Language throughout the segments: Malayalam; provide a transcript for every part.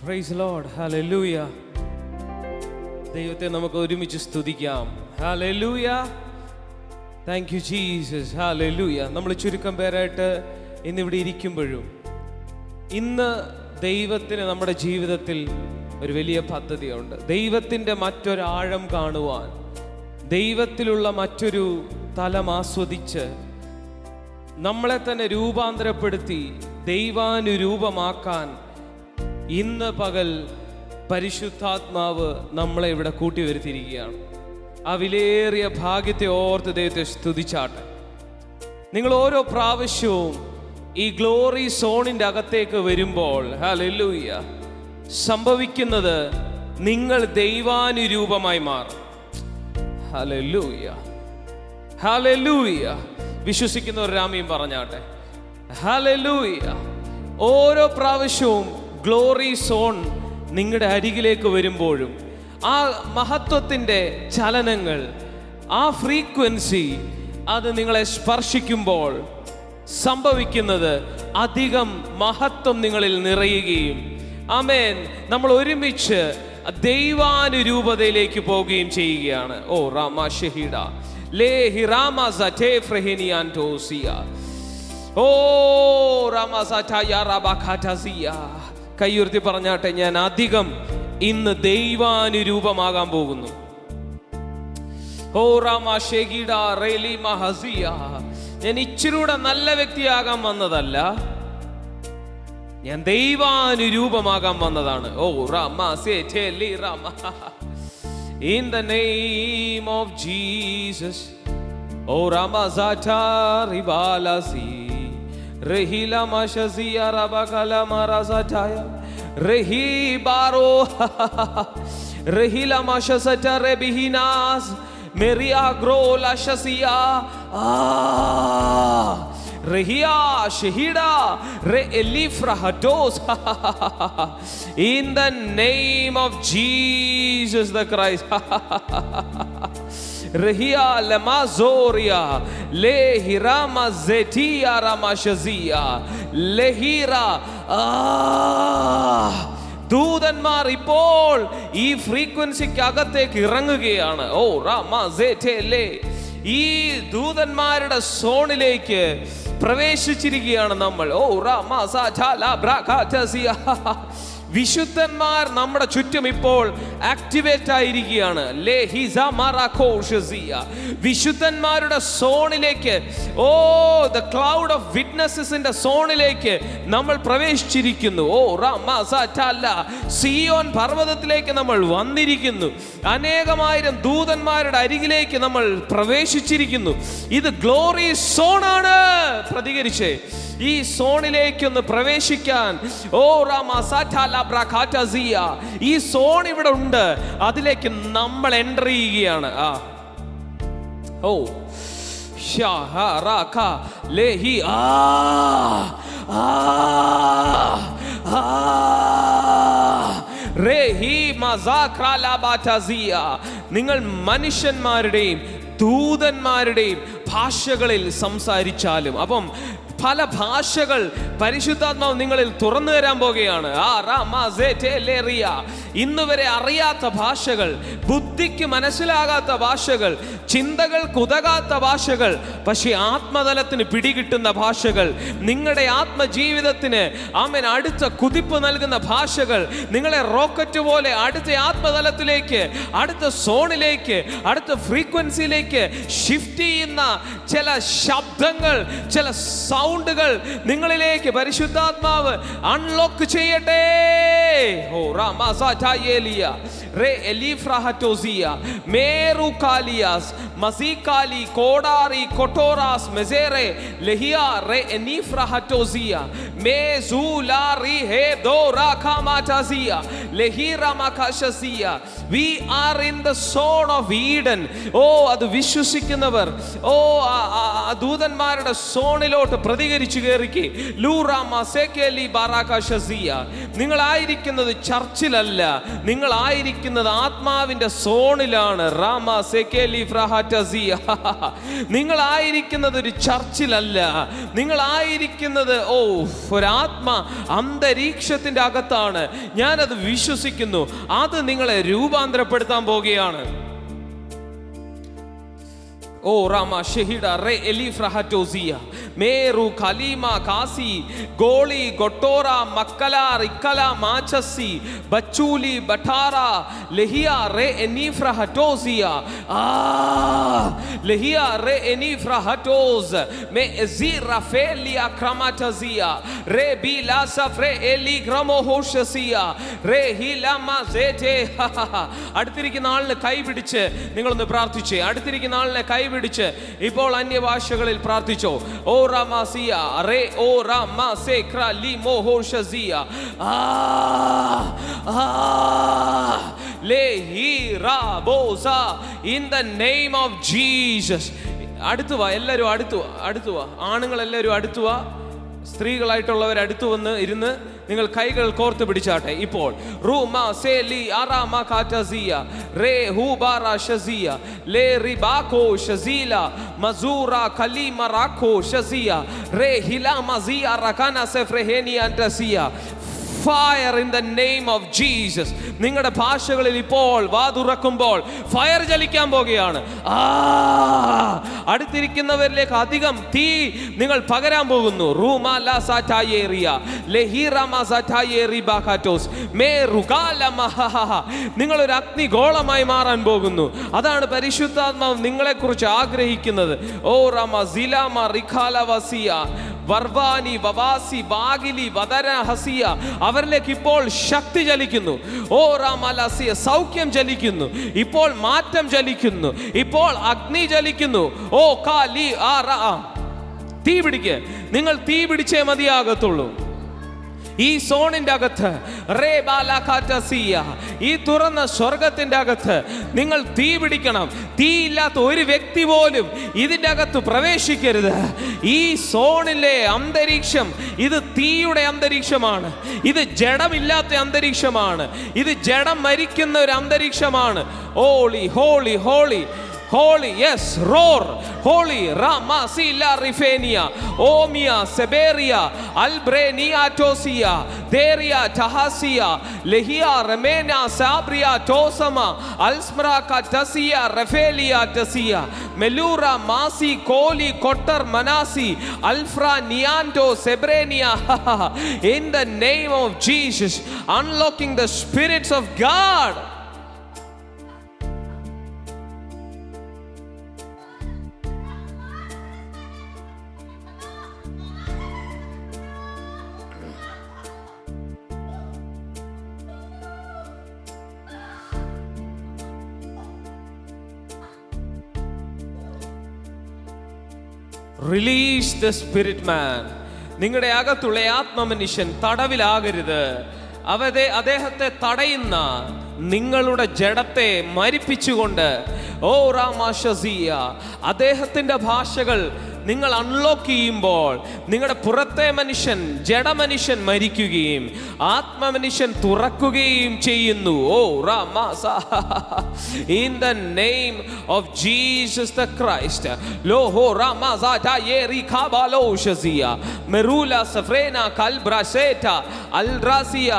Praise Lord. ഹല്ലേലൂയ. ദൈവത്തെ നമുക്ക് ഒരുമിച്ച് സ്തുതിക്കാം. Hallelujah. Thank you Jesus. Hallelujah. നമ്മൾ ചുരുക്കം പേരായിട്ട് ഇന്നിവിടെ ഇരിക്കുമ്പോഴും ഇന്ന് ദൈവത്തിന് നമ്മുടെ ജീവിതത്തിൽ ഒരു വലിയ പദ്ധതിയുണ്ട്. ദൈവത്തിൻ്റെ മറ്റൊരാഴം കാണുവാൻ, ദൈവത്തിലുള്ള മറ്റൊരു തലം ആസ്വദിച്ച് നമ്മളെ തന്നെ രൂപാന്തരപ്പെടുത്തി ദൈവാനുരൂപമാക്കാൻ ഇന്ന് പകൽ പരിശുദ്ധാത്മാവ് നമ്മളെ ഇവിടെ കൂട്ടിവരുത്തിയിരിക്കുകയാണ്. ആ വിലയേറിയ ഭാഗ്യത്തെ ഓർത്ത് ദൈവത്തെ സ്തുതിച്ചാട്ടെ. നിങ്ങൾ ഓരോ പ്രാവശ്യവും ഈ ഗ്ലോറി സോണിൻ്റെ അകത്തേക്ക് വരുമ്പോൾ ഹല്ലേലൂയ സംഭവിക്കുന്നത് നിങ്ങൾ ദൈവാനുരൂപമായി മാറും. Hallelujah, hallelujah. വിശ്വസിക്കുന്നവർ ആമേൻ പറഞ്ഞാട്ടെ. ഹല്ലേലൂയ. ഓരോ പ്രാവശ്യവും ഗ്ലോറി സോൺ നിങ്ങളുടെ അരികിലേക്ക് വരുമ്പോഴും ആ മഹത്വത്തിൻ്റെ ചലനങ്ങൾ, ആ ഫ്രീക്വൻസി അത് നിങ്ങളെ സ്പർശിക്കുമ്പോൾ സംഭവിക്കുന്നത് അധികം മഹത്വം നിങ്ങളിൽ നിറയുകയും ആമേൻ നമ്മൾ ഒരുമിച്ച് ദൈവാനുരൂപതയിലേക്ക് പോവുകയും ചെയ്യുകയാണ്. ഓ റാമ ഷഹീഡ ലേ ഹിറാമ സറ്റേ ഫ്രഹിനിയാൻ ടോസിയ ഓ റാമ സറ്റയ റബഖതസിയ. കൈയുയർത്തി പറഞ്ഞാട്ടെ, ഞാൻ അധികം ഇന്ന് ദൈവാനുരൂപമാകാൻ പോകുന്നു. ഓ റാമ ഷഹീഡ റേലിമ ഹസിയ. ഞാൻ ഇച്ചിരൂടെ നല്ല വ്യക്തിയാകാൻ വന്നതല്ല, ഞാൻ ദൈവാനുരൂപമാകാൻ വന്നതാണ്. ഓ റാമ സേറ്റേലി റാമ. In the name of Jesus. O Ramazata Ribalasi Rehila Mashazia Rabakala Marazataya Rehi Baro Rehila Mashasata Rebihinas Meria Grola Shasia Rehia Shehida Re Elifra Hados. In the name of Jesus the Christ. Rehia Lemazoria Lehirama Zetia Ramashazia Lehira. ദൂതന്മാർ ഇപ്പോൾ ഈ ഫ്രീക്വൻസിക്ക് അകത്തേക്ക് ഇറങ്ങുകയാണ്. ഓ റാമ സേറ്റേലേ. ഈ ദൂതന്മാരുടെ സോണിലേക്ക് പ്രവേശിച്ചിരിക്കുകയാണ് നമ്മൾ. ഓ റാമ സാചാല ബ്രാഖാതസിയ. വിശുദ്ധന്മാർ നമ്മുടെ ചുറ്റും ഇപ്പോൾ ആക്ടിവേറ്റ് ആയിരിക്കുകയാണ്. വിശുദ്ധന്മാരുടെ സോണിലേക്ക്, ഓ ദ ക്ലൗഡ് ഓഫ് വിറ്റ്നസസിന്റെ സോണിലേക്ക് നമ്മൾ പ്രവേശിച്ചിരിക്കുന്നു. ഓ റാമ സിയോൻ പർവ്വതത്തിലേക്ക് നമ്മൾ വന്നിരിക്കുന്നു. അനേകമായിരം ദൂതന്മാരുടെ അരികിലേക്ക് നമ്മൾ പ്രവേശിച്ചിരിക്കുന്നു. ഇത് ഗ്ലോറി സോണാണ്. പ്രതികരിച്ചേ, ഈ സോണിലേക്കൊന്ന് പ്രവേശിക്കാൻ ഓ റാമസാറ്റാലബ്രാഖാറ്റസിയ ഈ സോൺ ഇവിടെ ഉണ്ട്. അതിലേക്ക് നമ്മൾ എൻ്റർ ചെയ്യുകയാണ്. ഓ ഷാറാഖ ലേഹി റേഹി മസാഖ്രാലബാറ്റസിയ. നിങ്ങൾ മനുഷ്യന്മാരുടെയും ദൂതന്മാരുടെയും ഭാഷകളിൽ സംസാരിച്ചാലും, അപ്പം പല ഭാഷകൾ പരിശുദ്ധാത്മാവ് നിങ്ങളിൽ തുറന്നു തരാൻ പോകുകയാണ്. ഇന്ന് വരെ അറിയാത്ത ഭാഷകൾ, ബുദ്ധിക്ക് മനസ്സിലാകാത്ത ഭാഷകൾ, ചിന്തകൾക്ക് ഉതകാത്ത ഭാഷകൾ, പക്ഷേ ആത്മതലത്തിന് പിടികിട്ടുന്ന ഭാഷകൾ, നിങ്ങളുടെ ആത്മജീവിതത്തിന് ആമേൻ അടുത്ത കുതിപ്പ് നൽകുന്ന ഭാഷകൾ, നിങ്ങളെ റോക്കറ്റ് പോലെ അടുത്ത ആത്മതലത്തിലേക്ക്, അടുത്ത സോണിലേക്ക്, അടുത്ത ഫ്രീക്വൻസിയിലേക്ക് ഷിഫ്റ്റ് ചെയ്യുന്ന ചില ശബ്ദങ്ങൾ, ചില സൗണ്ടുകൾ നിങ്ങളിലേക്ക് പരിശുദ്ധാത്മാവ് അൺലോക്ക് ചെയ്യട്ടെ. ഓ റാമസാറ്റായേലിയ റേ എലിഫ്രഹറ്റോസിയ മേറുകാലിയാസ് മസികാലി കോഡാറി കൊട്ടോറാസ് മെസേറെ ലഹിയ റേ എനിഫ്രഹറ്റോസിയ മേസൂലാറി ഹേ ദോറാഖാമാറ്റാസിയ ലഹിറമഖശസിയ. We are in the zone of Eden. ഓ അത് വിശ്വസിക്കുന്നവർ ഓ ദൂതന്മാരുടെ സോണിലോട്ട് പ്രതികരിച്ചു കയറിക്ക്. നിങ്ങളായിരിക്കുന്നത് ചർച്ചിലല്ല, നിങ്ങളായിരിക്കുന്നത് ആത്മാവിന്റെ സോണിലാണ്. റാമ സെക്കേലി ഫ്രഹറ്റ നിങ്ങളായിരിക്കുന്നത് ഒരു ചർച്ചിലല്ല, നിങ്ങളായിരിക്കുന്നത് ഒരാത്മ അന്തരീക്ഷത്തിന്റെ അകത്താണ്. ഞാനത് വിശ്വസിക്കുന്നു. അത് നിങ്ങളെ രൂപാന്തരപ്പെടുത്താൻ പോകുകയാണ്. ഓ റാമ ഷെഹിഡ റേ എലിഫ്രഹറ്റോസിയ മേറു ഖലീമ കാസി ഗോളി ഗൊട്ടോറ മക്കല റിക്കല മാച്ചസി ബച്ചൂലി ബട്ടാറ ലഹിയ റേ എനിഫ്രഹറ്റോസിയ ലഹിയ റേ എനിഫ്രഹറ്റോസ് മേ എസി റഫേലിയ ക്രമാറ്റസിയ റേ ബിലാസഫ് റേ എലി ഗ്രമോഹോഷസിയ റേ ഹിലമ സേറ്റേ. അടുത്തിരിക്കുന്ന ആളിനെ കൈപിടിച്ച് നിങ്ങളൊന്ന് പ്രാർത്ഥിച്ചേ. അടുത്തിരിക്കുന്ന ആളിനെ കൈപിടിച്ച് ഇപ്പോൾ അന്യഭാഷകളിൽ പ്രാർത്ഥിച്ചോ. ഓ റാമാസിയ റേ ഓ റാമാസേ ക്രലി മോഹോഷസിയ ലേഹിറാബോസ in the name of Jesus. അടുത്തു വാ, എല്ലാവരും അടുത്തു വാ. ആണുങ്ങൾ എല്ലാവരും അടുത്തു വാ. സ്ത്രീകളായിട്ടുള്ളവർ അടുത്തു വന്ന് ഇരുന്ന് നിങ്ങൾ കൈകൾ കോർത്ത് പിടിച്ചാട്ടെ. ഇപ്പോൾ റൂമാ സേലി ആറാമ കാറ്റസിയ റേ ഹൂബാറ ഷസിയ ലേ റിബാകോ ഷസീല മസൂറ ഖലീമ റാഖോ ഷസിയ റേ ഹിലാ മസിയ റകാന സെഫ്രഹേനി അൻതസിയ. Fire in the name of Jesus. നിങ്ങളുടെ ഭാഷകളിൽ ഇപ്പോൾ വാതുറക്കുമ്പോൾ ഫയർ ചലിക്കാൻ പോകുകയാണ്. അടുത്തിരിക്കുന്നവരിലേക്ക് അധികം തീ നിങ്ങൾ പകരാൻ പോകുന്നു. നിങ്ങളൊരു അഗ്നിഗോളമായി മാറാൻ പോകുന്നു. അതാണ് പരിശുദ്ധാത്മാവ് നിങ്ങളെക്കുറിച്ച് ആഗ്രഹിക്കുന്നത്. ഓ റമ സിലാമ റിഖാല വസിയ വർവാനി വവാസി ബാഗിലി വദന ഹസിയ. അവരിലേക്ക് ഇപ്പോൾ ശക്തി ചലിക്കുന്നു. ഓ റാമലസിയ സൗഖ്യം ചലിക്കുന്നു. ഇപ്പോൾ മാറ്റം ചലിക്കുന്നു. ഇപ്പോൾ അഗ്നി ചലിക്കുന്നു. ഓ കാലി ആ തീ പിടിക്ക്. നിങ്ങൾ തീ പിടിച്ചേ മതിയാകത്തുള്ളൂ. ഈ സോണിന്റെ അകത്ത് ഈ തുറന്ന സ്വർഗത്തിന്റെ അകത്ത് നിങ്ങൾ തീ പിടിക്കണം. തീയില്ലാത്ത ഒരു വ്യക്തി പോലും ഇതിന്റെ അകത്ത് പ്രവേശിക്കരുത്. ഈ സോണിലെ അന്തരീക്ഷം ഇത് തീയുടെ അന്തരീക്ഷമാണ്. ഇത് ജഡമില്ലാത്ത അന്തരീക്ഷമാണ്. ഇത് ജഡം മരിക്കുന്ന ഒരു അന്തരീക്ഷമാണ്. Holy holy holy Holy, yes, roar. Holy, Rama, Sila, Rifenia, Omia, Seberia, Albrenia, Tosia, Deria, Tahasia, Lehia, Remena, Sabria, Tosama, Alsmra, Katasia, Rafelia, Tasia, Melura, Masi, Koli, Kotar, Manasi, Alfra, Nianto, Sebrenia. In the name of Jesus, unlocking the spirits of God. Release the spirit man. നിങ്ങളുടെ അകത്തുള്ള ആത്മമനുഷ്യൻ തടവിലാകരുത്. അദ്ദേഹത്തെ തടയുന്ന നിങ്ങളുടെ ജഡത്തെ മരിപ്പിച്ചുകൊണ്ട് ഓ റാമാഷസിയ അദ്ദേഹത്തിന്റെ ഭാഷകൾ നിങ്ങൾ അൺലോക്ക് ചെയ്യുമ്പോൾ നിങ്ങളുടെ പുറത്തെ മനുഷ്യൻ ജഡമനുഷ്യൻ മരിക്കുകയും ആത്മമനുഷ്യൻ തുറക്കുകയും ചെയ്യുന്നു. ഓ റാമാസ in the name of Jesus the Christ. ലോഹോ റാമാസ ടായേരി ഖാബാലോഷസിയ മെറൂല സഫ്രേന കൽബ്രസേറ്റ അൽറാസിയ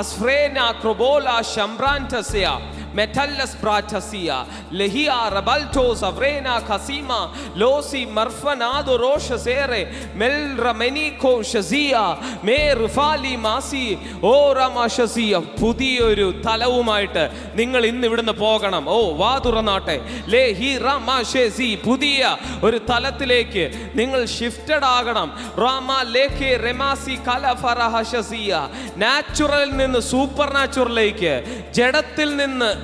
അസ്ഫ്രേന ക്രോബോല ശംബ്രാൻറ്റസിയ Metallas Bratasia, Lehia Rabalto Savrena Casima, Losi Marfanado Rosha Sere, Mel Ramenico Shazia, Me Rufali Masi, O Ramashazia, Pudiuru, Talaumaita, Ningle in the Vidana Poganam, O Vaduranate, Lehi Ramashezi, Pudia, or Talatileke, Ningle shifted Aganam, Rama Leke, Remasi Kalafarahashazia, natural in the supernatural lake, Jedatil in the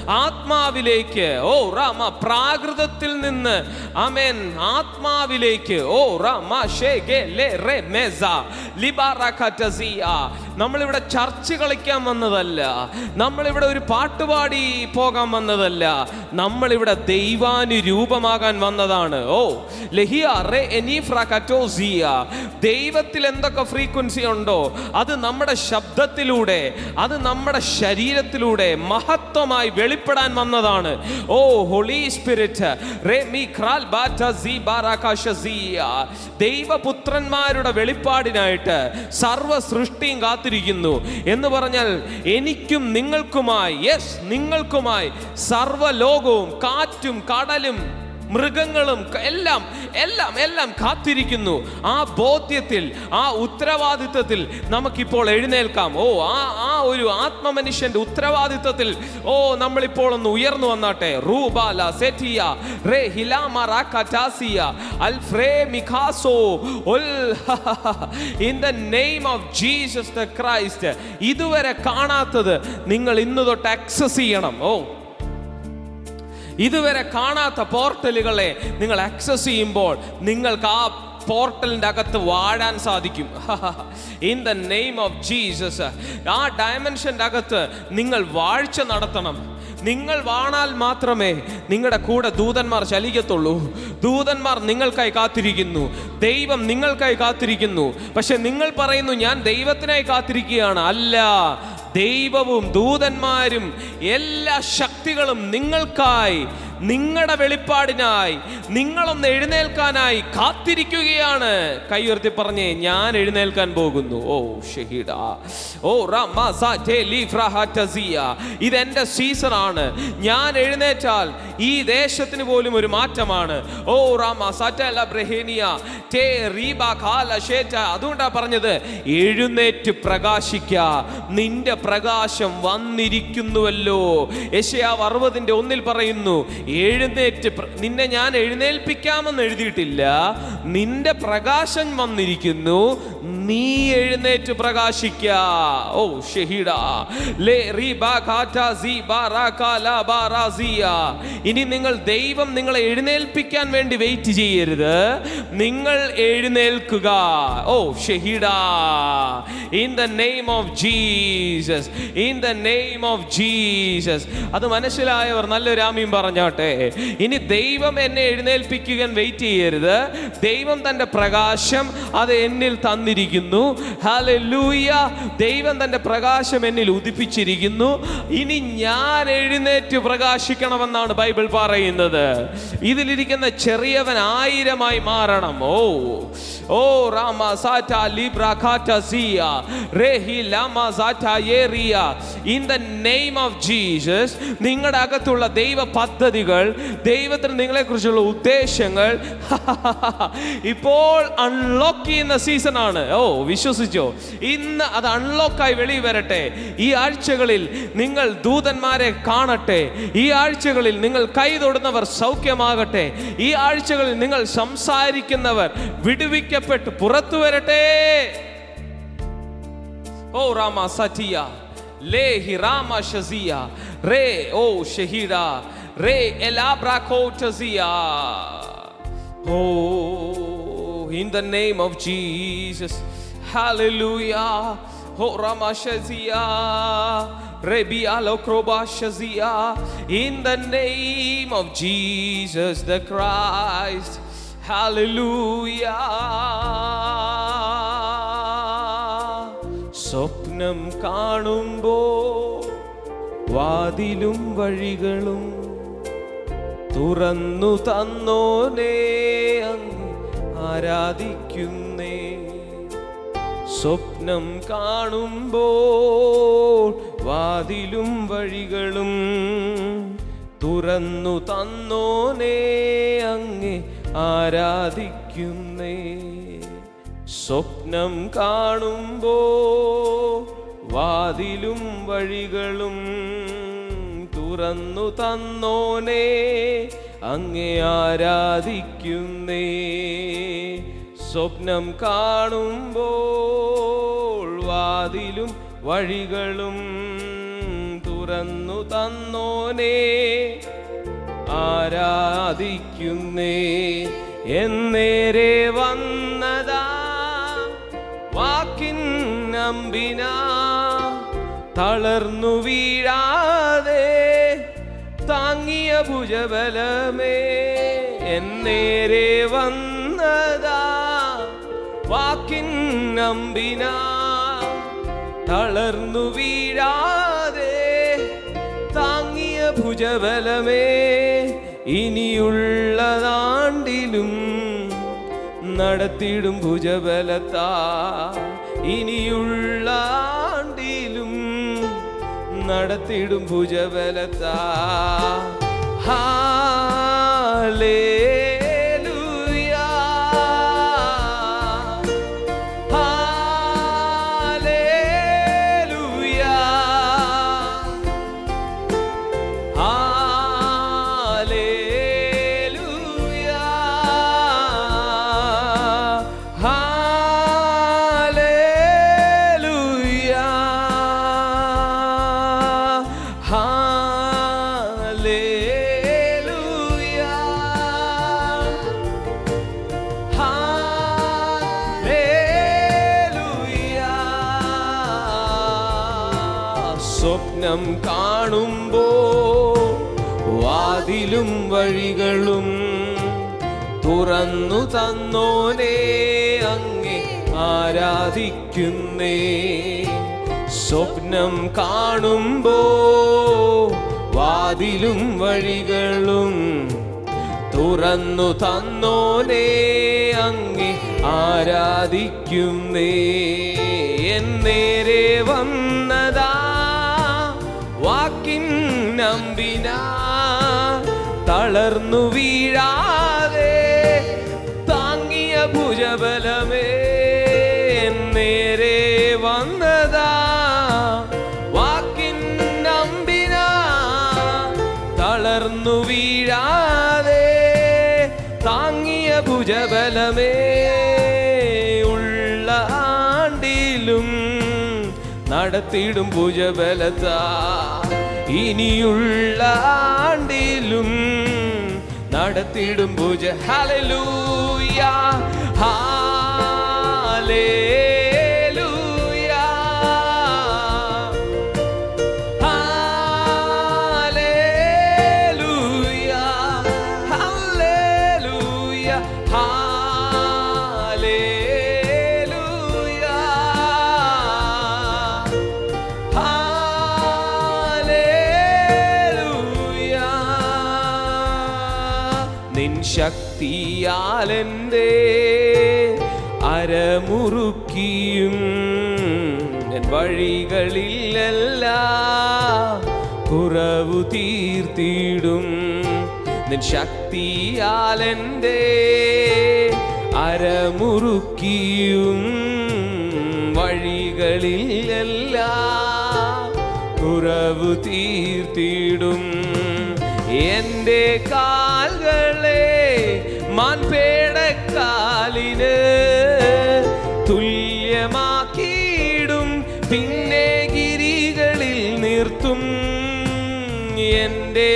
ആത്മാവിലേക്ക് ഓ റാമ പ്രാകൃതത്തിൽ നിന്ന് ആമേൻ ആത്മാവിലേക്ക് ഓ റാമ ഷേഗെ ലെ റെമെസ ലിബാറകതസിയ നമ്മളിവിടെ ചർച്ച് കളിക്കാൻ വന്നതല്ല, നമ്മളിവിടെ ഒരു പാട്ടുപാടി പോകാൻ വന്നതല്ല, നമ്മളിവിടെ ദൈവാനുരൂപമാകാൻ വന്നതാണ്. ഓ ലഹിയ റേ എനിഫ്ര കറ്റോസിയ. ദൈവത്തിൽ എന്തൊക്കെ ഫ്രീക്വൻസി ഉണ്ടോ അത് നമ്മുടെ ശബ്ദത്തിലൂടെ, അത് നമ്മുടെ ശരീരത്തിലൂടെ മഹത്വമായി വെളിപ്പെടാൻ വന്നതാണ്. ഓ ഹോളി സ്പിരിറ്റ് റേ മീ ക്രാൽ ബാറ്റ സീ ബാരാകാശസിയ. ദൈവപുത്രന്മാരുടെ വെളിപ്പാടിനായിട്ട് സർവ സൃഷ്ടിയും കാത്തിരിക്കുന്നു എന്ന് പറഞ്ഞാൽ എനിക്കും നിങ്ങൾക്കുമായി, യെസ് നിങ്ങൾക്കുമായി സർവ്വലോകവും കാറ്റും കടലും മൃഗങ്ങളും എല്ലാം എല്ലാം എല്ലാം കാത്തിരിക്കുന്നു. ആ ബോധ്യത്തിൽ, ആ ഉത്തരവാദിത്വത്തിൽ നമുക്കിപ്പോൾ എഴുന്നേൽക്കാം. ഓ ആ ഒരു ആത്മമനുഷ്യന്റെ ഉത്തരവാദിത്വത്തിൽ നമ്മളിപ്പോൾ ഒന്ന് ഉയർന്നു വന്നാട്ടെ. റൂബാല സെറ്റിയ റേ ഹിലാമറാകാസിയ അൽഫ്രേ മിഖാസോ ഉൽ in the name of Jesus the Christ. ഇതുവരെ കാണാത്തത് നിങ്ങൾ ഇന്ന് തൊട്ട് ആക്സസ് ചെയ്യണം. ഇതുവരെ കാണാത്ത പോർട്ടലുകളെ നിങ്ങൾ ആക്സസ് ചെയ്യുമ്പോൾ നിങ്ങൾക്ക് ആ പോർട്ടലിൻ്റെ അകത്ത് വാഴാൻ സാധിക്കും. In the name of Jesus. ആ ഡയമെൻഷൻ്റെ അകത്ത് നിങ്ങൾ വാഴ്ച നടത്തണം. നിങ്ങൾ വാണാൽ മാത്രമേ നിങ്ങളുടെ കൂടെ ദൂതന്മാർ ചലിക്കത്തുള്ളൂ. ദൂതന്മാർ നിങ്ങൾക്കായി കാത്തിരിക്കുന്നു, ദൈവം നിങ്ങൾക്കായി കാത്തിരിക്കുന്നു. പക്ഷെ നിങ്ങൾ പറയുന്നു ഞാൻ ദൈവത്തിനായി കാത്തിരിക്കുകയാണ്. അല്ല, ദൈവവും ദൂതന്മാരും എല്ലാ ശക്തികളും നിങ്ങൾക്കായി, നിങ്ങളുടെ വെളിപ്പാടിനായി, നിങ്ങളൊന്ന് എഴുന്നേൽക്കാനായി കാത്തിരിക്കുകയാണ്. കൈ ഉയർത്തി പറഞ്ഞേ, ഞാൻ എഴുന്നേൽക്കാൻ പോകുന്നു. ഓ ഷഹീദ ഓ ഇതെന്റെ സീസണാണ്. ഞാൻ എഴുന്നേറ്റാൽ ഈ ദേശത്തിന് പോലും ഒരു മാറ്റമാണ്. ഓ അതുകൊണ്ടാ പറഞ്ഞത് എഴുന്നേറ്റ് പ്രകാശിക്ക, നിന്റെ പ്രകാശം വന്നിരിക്കുന്നുവല്ലോ. യെശയ്യാവ് 60:1 പറയുന്നു, എഴുന്നേറ്റ് നിന്നെ ഞാൻ എഴുന്നേൽപ്പിക്കാമെന്ന് എഴുതിയിട്ടില്ല, നിന്റെ പ്രകാശം വന്നിരിക്കുന്നു, നീ എഴുന്നേറ്റ് പ്രകാശിക്ക. ഓ ഷഹീദ ലേ റിബാ ഖാറ്റാ സി ബാറാകാല ബാറാസിയ. ഇനി നിങ്ങൾ ദൈവം നിങ്ങളെ എഴുന്നേൽപ്പിക്കാൻ വേണ്ടി വെയിറ്റ് ചെയ്യരുത്, നിങ്ങൾ എഴുന്നേൽക്കുക. ഓ ഷഹീദ in the name of Jesus, in the name of Jesus. അത് മനസ്സിലായവർ നല്ലൊരു ആമീൻ പറഞ്ഞാട്ടെ. ഇനി ദൈവം എന്നെ എഴുന്നേൽപ്പിക്കാൻ വെയിറ്റ് ചെയ്യരുത്, ദൈവം തന്റെ പ്രകാശം അത് എന്നിൽ തന്നിരിക്കുന്നു. ഹല്ലേലൂയ. ദൈവം തന്റെ പ്രകാശം എന്നിൽ ഉദിപ്പിച്ചിരിക്കുന്നു. ഇനി ഞാൻ എഴുന്നേറ്റ് പ്രകാശിക്കണമെന്നാണ് ബൈബിൾ പറയുന്നത്. ഇതിലിരിക്കുന്ന ചെറിയവൻ 1000 മാറണം. ഓ റാമ സാറ്റ ലിബ്ര ഖാറ്റസിയ റേഹി ലാമ സാറ്റ യേറിയ. In the name of Jesus നിങ്ങളുടെ അകത്തുള്ള ദൈവ പദ്ധതികൾ, ദൈവത്തിന് നിങ്ങളെക്കുറിച്ചുള്ള ഉദ്ദേശങ്ങൾ ഇപ്പോൾ അൺലോക്ക് ചെയ്യുന്ന സീസണാണ്. വിശ്വസിച്ചോ? ഇന്ന് അത് അൺലോക്കായി വെളി വരട്ടെ. ഈ ആഴ്ചകളിൽ നിങ്ങൾ ദൂതന്മാരെ കാണട്ടെ. ഈ ആഴ്ചകളിൽ നിങ്ങൾ കൈ തൊടുന്നവർ സൗഖ്യമാകട്ടെ. ഈ ആഴ്ചകളിൽ നിങ്ങൾ സംസാരിക്കുന്നവർ വിടുവിക്കപ്പെട്ട് പുറത്തു വരട്ടെ. ഓ രാമ സറ്റിയ ലേ ഹിറാമ ഷസിയ റേ ഓ ഷഹീദ റേ എലാബ്രാകോട്ടസിയ. ഓ in the name of Jesus, hallelujah. Oh ramashazia rebi alokrobashazia. In the name of Jesus the Christ, hallelujah. സ്വപ്നം കാണുമ്പോൾ വാതിലും വഴികളും തുറന്നു തന്നോനേ ആരാധിക്കുന്നേ. സ്വപ്നം കാണുമ്പോൾ വാതിലും വഴികളും തുറന്നു തന്നോനേ അങ്ങേ ആരാധിക്കുന്നേ. സ്വപ്നം കാണുമ്പോൾ വാതിലും വഴികളും തുറന്നു തന്നോനേ അങ്ങേ ആരാധിക്കുന്നേ. സ്വപ്നം കാണുമ്പോൾ വാതിലും വഴികളും തുറന്നു തന്നോനേ ആരാധിക്കുന്നേ. എന്നേരെ വന്നതാ വാക്കിൻ നമ്പിനാ തളർന്നു വീഴാതെ താങ്ങിയ ഭുജബലമേ എന്നേരെ വന്നതാ വാക്കിൻ നമ്പിനാ തളർന്നു വീഴാതെ താങ്ങിയ ഭുജബലമേ ഇനിയുള്ളതാണ്ടിലും നടത്തിടും ഭുജബലത്താ ഇനിയുള്ള ആണ്ടിലും നടത്തിടും ഭുജബലത്താ ഹല്ലേലൂയാ ഹല്ലേലൂയാ സ്വപ്നം കാണുമ്പോ വാതിലും വഴികളും തുറന്നു തന്നോനെ അങ്ങേ ആരാധിക്കുന്നേ സ്വപ്നം കാണുമ്പോ വാതിലും വഴികളും തുറന്നു തന്നോനെ അങ്ങേ ആരാധിക്കുന്നേ എന്നേരെ വന്നതാ വാക്കിൻ നമ്പിനാ തളർന്നു വീഴാതെ താങ്ങിയ ഭുജബലമേ നേരെ വന്നതാ വാക്കിൻ നമ്പിനാ തളർന്നു വീഴാതെ താങ്ങിയ ഭുജബലമേ ഉള്ള ആണ്ടിലും നടത്തിടും ഭുജബലത്താ ഇനിയുള്ള ആണ്ടിലും നടത്തിടും ഭുജ ഹല്ലേലൂയാ ഹല്ലേലൂയാ ഹല്ലേലൂയാ ഹല്ലേലൂയാ നിൻ ശക്തിയാലെന്റെ അരമുറുക്കിയും എൻ വഴികളിലെല്ലാം കുറവു തീർത്തിടും നിൻ ശക്തിയാലെന്റെ അരമുറുക്കിയും വഴികളിലെല്ലാം കുറവു തീർത്തിടും എന്റെ കാൽകളെ മാൻപേടക്കാലിന് തുല്യമാക്കിയിടും പിന്നെ ഗിരികളിൽ നിർത്തും എന്റെ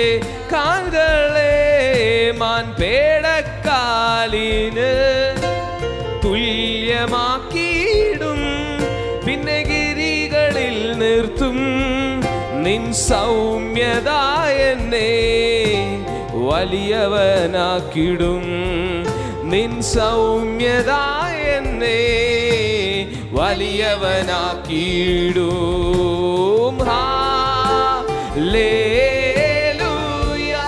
കാൽകളെ മാൻപേടക്കാലിന് തുല്യമാക്കിയിടും പിന്നെ ഗിരികളിൽ നിർത്തും നിൻ സൗമ്യത എന്നെ വലിയവനാക്കിടും നിൻ സൗമ്യത എന്നെ വലിയവനാക്കിടും ഹല്ലേലൂയാ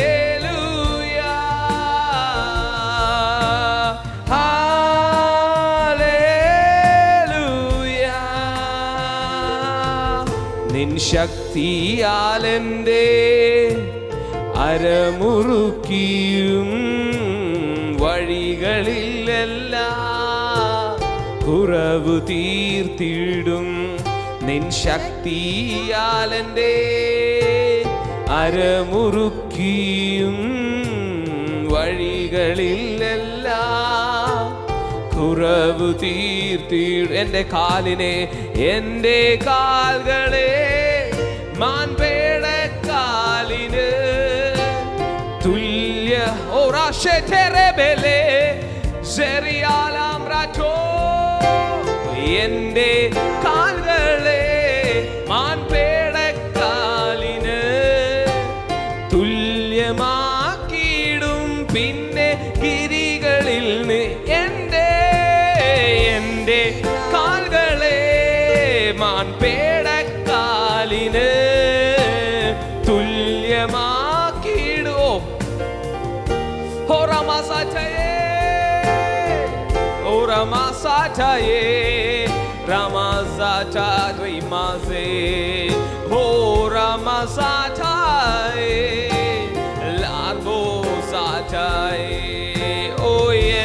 ഹല്ലേലൂയാ ഹല്ലേലൂയാ നിൻ ശക്തിയാലെന്റെ അരമുറുക്കിയും വഴികളിലെല്ലാം കുറവ് തീർത്തിടും നിൻ ശക്തിയാലെൻ്റെ അരമുറുക്കിയും വഴികളിലെല്ലാം കുറവ് തീർത്തിടും എൻ്റെ കാലുകളെ മാൻപേടക്കാലിന് തുല്യ എന്റെ കാലുകളെ മാൻപേടക്കാലിന് തുല്യമാക്കിയിടും പിന്നെ ഗിരികളിൽ എന്റെ കാലുകളെ മാൻപേടക്കാലിന് തുല്യമാക്കിയിടും.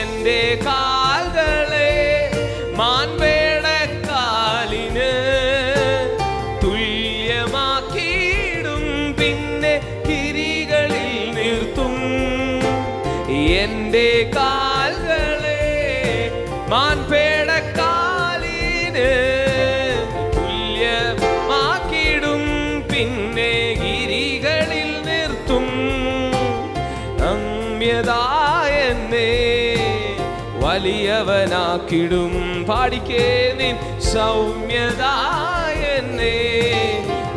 എന്റെ കാലുകളെ മാൻപേടക്കാലിന് തുല്യമാക്കിയിടും പിന്നെ ഗിരികളിൽ നിർത്തും. എന്റെ കാലുകളെ മാൻപേടക്കാലിന് തുല്യമാക്കിയിടും പിന്നെ ഗിരികളിൽ നിർത്തും. നമ്യതായെന്നെ വലിയവനാക്കിടും. പാടിക്കേ നിൻ സൗമ്യതായെന്നെ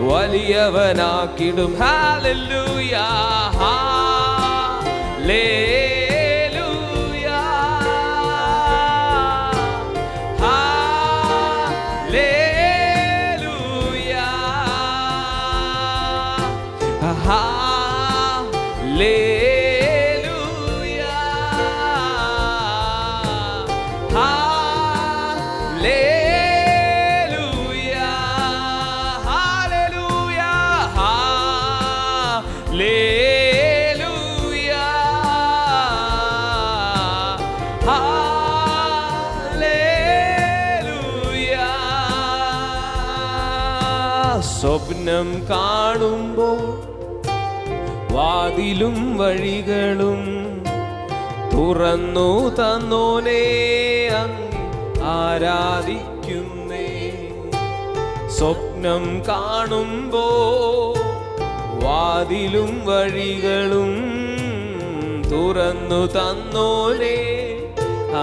വലിയവനാക്കിടും. ഹല്ലേലൂയ ഹല്ലേലൂയ ഹല്ലേലൂയ ഹല്ലേലൂയ ഹല്ലേലൂയ ഹല്ലേലൂയ ഹല്ലേലൂയ ഹല്ലേലൂയ. സ്വപ്നം കാണുമ്പോൾ വാതിലും വഴികളും തുറന്നു തന്നോനെ അങ്ങ് ആരാധിക്കുന്നേ. സ്വപ്നം കാണുമ്പോ വാതിലും വഴികളും തുറന്നു തന്നോനെ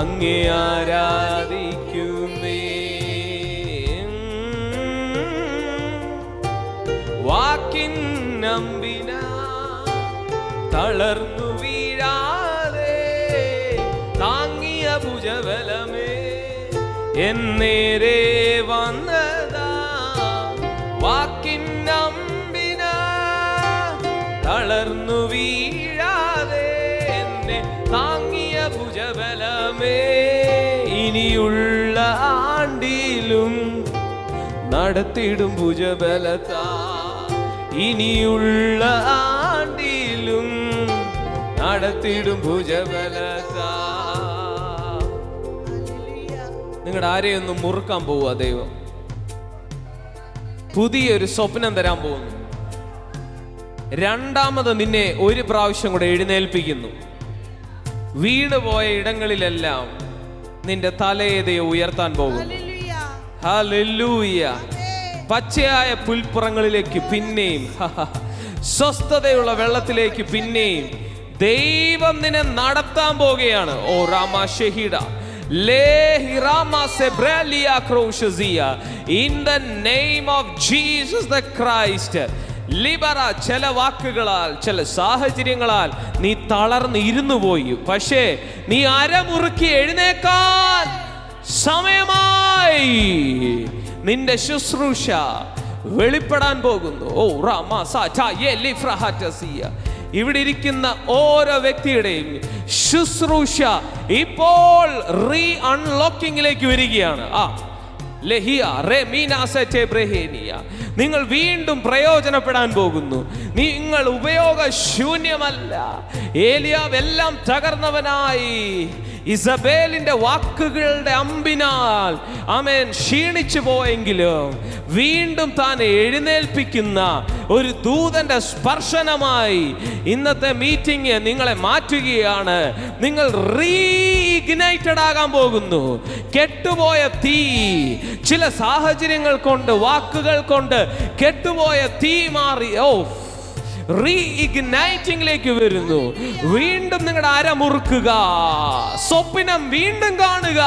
അങ്ങേ ആരാധിക്കുന്നേ. വാക്കിൻ നമ്പിന തളർന്നു വീഴാതെ താങ്ങിയ ഭുജബലമേ എന്നേരെ വന്നതാ. വാക്കിൻ നമ്പിന തളർന്നു വീഴാതെ എന്നെ താങ്ങിയ ഭുജബലമേ ഇനിയുള്ള ആണ്ടിലും നടത്തിടും ഭുജബലത്താ. ഇനിയുള്ള ആണ്ടിലും നടത്തിടും ഭുജബലത്താ. നിങ്ങളുടെ ആരെയൊന്നും മുറുക്കാൻ പോവുക ദൈവം. പുതിയൊരു സ്വപ്നം തരാൻ പോകുന്നു. രണ്ടാമത് നിന്നെ ഒരു പ്രാവശ്യം കൂടെ എഴുന്നേൽപ്പിക്കുന്നു. വീണുപോയ ഇടങ്ങളിലെല്ലാം നിന്റെ തലയെതയെ ഉയർത്താൻ പോകുന്നു. ഹല്ലേലൂയ. പച്ചയായ പുൽപ്പുറങ്ങളിലേക്ക് പിന്നെയും സ്വസ്ഥതയുള്ള വെള്ളത്തിലേക്ക് പിന്നെയും ദൈവം നിന്നെ നടത്താൻ പോകുകയാണ്. ഓ Rama ഷഹീഡ in the name of Jesus the Christ. ലിബറ. ചില വാക്കുകളാൽ ചില സാഹചര്യങ്ങളാൽ നീ തളർന്ന് ഇരുന്നു പോയി. പക്ഷേ നീ അരമുറുക്കി എഴുന്നേക്കാൻ സമയമായി. നിന്റെ ശുശ്രൂഷ വെളിപ്പെടാൻ പോകുന്നു. ഓ ഇവിടെ ഇരിക്കുന്ന ഓരോ വ്യക്തിയുടെയും ശുശ്രൂഷ ഇപ്പോൾ റീ അൺലോക്കിങ്ങിലേക്ക് വരികയാണ്. നിങ്ങൾ വീണ്ടും പ്രയോജനപ്പെടാൻ പോകുന്നു. നിങ്ങൾ ഉപയോഗശൂന്യമല്ല. ഏലിയാവ് എല്ലാം തകർന്നവനായി ഇസബേലിന്റെ വാക്കുകളുടെ അമ്പിനാൽ ആമേൻ ക്ഷീണിച്ചു പോയെങ്കിലും വീണ്ടും താൻ എഴുന്നേൽപ്പിക്കുന്ന ഒരു ദൂതന്റെ സ്പർശനമായി ഇന്നത്തെ മീറ്റിംഗ് നിങ്ങളെ മാറ്റുകയാണ്. നിങ്ങൾ റീഇഗ്നൈറ്റഡ് ആകാൻ പോകുന്നു. കെട്ടുപോയ തീ, ചില സാഹചര്യങ്ങൾ കൊണ്ട്, വാക്കുകൾ കൊണ്ട് കെട്ടുപോയ തീ മാറി റീഇഗ്നൈറ്റിംഗിലേക്ക് വരുന്നു. വീണ്ടും നിങ്ങളുടെ അരമുറുക്കുക, സ്വപ്നം വീണ്ടും കാണുക.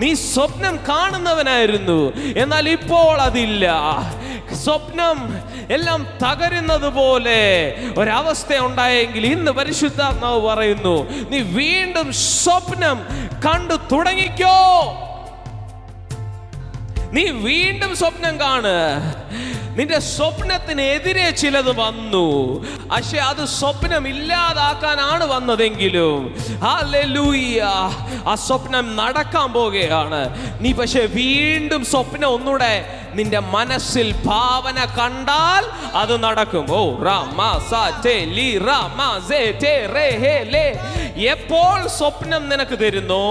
നീ സ്വപ്നം കാണുന്നവനായിരുന്നു, എന്നാൽ ഇപ്പോൾ അതില്ല. സ്വപ്നം എല്ലാം തകരുന്നത് പോലെ ഒരവസ്ഥ ഉണ്ടായെങ്കിൽ ഇന്ന് പരിശുദ്ധാത്മാവ് പറയുന്നു, നീ വീണ്ടും സ്വപ്നം കണ്ടു തുടങ്ങിക്കോ. നീ വീണ്ടും സ്വപ്നം കാണ്. നിന്റെ സ്വപ്നത്തിനെതിരെ ചിലത് വന്നു, പക്ഷെ അത് സ്വപ്നം ഇല്ലാതാക്കാനാണ് വന്നതെങ്കിലും ഹല്ലേലൂയ, ആ സ്വപ്നം നടക്കാൻ പോകുകയാണ്. നീ പക്ഷെ വീണ്ടും സ്വപ്നം ഒന്നുകൂടെ നിന്റെ മനസ്സിൽ ഭാവന കണ്ടാൽ അത് നടക്കും. എപ്പോൾ സ്വപ്നം നിനക്ക് തരുന്നോ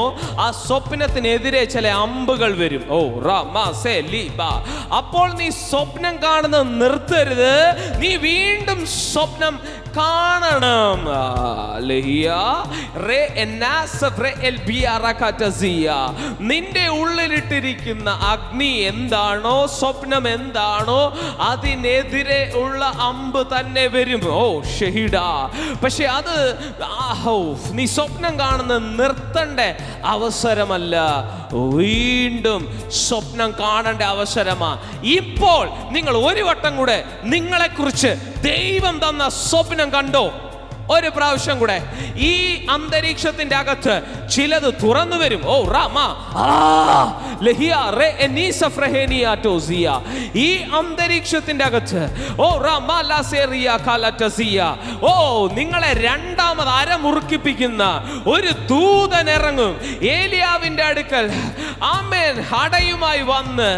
ആ സ്വപ്നത്തിനെതിരെ ചില അമ്പുകൾ വരും. അപ്പോൾ നീ സ്വപ്നം കാണുന്നത് നിർത്തരുത്, നീ വീണ്ടും സ്വപ്നം കാണണം. നിന്റെ ഉള്ളിലിട്ടിരിക്കുന്ന അഗ്നി എന്താണോ, സ്വപ്നം എന്താണോ, അതിനെതിരെ ഉള്ള അമ്പ് തന്നെ വരും. പക്ഷെ അത് നീ സ്വപ്നം കാണുന്നത് നിർത്തേണ്ട അവസരമല്ല, വീണ്ടും സ്വപ്നം കാണേണ്ട അവസരമാ. ഇപ്പോൾ നിങ്ങൾ ഒരു വട്ടം കൂടെ നിങ്ങളെക്കുറിച്ച് ദൈവം തന്ന സ്വപ്നം കണ്ടോ? ഒരു പ്രാവശ്യം കൂടെ ഈ അന്തരീക്ഷത്തിന്റെ അകത്ത് ചിലത് തുറന്നു വരും. ഈ അന്തരീക്ഷത്തിന്റെ അകത്ത് നിങ്ങളെ രണ്ടാമത് അരമുറുക്കിപ്പിക്കുന്ന ഒരു ദൂതൻ ഇറങ്ങും. ഏലിയാവിന്റെ അടുക്കൽ ആമേൻ അടയുമായി വന്ന്,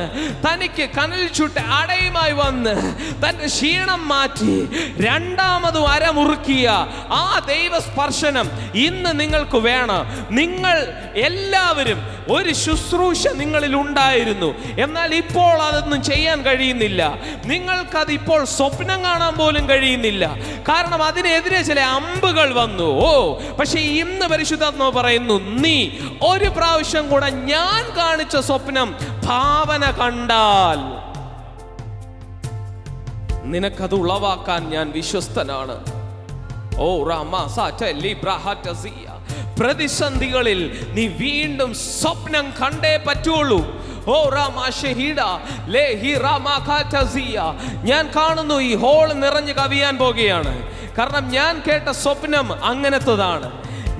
തനിക്ക് കനൽ ചുട്ട് അടയുമായി വന്ന് തന്റെ ക്ഷീണം മാറ്റി രണ്ടാമതും അരമുറുക്കിയ ആ ദൈവസ്പർശനം ഇന്ന് നിങ്ങൾക്ക് വേണം. നിങ്ങൾ എല്ലാവരും ഒരു ശുശ്രൂഷ നിങ്ങളിൽ ഉണ്ടായിരുന്നു, എന്നാൽ ഇപ്പോൾ അതൊന്നും ചെയ്യാൻ കഴിയുന്നില്ല. നിങ്ങൾക്കത് ഇപ്പോൾ സ്വപ്നം കാണാൻ പോലും കഴിയുന്നില്ല, കാരണം അതിനെതിരെ ചില അമ്പുകൾ വന്നു. പക്ഷെ ഇന്ന് പരിശുദ്ധാത്മാവ് പറയുന്നു, നീ ഒരു പ്രാവശ്യം കൂടെ ഞാൻ കാണിച്ച സ്വപ്നം ഭാവന കണ്ടാൽ നിനക്കത് ഉളവാക്കാൻ ഞാൻ വിശ്വസ്തനാണ്. പ്രതിസന്ധികളിൽ നീ വീണ്ടും സ്വപ്നം കണ്ടേ പറ്റുള്ളൂ. ഞാൻ കാണുന്നു ഈ ഹോൾ നിറഞ്ഞു കവിയാൻ പോകുകയാണ്, കാരണം ഞാൻ കേട്ട സ്വപ്നം അങ്ങനത്തതാണ്.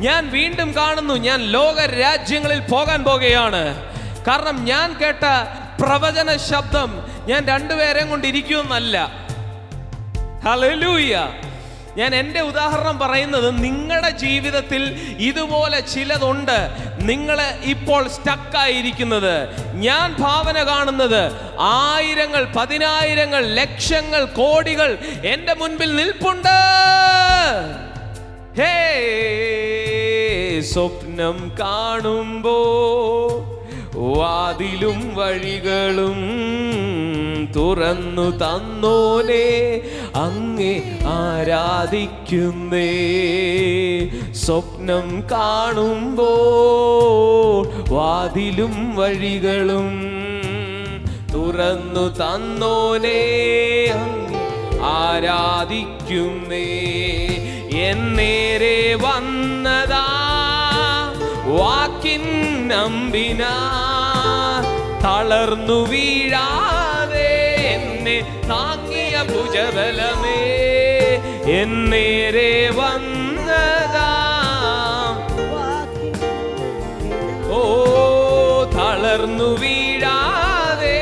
ഞാൻ വീണ്ടും കാണുന്നു, ഞാൻ ലോക രാജ്യങ്ങളിൽ പോകാൻ പോകുകയാണ്, കാരണം ഞാൻ കേട്ട പ്രവചന ശബ്ദം ഞാൻ രണ്ടുപേരെയും കൊണ്ടിരിക്കുമെന്നല്ല. ഹല്ലേലൂയ. ഞാൻ എൻ്റെ ഉദാഹരണം പറയുന്നത്, നിങ്ങളുടെ ജീവിതത്തിൽ ഇതുപോലെ ചിലതുണ്ട്. നിങ്ങൾ ഇപ്പോൾ സ്റ്റക്കായിരിക്കുന്നത്. ഞാൻ ഭാവന കാണുന്നത് ആയിരങ്ങൾ, പതിനായിരങ്ങൾ, ലക്ഷങ്ങൾ, കോടികൾ എൻ്റെ മുൻപിൽ നിൽപ്പുണ്ട്. ഹേ, സ്വപ്നം കാണുമ്പോ വാതിലും വഴികളും തുറന്നു തന്നോനെ അങ്ങേ ആരാധിക്കുന്നേ. സ്വപ്നം കാണുമ്പോൾ വാതിലും വഴികളും തുറന്നു തന്നോനെ അങ്ങേ ആരാധിക്കുന്നേ. എന്നേരെ വന്നതാ വാക്കിൻ അമ്പിനാ തളർന്നു വീഴാതെ എന്നെ താങ്ങിയ ഭുജബലമേ. എന്നേരെ വന്നതാ തളർന്നു വീഴാതെ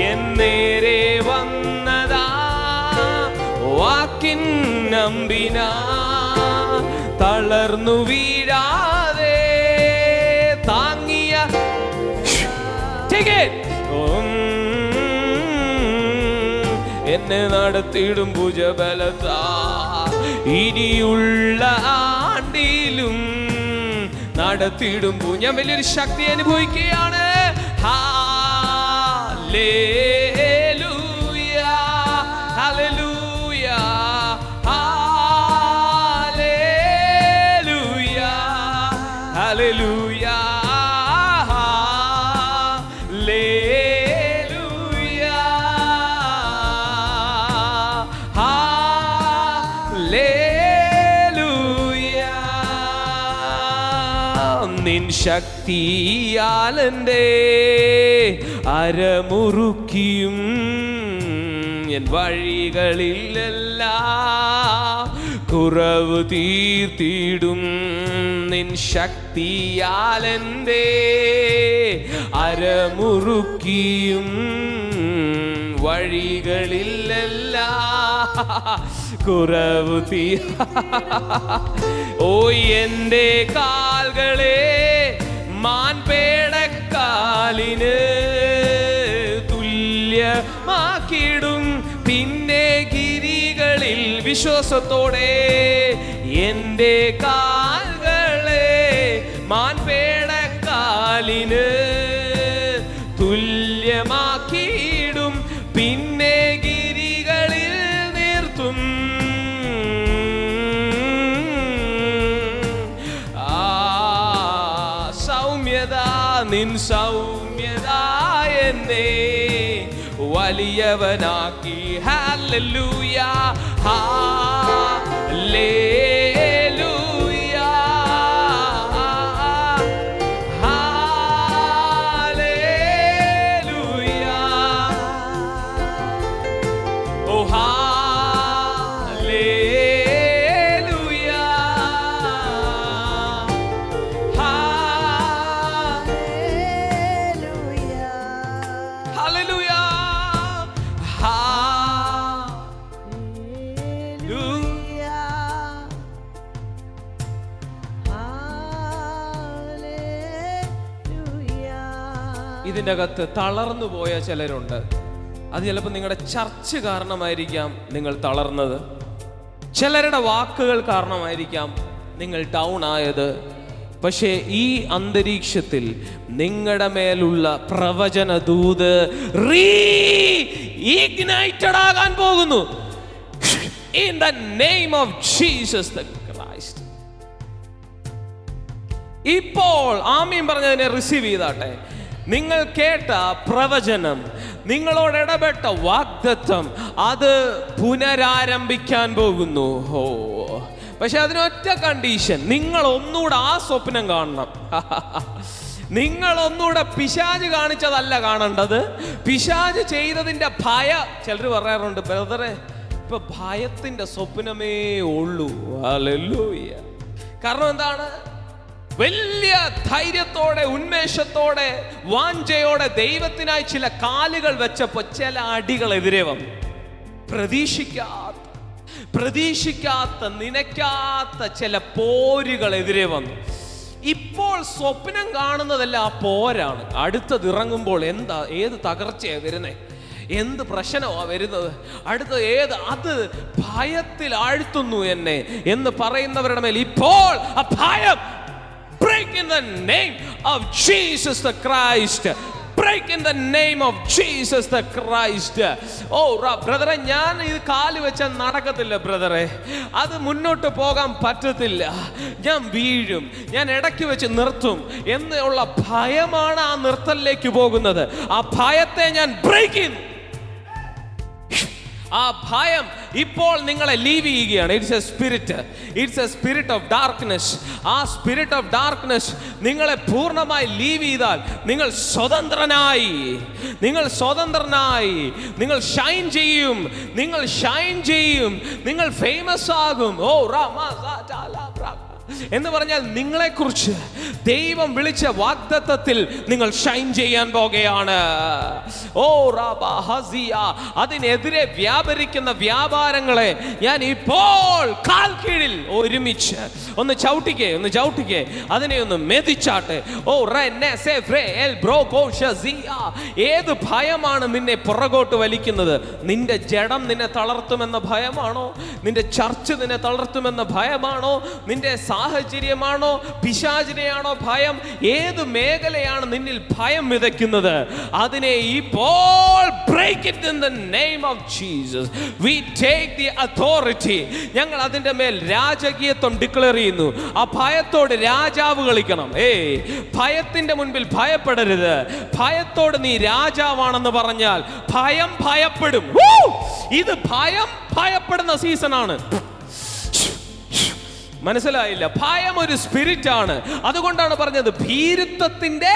എന്നേരെ വന്നതാ വാക്കിൻ അമ്പിനാ തളർന്നു വീഴാതെ എന്നെ നടത്തിയിടും ഭുജബലത്താ. ഇനിയുള്ള ആണ്ടിലും നടത്തിയിടും. ഞാൻ വലിയൊരു ശക്തി അനുഭവിക്കുകയാണ്. ഹല്ലേലൂയ, ഹല്ലേലൂയ, ഹല്ലേലൂയ, ഹല്ലേലൂയ, ഹല്ലേലൂയ, ഹല്ലേലൂയ. നിൻ ശക്തിയാലെൻ്റെ അരമുറുക്കിയും എൻ വഴികളിലെല്ലാം കുറവ് തീർത്തിടും. നിൻ ശക്തിയാലെൻ്റെ അരമുറുക്കിയും വഴികളിലെല്ലാം കുറവ് ഓ എൻ്റെ കാൽകളെ മാൻപേടക്കാലിന് തുല്യമാക്കിടും. പിന്നെ ഗിരികളിൽ വിശ്വാസത്തോടെ എൻ്റെ കാൽകളെ മാൻപേടക്കാലിന് തുല്യമാക്കിയിടും. പിന്നെ ഗിരികളിൽ നിർത്തും. സൗമ്യത, നിൻ സൗമ്യത എന്നെ വലിയവനാക്കി. ഹല്ലേലൂയ, ഹല്ലേലൂയ, ഹല്ലേലൂയ, ഓ ഹല്ലേലൂയ, ഹല്ലേലൂയ, ഇതിൻ്റെ അകത്ത് തളർന്നു പോയ ചിലരുണ്ട്. അത് ചിലപ്പോൾ നിങ്ങളുടെ ചർച്ച് കാരണമായിരിക്കാം നിങ്ങൾ തളർന്നത്. ചിലരുടെ വാക്കുകൾ കാരണമായിരിക്കാം നിങ്ങൾ ഡൗൺ ആയത്. പക്ഷേ ഈ അന്തരീക്ഷത്തിൽ നിങ്ങളുടെ മേലുള്ള പ്രവചന ദൂത് റീഇഗ്നൈറ്റഡ് ആകാൻ പോകുന്നു. In the name of Jesus the Christ. ഇപ്പോൾ ആമീൻ പറഞ്ഞതിനെ റിസീവ് ചെയ്താട്ടെ. നിങ്ങൾ കേട്ട പ്രവചനം, നിങ്ങളോട് ഇടപെട്ട വാഗ്ദത്തം, അത് പുനരാരംഭിക്കാൻ പോകുന്നു. ഓ, പക്ഷെ അതിനൊറ്റ കണ്ടീഷൻ, നിങ്ങൾ ഒന്നുകൂടെ ആ സ്വപ്നം കാണണം. നിങ്ങൾ ഒന്നുകൂടെ പിശാച് കാണിച്ചതല്ല കാണേണ്ടത്, പിശാച് ചെയ്തതിൻ്റെ ചിലർ പറയാറുണ്ട്, ബ്രദറെ ഇപ്പൊ ഭയത്തിന്റെ സ്വപ്നമേ ഉള്ളൂ. ഹല്ലേലൂയ. കാരണം എന്താണ്? വലിയ ധൈര്യത്തോടെ, ഉന്മേഷത്തോടെ, വാഞ്ചയോടെ ദൈവത്തിനായി ചില കാലുകൾ വെച്ചപ്പോ ചില അടികൾ എതിരെ വന്നു. പ്രതീക്ഷിക്കാത്ത നനയ്ക്കാത്ത ചില പോരുകൾ എതിരെ വന്നു. ഇപ്പോൾ സ്വപ്നം കാണുന്നതല്ല ആ പോരാണ്. അടുത്തത് ഇറങ്ങുമ്പോൾ ഏത് തകർച്ചയാണ് വരുന്നേ, എന്ത് പ്രശ്നമാണ് വരുന്നത്, അടുത്ത അത് ഭയത്തിൽ ആഴ്ത്തുന്നു എന്നെ എന്ന് പറയുന്നവരുടെ മേൽ ഇപ്പോൾ ആ ഭയം break in the name of Jesus the Christ. Break in the name of Jesus the Christ. ബ്രദറെ, ഞാൻ ഇത് കാല് വെച്ചാൽ നടക്കത്തില്ല ബ്രദറെ, അത് മുന്നോട്ട് പോകാൻ പറ്റത്തില്ല, ഞാൻ വീഴും, ഞാൻ ഇടയ്ക്ക് വെച്ച് നിർത്തും എന്നുള്ള ഭയമാണ് ആ നിർത്തലിലേക്ക് പോകുന്നത്. ആ ഭയത്തെ ഞാൻ ബ്രേക്ക് ചെയ്യുന്നു. ആ ഭയം ഇപ്പോൾ നിങ്ങളെ ലീവ് ചെയ്യുകയാണ്. It's A spirit of darkness. ആ സ്പിരിറ്റ് ഓഫ് ഡാർക്ക്നെസ് നിങ്ങളെ പൂർണ്ണമായി ലീവ് ചെയ്താൽ നിങ്ങൾ സ്വതന്ത്രനായി, നിങ്ങൾ ഷൈൻ ചെയ്യും, നിങ്ങൾ ഫേമസ് ആകും. എന്ന് പറഞ്ഞാൽ നിങ്ങളെക്കുറിച്ച് ദൈവം വിളിച്ച വാഗ്ദത്തത്തിൽ നിങ്ങൾ ഷൈൻ ചെയ്യാൻ പോകുകയാണ്. ഓ റാബാ ഹസിയ, അതിനെതിരെ വ്യാപരിക്കുന്ന വ്യാപാരങ്ങളെ ഞാൻ ഇപ്പോൾ കാൽ കീഴിൽ ഒരുമിച്ച് ഒന്ന് ചവിട്ടിക്കേ, അതിനെ ഒന്ന് മെതിച്ചാട്ടെ. ഓ ഏത് ഭയമാണ് നിന്നെ പുറകോട്ട് വലിക്കുന്നത്? നിന്റെ ജഡം നിന്നെ തളർത്തുമെന്ന ഭയമാണോ? നിന്റെ ചർച്ച് നിന്നെ തളർത്തുമെന്ന ഭയമാണോ? നിന്റെ സാഹചര്യമാണോ? പിശാചിനെയാണോ ഭയം? ഏത് മേഖലയാണ് നിന്നിൽ ഭയം വിതയ്ക്കുന്നത്? അതിനെ ഇപ്പോൾ break it in the name of Jesus. We take the authority. ഞങ്ങൾ അതിന്റെ മേൽ രാജകീയത്വം ഡിക്ലെയർ ചെയ്യുന്നു. ആ ഭയത്തോട് രാജാവ് കളിക്കണം. ഭയത്തിന്റെ മുൻപിൽ ഭയപ്പെടരുത്. ഭയത്തോട് നീ രാജാവാണെന്ന് പറഞ്ഞാൽ ഭയം ഭയപ്പെടും. ഇത് ഭയപ്പെടുന്ന സീസണാണ്. മനസ്സിലായില്ല? ഭയം ഒരു സ്പിരിറ്റ് ആണ്. അതുകൊണ്ടാണ് പറഞ്ഞത് ഭീരുത്വത്തിന്റെ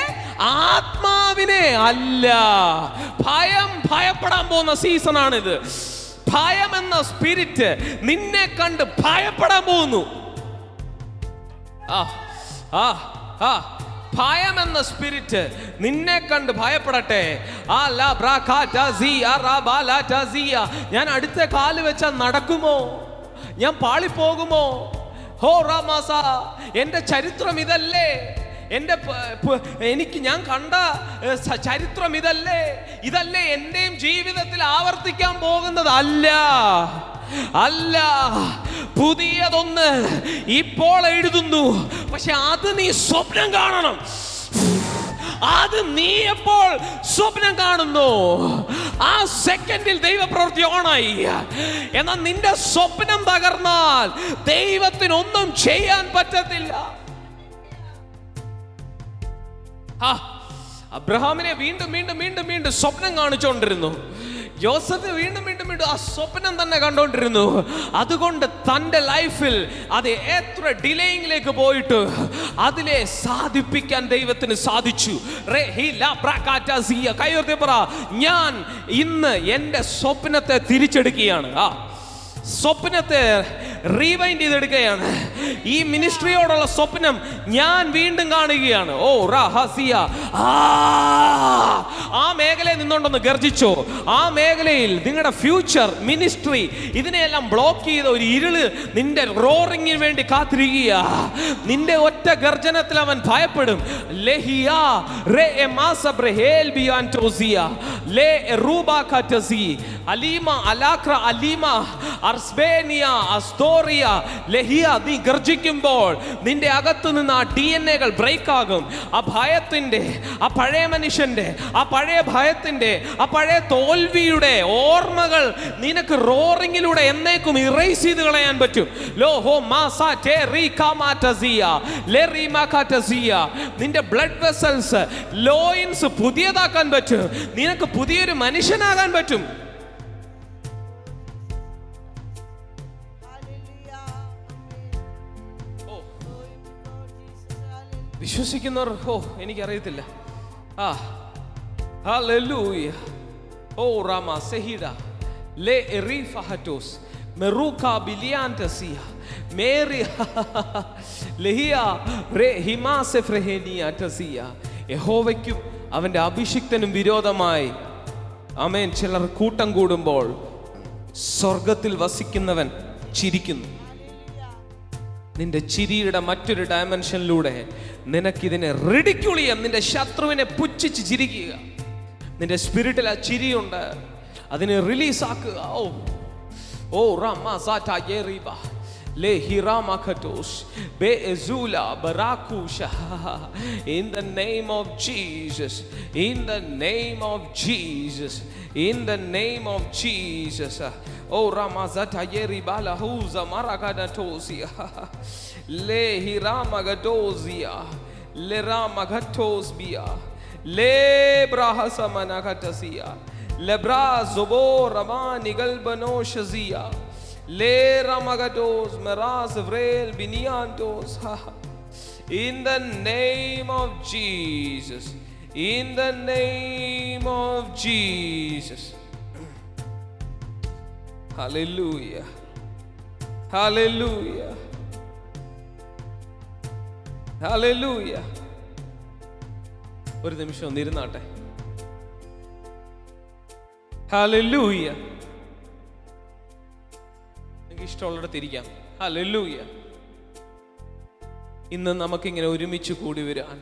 ആത്മാവിനെ അല്ല. ഭയപ്പെടാൻ പോകുന്ന സീസണാണിത്. ഭയം എന്ന സ്പിരിറ്റ് നിന്നെ കണ്ട് ഭയപ്പെടാൻ പോകുന്നു. ഭയം എന്ന സ്പിരിറ്റ് നിന്നെ കണ്ട് ഭയപ്പെടട്ടെ. ഞാൻ അടുത്ത കാല് വെച്ചാൽ നടക്കുമോ? ഞാൻ പാളിപ്പോകുമോ? ഹോ റാമാസ, എൻ്റെ ചരിത്രം ഇതല്ലേ? ഞാൻ കണ്ട ചരിത്രം ഇതല്ലേ എൻ്റെയും ജീവിതത്തിൽ ആവർത്തിക്കാൻ പോകുന്നത്? അല്ല, പുതിയതൊന്ന് ഇപ്പോൾ എഴുതുന്നു. പക്ഷെ അത് നീ സ്വപ്നം കാണണം. അത് നീ എപ്പോൾ സ്വപ്നം കാണുന്നു, ആ സെക്കൻഡിൽ ദൈവപ്രവൃത്തി ഓണായി. എന്നാൽ നിന്റെ സ്വപ്നം തകർന്നാൽ ദൈവത്തിനൊന്നും ചെയ്യാൻ പറ്റത്തില്ല. അബ്രഹാമിനെ വീണ്ടും സ്വപ്നം കാണിച്ചുകൊണ്ടിരുന്നു. യോസഫ് വീണ്ടും ആ സ്വപ്നം തന്നെ കണ്ടോണ്ടിരുന്നു. അതുകൊണ്ട് തൻ്റെ ലൈഫിൽ അത് എത്ര ഡിലേയിലേക്ക് പോയിട്ട് അതിലെ സാധിപ്പിക്കാൻ ദൈവത്തിന് സാധിച്ചു. കൈയോർത്തി പറ, ഞാൻ ഇന്ന് എൻ്റെ സ്വപ്നത്തെ തിരിച്ചെടുക്കുകയാണ്. സ്വപ്നത്തെ റീവൈൻഡ് ചെയ്തെടുക്കുകയാണ്. ഈ മിനിസ്ട്രിയോടുള്ള സ്വപ്നം ഞാൻ വീണ്ടും കാണുകയാണ്. ഓ റഹസിയ, ആ മേഖലയിൽ നിന്നുകൊണ്ടൊന്ന് ഗർജിച്ചോ. ആ മേഖലയിൽ നിങ്ങളുടെ ഫ്യൂച്ചർ, മിനിസ്ട്രി, ഇതിനെയെല്ലാം ബ്ലോക്ക് ചെയ്ത ഒരു ഇരുള് നിന്റെ റോറിങ്ങിന് വേണ്ടി കാത്തിരിക്കുക. നിന്റെ ഒറ്റ ഗർജനത്തിൽ അവൻ ഭയപ്പെടും. നീ ഗർജിക്കുമ്പോൾ നിന്റെ അകത്തു നിന്ന് ആ DNA-കൾ ബ്രേക്ക് ആകും. ആ ഭയത്തിന്റെ, ആ പഴയ മനുഷ്യന്റെ, ആ പഴയ ഭയത്തിന്റെ, ആ പഴയ തോൽവിയുടെ ഓർമ്മകൾ നിനക്ക് റോറിങ്ങിലൂടെ എന്നേക്കും ഇറേസ് ചെയ്ത് കളയാൻ പറ്റും. നിന്റെ ബ്ലഡ് വെസൽസ്, ലോയിൻസ് പുതിയതാക്കാൻ പറ്റും. നിനക്ക് പുതിയൊരു മനുഷ്യനാകാൻ പറ്റും. വിശ്വസിക്കുന്നവർ എനിക്കറിയത്തില്ല. ഹല്ലേലൂയ. ഓ റാമാ സെഹിഡ ലേ എറിഫഹറ്റോസ് മെറൂകാ ബിലിയാൻതസിയ മേരി ലഹിയ റേ ഹിമാസെഫ്രഹേനിയ തസിയ. യഹോവയ്ക്കും അവൻ്റെ അഭിഷിക്തനും വിരോധമായി ആമേൻ ചിലർ കൂട്ടം കൂടുമ്പോൾ സ്വർഗത്തിൽ വസിക്കുന്നവൻ ചിരിക്കുന്നു. നിന്റെ ചിരിയുടെ മറ്റൊരു ഡയമെൻഷനിലൂടെ നിനക്കിതിനെ റിഡിക്യൂൾ ചെയ്യാം. നിന്റെ ശത്രുവിനെ പുച്ഛിച്ച് ചിരിക്കുക. നിന്റെ സ്പിരിറ്റിൽ ആ ചിരിയുണ്ട്, അതിനെ റിലീസ് ആക്കുക. ഓ റാമാസാറ്റാ യേറിബ ലേ ഹിറാമഖറ്റോസ് bay എസൂല ബറാകൂഷ. In the name of Jesus, in the name of Jesus, in the name of Jesus. Oh ramazata yeribala huza maragadatosia le hiramagadosia le ramagatos-bia le brahasamanagatasia le brazobo ramani galbanoshazia le ramagados meraz vrel biniantos. In the name of Jesus, in the name of Jesus. Hallelujah, hallelujah. Hallelujah. ഒരു നിമിഷം ഒന്നിരുന്നാട്ടെ. ഹല്ലേലൂയ. നിങ്ങൾക്ക് ഇഷ്ടമുള്ളിടത്ത് ഇരിക്കാം. ഹല്ലേലൂയ. ഇന്ന് നമുക്കിങ്ങനെ ഒരുമിച്ച് കൂടി വരാൻ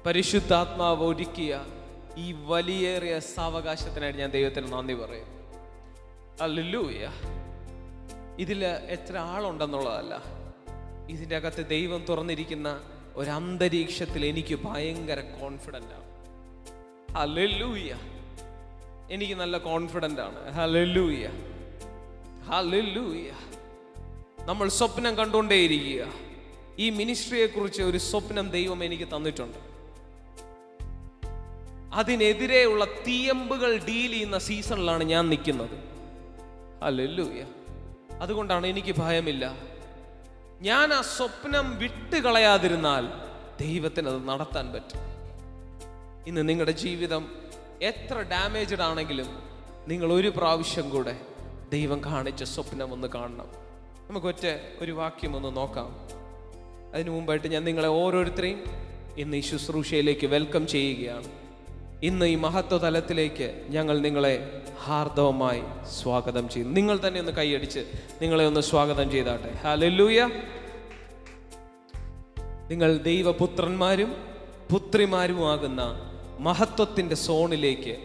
പരിശുദ്ധാത്മാവ് ഒരുക്കിയ ഈ വലിയേറിയ സാവകാശത്തിനായിട്ട് ഞാൻ ദൈവത്തിന് നന്ദി പറയും. ഹല്ലേലൂയ. ഇതിൽ എത്ര ആളുണ്ടെന്നുള്ളതല്ല, ഇതിൻ്റെ അകത്ത് ദൈവം തുറന്നിരിക്കുന്ന ഒരു അന്തരീക്ഷത്തിൽ എനിക്ക് ഭയങ്കര കോൺഫിഡൻ്റ് ആണ്. ഹല്ലേലൂയ. എനിക്ക് നല്ല കോൺഫിഡൻ്റ് ആണ്. ഹല്ലേലൂയ. ഹല്ലേലൂയ. നമ്മൾ സ്വപ്നം കണ്ടുകൊണ്ടേയിരിക്കുക. ഈ മിനിസ്ട്രിയെ കുറിച്ച് ഒരു സ്വപ്നം ദൈവം എനിക്ക് തന്നിട്ടുണ്ട്. അതിനെതിരെയുള്ള തീയമ്പുകൾ ഡീൽ ചെയ്യുന്ന സീസണിലാണ് ഞാൻ നിൽക്കുന്നത്. ഹല്ലേലൂയ. അതുകൊണ്ടാണ് എനിക്ക് ഭയമില്ല. ഞാൻ ആ സ്വപ്നം വിട്ടുകളയാതിരുന്നാൽ ദൈവത്തിന് അത് നടത്താൻ പറ്റും. ഇന്ന് നിങ്ങളുടെ ജീവിതം എത്ര ഡാമേജ്ഡ് ആണെങ്കിലും നിങ്ങൾ ഒരു പ്രാവശ്യം കൂടെ ദൈവം കാണിച്ച സ്വപ്നം ഒന്ന് കാണണം. നമുക്ക് ഒരു വാക്യം ഒന്ന് നോക്കാം. അതിനു മുമ്പായിട്ട് ഞാൻ നിങ്ങളെ ഓരോരുത്തരെയും ഇന്ന് ഈ ശുശ്രൂഷയിലേക്ക് വെൽക്കം ചെയ്യുകയാണ്. ഇന്ന് ഈ മഹത്വ തലത്തിലേക്ക് ഞങ്ങൾ നിങ്ങളെ ഹാർദവമായി സ്വാഗതം ചെയ്യും. നിങ്ങൾ തന്നെ ഒന്ന് കൈയടിച്ച് നിങ്ങളെ ഒന്ന് സ്വാഗതം ചെയ്താട്ടെ. ഹല്ലേലൂയ. നിങ്ങൾ ദൈവപുത്രന്മാരും പുത്രിമാരുമാകുന്ന മഹത്വത്തിൻ്റെ സോണിലേക്ക്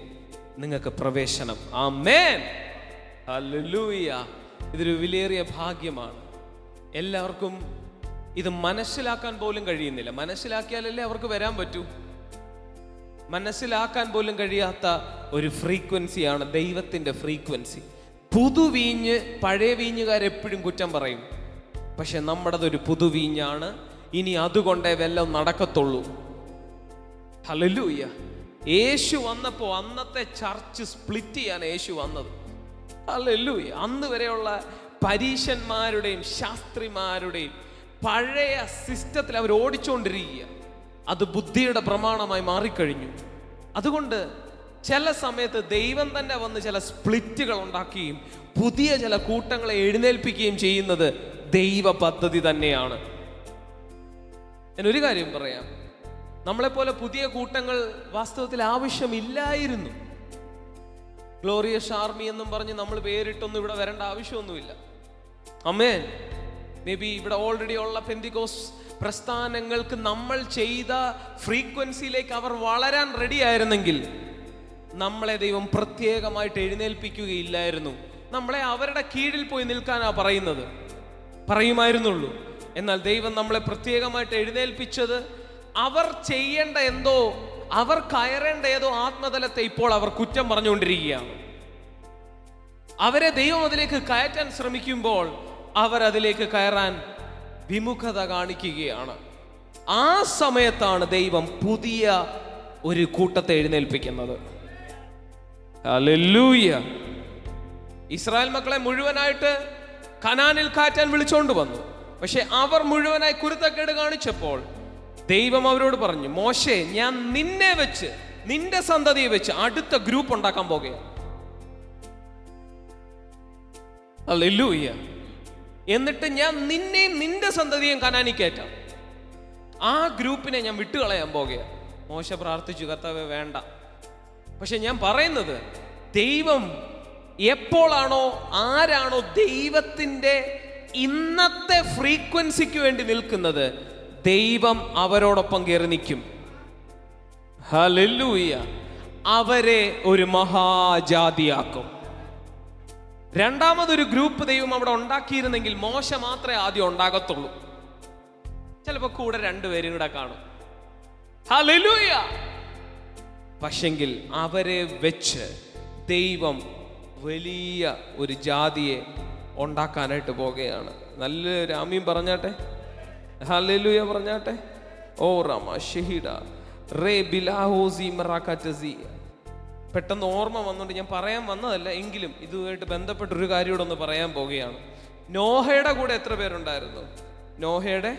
നിങ്ങൾക്ക് പ്രവേശനം. ആമേൻ. ഹല്ലേലൂയ. ഇതൊരു വിലയേറിയ ഭാഗ്യമാണ്. എല്ലാവർക്കും ഇത് മനസ്സിലാക്കാൻ പോലും കഴിയുന്നില്ല. മനസ്സിലാക്കിയാലല്ലേ അവർക്ക് വരാൻ പറ്റൂ. മനസ്സിലാക്കാൻ പോലും കഴിയാത്ത ഒരു ഫ്രീക്വൻസിയാണ് ദൈവത്തിൻ്റെ ഫ്രീക്വൻസി. പുതുവീഞ്ഞ് പഴയ വീഞ്ഞുകാരെപ്പോഴും കുറ്റം പറയും. പക്ഷെ നമ്മുടേതൊരു പുതുവീഞ്ഞാണ്. ഇനി അതുകൊണ്ടേ വല്ലതും നടക്കത്തുള്ളൂ. ഹല്ലേലൂയ. യേശു വന്നപ്പോൾ അന്നത്തെ ചർച്ച് സ്പ്ലിറ്റ് ചെയ്യാൻ യേശു വന്നത്. ഹല്ലേലൂയ. അന്ന് വരെയുള്ള പരീശന്മാരുടെയും ശാസ്ത്രിമാരുടെയും പഴയ സിസ്റ്റത്തിൽ അവർ ഓടിച്ചുകൊണ്ടിരിക്കുക. അത് ബുദ്ധിയുടെ പ്രമാണമായി മാറിക്കഴിഞ്ഞു. അതുകൊണ്ട് ചില സമയത്ത് ദൈവം തന്നെ വന്ന് ചില സ്പ്ലിറ്റുകൾ ഉണ്ടാക്കുകയും പുതിയ ചില കൂട്ടങ്ങളെ എഴുന്നേൽപ്പിക്കുകയും ചെയ്യുന്നത് ദൈവ പദ്ധതി തന്നെയാണ്. ഞാനൊരു കാര്യം പറയാം, നമ്മളെപ്പോലെ പുതിയ കൂട്ടങ്ങൾ വാസ്തവത്തിൽ ആവശ്യമില്ലായിരുന്നു. ഗ്ലോറിയസ് ആർമി എന്നും പറഞ്ഞ് നമ്മൾ പേരിട്ടൊന്നും ഇവിടെ വരേണ്ട ആവശ്യമൊന്നുമില്ല. ആമേൻ. മേ ബി ഇവിടെ ഓൾറെഡി ഉള്ള പെന്തിക്കോസ് പ്രസ്ഥാനങ്ങൾക്ക് നമ്മൾ ചെയ്ത ഫ്രീക്വൻസിയിലേക്ക് അവർ വളരാൻ റെഡി ആയിരുന്നെങ്കിൽ നമ്മളെ ദൈവം പ്രത്യേകമായിട്ട് എഴുന്നേൽപ്പിക്കുകയില്ലായിരുന്നു. നമ്മളെ അവരുടെ കീഴിൽ പോയി നിൽക്കാനാ പറയുമായിരുന്നുള്ളൂ. എന്നാൽ ദൈവം നമ്മളെ പ്രത്യേകമായിട്ട് എഴുന്നേൽപ്പിച്ചത് അവർ ചെയ്യേണ്ട എന്തോ, അവർ കയറേണ്ട ഏതോ ആത്മതലത്തെ ഇപ്പോൾ അവർ കുറ്റം പറഞ്ഞുകൊണ്ടിരിക്കുകയാണ്. അവരെ ദൈവം അതിലേക്ക് കയറ്റാൻ ശ്രമിക്കുമ്പോൾ അവർ അതിലേക്ക് കയറാൻ വിമുഖത കാണിക്കുകയാണ്. ആ സമയത്താണ് ദൈവം പുതിയ ഒരു കൂട്ടത്തെ എഴുന്നേൽപ്പിക്കുന്നത്. ഹല്ലേലൂയ. ഇസ്രായേൽ മക്കളെ മുഴുവനായിട്ട് കനാനിൽ കയറ്റാൻ വിളിച്ചോണ്ട് വന്നു. പക്ഷെ അവർ മുഴുവനായി കുരുത്തക്കേട് കാണിച്ചപ്പോൾ ദൈവം അവരോട് പറഞ്ഞു, മോശേ, ഞാൻ നിന്നെ വെച്ച്, നിന്റെ സന്തതിയെ വെച്ച് അടുത്ത ഗ്രൂപ്പ് ഉണ്ടാക്കാൻ പോകുകയാണ്. ഹല്ലേലൂയ. എന്നിട്ട് ഞാൻ നിന്നെയും നിന്റെ സന്തതിയും കനാനിൽ കയറ്റാം. ആ ഗ്രൂപ്പിനെ ഞാൻ വിട്ടുകളയാൻ പോകുകയാണ്. മോശ പ്രാർത്ഥിച്ചു, കർത്താവേ വേണ്ട. പക്ഷെ ഞാൻ പറയുന്നത്, ദൈവം എപ്പോഴാണോ ആരാണോ ദൈവത്തിൻ്റെ ഇന്നത്തെ ഫ്രീക്വൻസിക്ക് വേണ്ടി നിൽക്കുന്നത്, ദൈവം അവരോടൊപ്പം കയറി നിൽക്കും. ഹല്ലേലൂയ. അവരെ ഒരു മഹാജാതിയാക്കും. രണ്ടാമതൊരു ഗ്രൂപ്പ് ദൈവം അവിടെ ഉണ്ടാക്കിയിരുന്നെങ്കിൽ മോശ മാത്രമേ ആദ്യം ഉണ്ടാകത്തുള്ളൂ. ചിലപ്പോൾ കൂടെ രണ്ടുപേരും കൂടെ കാണും. ഹല്ലേലൂയ. പക്ഷെങ്കിൽ അവരെ വെച്ച് ദൈവം വലിയ ഒരു ജാതിയെ ഉണ്ടാക്കാനായിട്ട് പോകുകയാണ്. നല്ലൊരു ആമീൻ പറഞ്ഞാട്ടെ. ഹല്ലേലൂയ പറഞ്ഞാട്ടെ. ഓ റമ ഷഹീഡ റേ ബിലാഹോസി മറാക്കറ്റസി. പെട്ടെന്ന് ഓർമ്മ വന്നുകൊണ്ട് ഞാൻ പറയാൻ വന്നതല്ല, എങ്കിലും ഇതുമായിട്ട് ബന്ധപ്പെട്ടൊരു കാര്യം ഒന്ന് പറയാൻ പോവുകയാണ്. നോഹയുടെ കൂടെ എത്ര പേരുണ്ടായിരുന്നു? നോഹയുടെ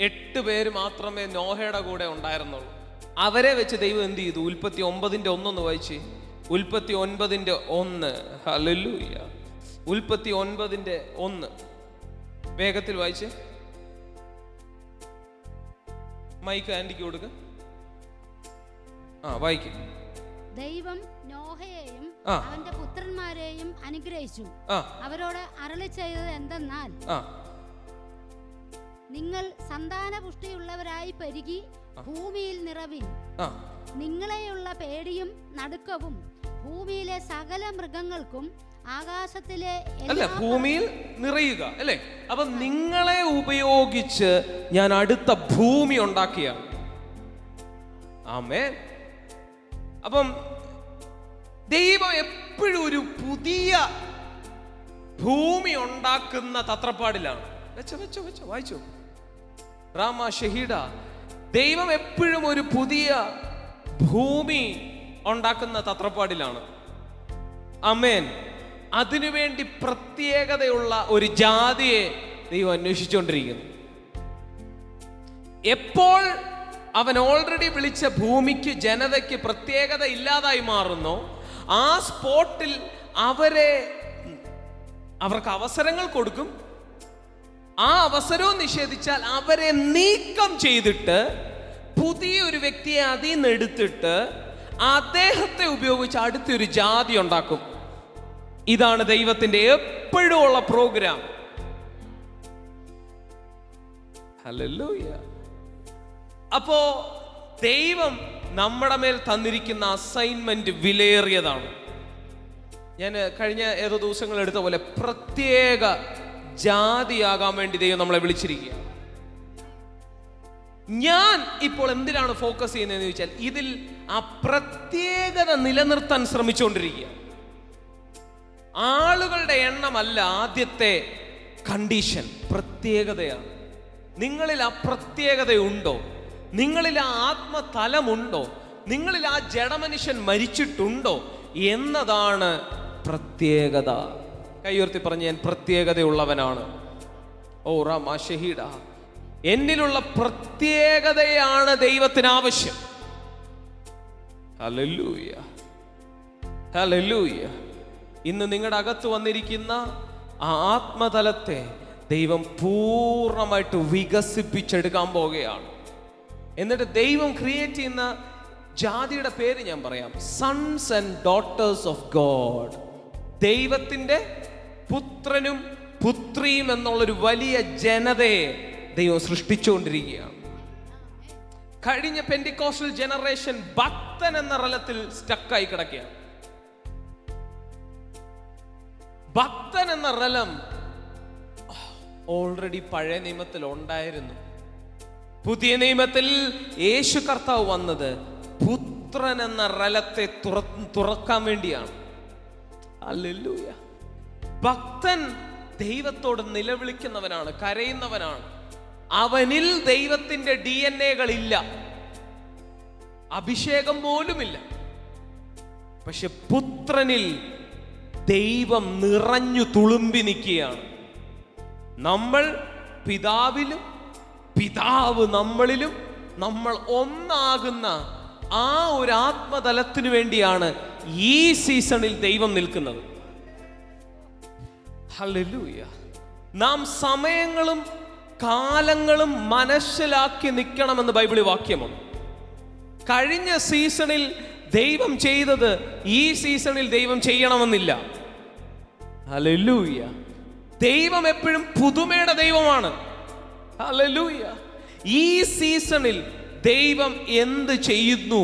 8 പേര് മാത്രമേ നോഹയുടെ കൂടെ ഉണ്ടായിരുന്നുള്ളൂ. അവരെ വെച്ച് ദൈവം എന്ത് ചെയ്തു? ഉൽപ്പത്തി 9:1 വായിച്ച്. ഉൽപ്പത്തി 9:1. ഹല്ലേലൂയ. ഉൽപ്പത്തി 9:1 വേഗത്തിൽ വായിച്ച്. മൈക്ക് ആന്റിക്ക് കൊടുക്ക. വായിക്കും. ദൈവം നോഹയെയും അവന്റെ പുത്രന്മാരെയും അനുഗ്രഹിച്ചു. അവരോട് അരുളി ചെയ്തത് എന്തെന്നാൽ, നിങ്ങൾ സന്താനപുഷ്ടിയുള്ളവരായി പെരുകി ഭൂമിയിൽ നിറവിൻ. നിങ്ങളെയുള്ള പേടിയും നടുക്കവും ഭൂമിയിലെ സകല മൃഗങ്ങൾക്കും ആകാശത്തിലെ ഭൂമിയിൽ നിറയുക അല്ലേ. അപ്പൊ നിങ്ങളെ ഉപയോഗിച്ച് ഞാൻ അടുത്ത ഭൂമി ഉണ്ടാക്കിയാണ്. ആമേൻ. അപ്പം ദൈവം എപ്പോഴും ഒരു പുതിയ ഭൂമി ഉണ്ടാക്കുന്ന തത്രപ്പാടിലാണ്. വെച്ചോ വായിച്ചോ. റാമ ഷഹീഡ. ദൈവം എപ്പോഴും ഒരു പുതിയ ഭൂമി ഉണ്ടാക്കുന്ന തത്രപ്പാടിലാണ്. ആമേൻ. അതിനുവേണ്ടി പ്രത്യേകതയുള്ള ഒരു ജാതിയെ ദൈവം അന്വേഷിച്ചുകൊണ്ടിരിക്കുന്നു. എപ്പോൾ അവൻ ഓൾറെഡി വിളിച്ച ഭൂമിക്ക്, ജനതയ്ക്ക് പ്രത്യേകത ഇല്ലാതായി മാറുന്നു, ആ സ്പോട്ടിൽ അവർക്ക് അവസരങ്ങൾ കൊടുക്കും. ആ അവസരവും നിഷേധിച്ചാൽ അവരെ നീക്കം ചെയ്തിട്ട് പുതിയൊരു വ്യക്തിയെ അതിൽ നിന്ന് എടുത്തിട്ട് അദ്ദേഹത്തെ ഉപയോഗിച്ച് അടുത്തൊരു ജാതി ഉണ്ടാക്കും. ഇതാണ് ദൈവത്തിന്റെ എപ്പോഴും ഉള്ള പ്രോഗ്രാം. ഹല്ലേലൂയ. അപ്പോ ദൈവം നമ്മുടെ മേൽ തന്നിരിക്കുന്ന അസൈൻമെന്റ് വിലയേറിയതാണ്. ഞാൻ കഴിഞ്ഞ ഏതോ ദിവസങ്ങൾ എടുത്ത പോലെ പ്രത്യേക ജാതിയാകാൻ വേണ്ടി ദൈവം നമ്മളെ വിളിച്ചിരിക്കുക. ഞാൻ ഇപ്പോൾ എന്തിനാണ് ഫോക്കസ് ചെയ്യുന്നതെന്ന് ചോദിച്ചാൽ, ഇതിൽ ആ പ്രത്യേകത നിലനിർത്താൻ ശ്രമിച്ചുകൊണ്ടിരിക്കുക. ആളുകളുടെ എണ്ണമല്ല ആദ്യത്തെ കണ്ടീഷൻ, പ്രത്യേകതയാണ്. നിങ്ങളിൽ ആ പ്രത്യേകതയുണ്ടോ? നിങ്ങളിൽ ആ ആത്മതലമുണ്ടോ? നിങ്ങളിൽ ആ ജഡമനുഷ്യൻ മരിച്ചിട്ടുണ്ടോ എന്നതാണ് പ്രത്യേകത. കൈയുയർത്തി പറഞ്ഞ്, ഞാൻ പ്രത്യേകതയുള്ളവനാണ്. ഓ റാമ ഷഹീഡ. എന്നിലുള്ള പ്രത്യേകതയാണ് ദൈവത്തിന് ആവശ്യം. Hallelujah, hallelujah. ഇന്ന് നിങ്ങളുടെ അകത്ത് വന്നിരിക്കുന്ന ആ ആത്മതലത്തെ ദൈവം പൂർണ്ണമായിട്ട് വികസിപ്പിച്ചെടുക്കാൻ പോവുകയാണ്. എന്നിട്ട് ദൈവം ക്രിയേറ്റ് ചെയ്യുന്ന ജാതിയുടെ പേര് ഞാൻ പറയാം, sons and daughters of God. ദൈവത്തിന്റെ പുത്രനും പുത്രിയും എന്നുള്ളൊരു വലിയ ജനതയെ ദൈവം സൃഷ്ടിച്ചുകൊണ്ടിരിക്കുകയാണ്. കഴിഞ്ഞ പെന്റിക്കോസ്റ്റൽ ജനറേഷൻ ഭക്തൻ എന്ന റലത്തിൽ സ്റ്റക്കായി കിടക്കുകയാണ്. ഭക്തൻ എന്ന റലം ഓൾറെഡി പഴയ നിയമത്തിൽ ഉണ്ടായിരുന്നു. പുതിയ നിയമത്തിൽ യേശു കർത്താവ് വന്നത് പുത്രൻ എന്ന റലത്തെ തുറക്കാൻ വേണ്ടിയാണ്. ഹല്ലേലൂയ. ഭക്തൻ ദൈവത്തോട് നിലവിളിക്കുന്നവനാണ്, കരയുന്നവനാണ്. അവനിൽ ദൈവത്തിന്റെ DNA-കളില്ല, അഭിഷേകം പോലുമില്ല. പക്ഷെ പുത്രനിൽ ദൈവം നിറഞ്ഞു തുളുമ്പി നിൽക്കുകയാണ്. നമ്മൾ പിതാവിലും പിതാവ് നമ്മളിലും നമ്മൾ ഒന്നാകുന്ന ആ ഒരു ആത്മതലത്തിനു വേണ്ടിയാണ് ഈ സീസണിൽ ദൈവം നിൽക്കുന്നത്. ഹല്ലേലൂയ. നാം സമയങ്ങളും കാലങ്ങളും മനസ്സിലാക്കി നിൽക്കണമെന്ന് ബൈബിളിൽ വാക്യമാണ്. കഴിഞ്ഞ സീസണിൽ ദൈവം ചെയ്തത് ഈ സീസണിൽ ദൈവം ചെയ്യണമെന്നില്ല. ഹല്ലേലൂയ. ദൈവം എപ്പോഴും പുതുമയുടെ ദൈവമാണ്. ഹല്ലേലൂയ. ഈ സീസണിൽ ദൈവം എന്ത് ചെയ്യുന്നു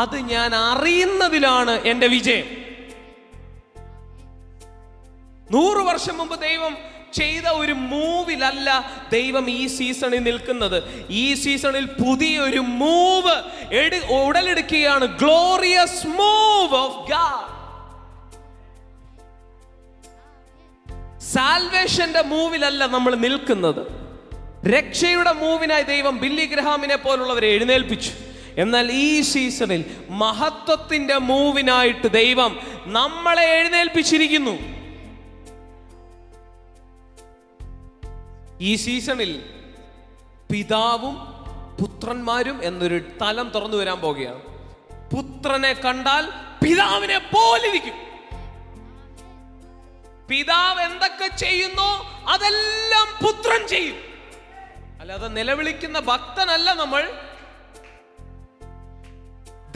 അത് ഞാൻ അറിയുന്നതിലാണ് എൻ്റെ വിജയം. 100 വർഷം മുമ്പ് ദൈവം ചെയ്ത ഒരു മൂവിലല്ല ദൈവം ഈ സീസണിൽ നിൽക്കുന്നത്. ഈ സീസണിൽ പുതിയൊരു മൂവ് ഉടലെടുക്കുകയാണ്. Glorious move of God. സാൽവേഷന്റെ മൂവിലല്ല നമ്മൾ നിൽക്കുന്നത്. രക്ഷയുടെ മൂവിനായി ദൈവം ബില്ലി ഗ്രഹാമിനെ പോലുള്ളവരെ എഴുന്നേൽപ്പിച്ചു. എന്നാൽ ഈ സീസണിൽ മഹത്വത്തിന്റെ മൂവിനായിട്ട് ദൈവം നമ്മളെ എഴുന്നേൽപ്പിച്ചിരിക്കുന്നു. ഈ സീസണിൽ പിതാവും പുത്രന്മാരും എന്നൊരു തലം തുറന്നു വരാൻ പോകുകയാണ്. പുത്രനെ കണ്ടാൽ പിതാവിനെ പോലിരിക്കും. പിതാവ് എന്തൊക്കെ ചെയ്യുന്നോ അതെല്ലാം പുത്രൻ ചെയ്യും. അല്ലാതെ നിലവിളിക്കുന്ന ഭക്തനല്ല നമ്മൾ,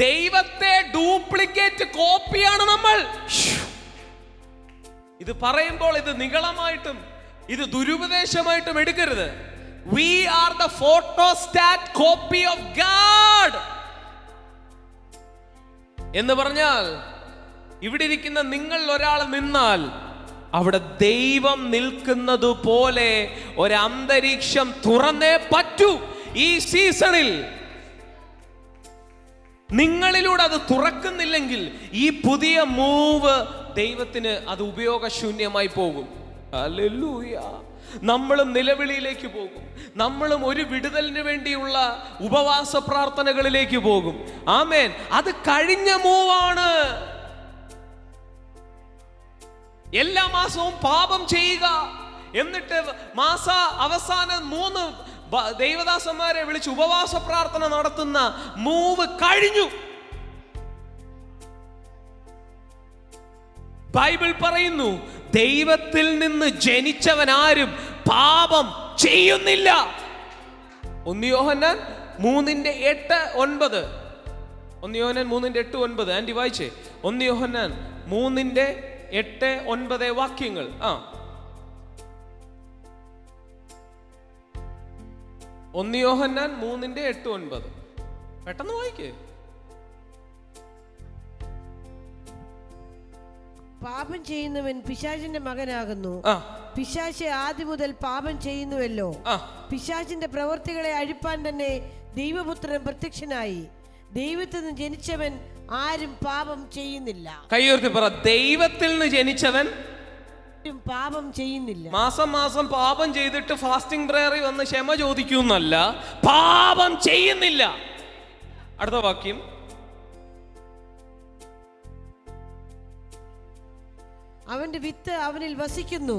ദൈവത്തെ ഡ്യൂപ്ലിക്കേറ്റ് കോപ്പിയാണ് നമ്മൾ. ഇത് പറയുമ്പോൾ ഇത് നിഗളമായിട്ടും ഇത് ദുരുപദേശമായിട്ടും എടുക്കരുത്. We are the photostat copy of God എന്ന് പറഞ്ഞാൽ ഇവിടെ ഇരിക്കുന്ന നിങ്ങൾ ഒരാൾ നിന്നാൽ അവിടെ ദൈവം നിൽക്കുന്നത് പോലെ ഒരു അന്തരീക്ഷം തുറന്നേ പറ്റൂ. ഈ സീസണിൽ നിങ്ങളിലൂടെ അത് തുറക്കുന്നില്ലെങ്കിൽ ഈ പുതിയ മൂവ് ദൈവത്തിന് അത് ഉപയോഗശൂന്യമായി പോകും. ഹല്ലേലൂയ. നമ്മളും നിലവിളിയിലേക്ക് പോകും. നമ്മളും ഒരു വിടുതലിന് വേണ്ടിയുള്ള ഉപവാസ പ്രാർത്ഥനകളിലേക്ക് പോകും. ആമേൻ. അത് കഴിഞ്ഞ മൂവാണ്. എല്ലാ മാസവും പാപം ചെയ്യുക, എന്നിട്ട് മാസ അവസാനം 3 ദൈവദാസന്മാരെ വിളിച്ച് ഉപവാസ പ്രാർത്ഥന നടത്തുന്ന മൂവ് കഴിഞ്ഞു. ബൈബിൾ പറയുന്നു ദൈവത്തിൽ നിന്ന് ജനിച്ചവൻ ആരും പാപം ചെയ്യുന്നില്ല. 1 യോഹന്നാൻ 3:8-9. 1 യോഹന്നാൻ 3:8-9. ആന്റി വായിച്ചേ. 1 യോഹന്നാൻ 3:8-9 വാക്യങ്ങൾ. 1 യോഹന്നാൻ 3:8-9 പെട്ടെന്ന് വായിക്കേ. പാപം ചെയ്യുന്നവൻ പിശാചിന്റെ മകനാകുന്നു. പിശാച് ആദ്യം മുതൽ പാപം ചെയ്യുന്നുവല്ലോ. പിശാചിന്റെ പ്രവൃത്തികളെ അഴിപ്പാൻ തന്നെ ദൈവപുത്രൻ പ്രത്യക്ഷനായി. ദൈവത്തിൽ നിന്ന് ജനിച്ചവൻ ആരും പാപം ചെയ്യുന്നില്ല. കൈയുയർത്തി പറ, ദൈവത്തിൽ നിന്ന് ജനിച്ചവൻ പാപം ചെയ്യുന്നില്ല. മാസം മാസം പാപം ചെയ്തിട്ട് ഫാസ്റ്റിംഗ് പ്രയറിൽ വന്ന് ക്ഷമ ചോദിക്കുന്നല്ല, പാപം ചെയ്യുന്നില്ല. അടുത്ത വാക്യം. അവന്റെ വിത്ത് അവനിൽ വസിക്കുന്നു.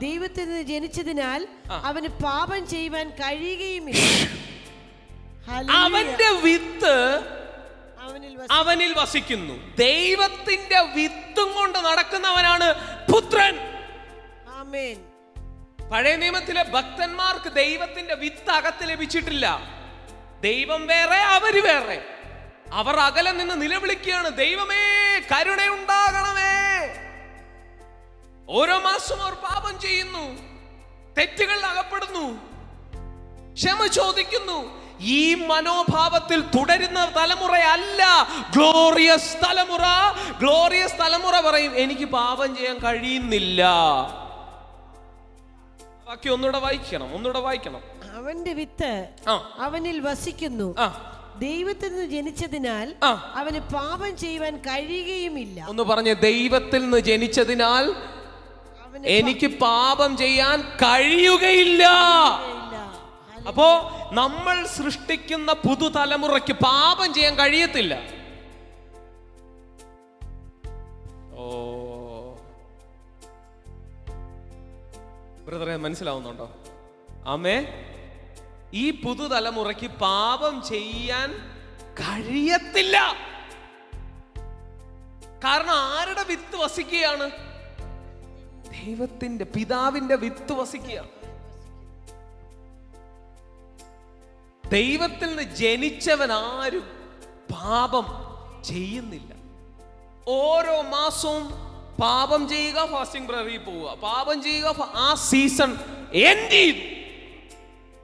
ദൈവത്തിൽ നിന്ന് ജനിച്ചതിനാൽ അവന് പാപം ചെയ്യുവാൻ കഴിയുകയുമില്ല. അവന്റെ വിത്ത് അവനിൽ വസിക്കുന്നു. ദൈവത്തിന്റെ വിത്തും കൊണ്ട് നടക്കുന്നവനാണ് പുത്രൻ. ആമേൻ. പഴയ നിയമത്തിലെ ഭക്തന്മാർക്ക് ദൈവത്തിന്റെ വിത്ത് അകത്ത് ലഭിച്ചിട്ടില്ല. ദൈവം വേറെ, അവര് വേറെ. അവർ അകലെ നിന്ന് നിലവിളിക്കുകയാണ്, ദൈവമേ കരുണയുണ്ടാകണമേ. ഓരോ മാസവും അവർ പാപം ചെയ്യുന്നു, തെറ്റുകളിൽ അകപ്പെടുന്നു, ക്ഷമ ചോദിക്കുന്നു. ഈ മനോഭാവത്തിൽ തുടരുന്ന തലമുറയല്ല ഗ്ലോറിയസ് തലമുറ. ഗ്ലോറിയസ് തലമുറ പറയും, എനിക്ക് പാപം ചെയ്യാൻ കഴിയുന്നില്ല. ബാക്കി ഒന്നുകൂടെ വായിക്കണം. അവന്റെ വിത്ത് അവനിൽ വസിക്കുന്നു. ദൈവത്തിൽ നിന്ന് ജനിച്ചതിനാൽ അവന് പാപം ചെയ്യുവാൻ കഴിയുകയുമില്ല. ഒന്ന് പറഞ്ഞ്, ദൈവത്തിൽ നിന്ന് ജനിച്ചതിനാൽ എനിക്ക് പാപം ചെയ്യാൻ കഴിയുകയില്ല. അപ്പോ നമ്മൾ സൃഷ്ടിക്കുന്ന പുതുതലമുറയ്ക്ക് പാപം ചെയ്യാൻ കഴിയത്തില്ല. ബ്രദറെ മനസ്സിലാവുന്നുണ്ടോ? ആമേ. ഈ പുതുതലമുറയ്ക്ക് പാപം ചെയ്യാൻ കഴിയത്തില്ല. കാരണം ആരുടെ വിത്ത് വസിക്കുകയാണ്? ദൈവത്തിന്റെ പിതാവിന്റെ വിത്ത് വസിക്കുകയാണ്. ദൈവത്തിൽ നിന്ന് ജനിച്ചവൻ ആരും പാപം ചെയ്യുന്നില്ല. ഓരോ മാസവും പാപം ചെയ്യുക, ഫാസ്റ്റിംഗ് പ്രയറിൽ പോവുക, പാപം ചെയ്യുക. ആ സീസൺ എൻഡ് ചെയ്തു.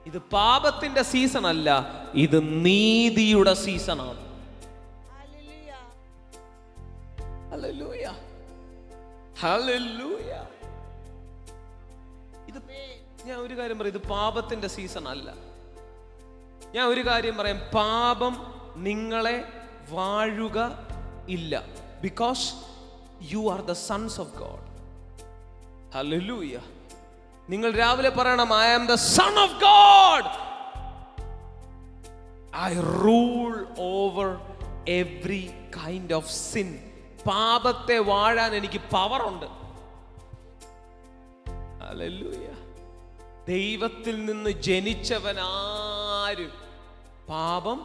ഇത് പാപത്തിന്റെ സീസൺ അല്ല, ഇത് നീതിയുടെ സീസണാണ്. ഹല്ലേലൂയ, ഹല്ലേലൂയ. ഇത് ഞാൻ ഒരു കാര്യം പറയും, ഇത് പാപത്തിന്റെ സീസൺ അല്ല. ഞാൻ ഒരു കാര്യം പറയാം, പാപം നിങ്ങളെ വാഴുക ഇല്ല. Because you are the sons of God. Hallelujah. നിങ്ങൾ രാവിലെ പറയണം, I am the son of God. I rule over every kind of sin. പാപത്തെ വാഴാൻ എനിക്ക് പവറുണ്ട്. ഹല്ലേലൂയ. ദൈവത്തിൽ നിന്ന് ജനിച്ചവനാരും പാപം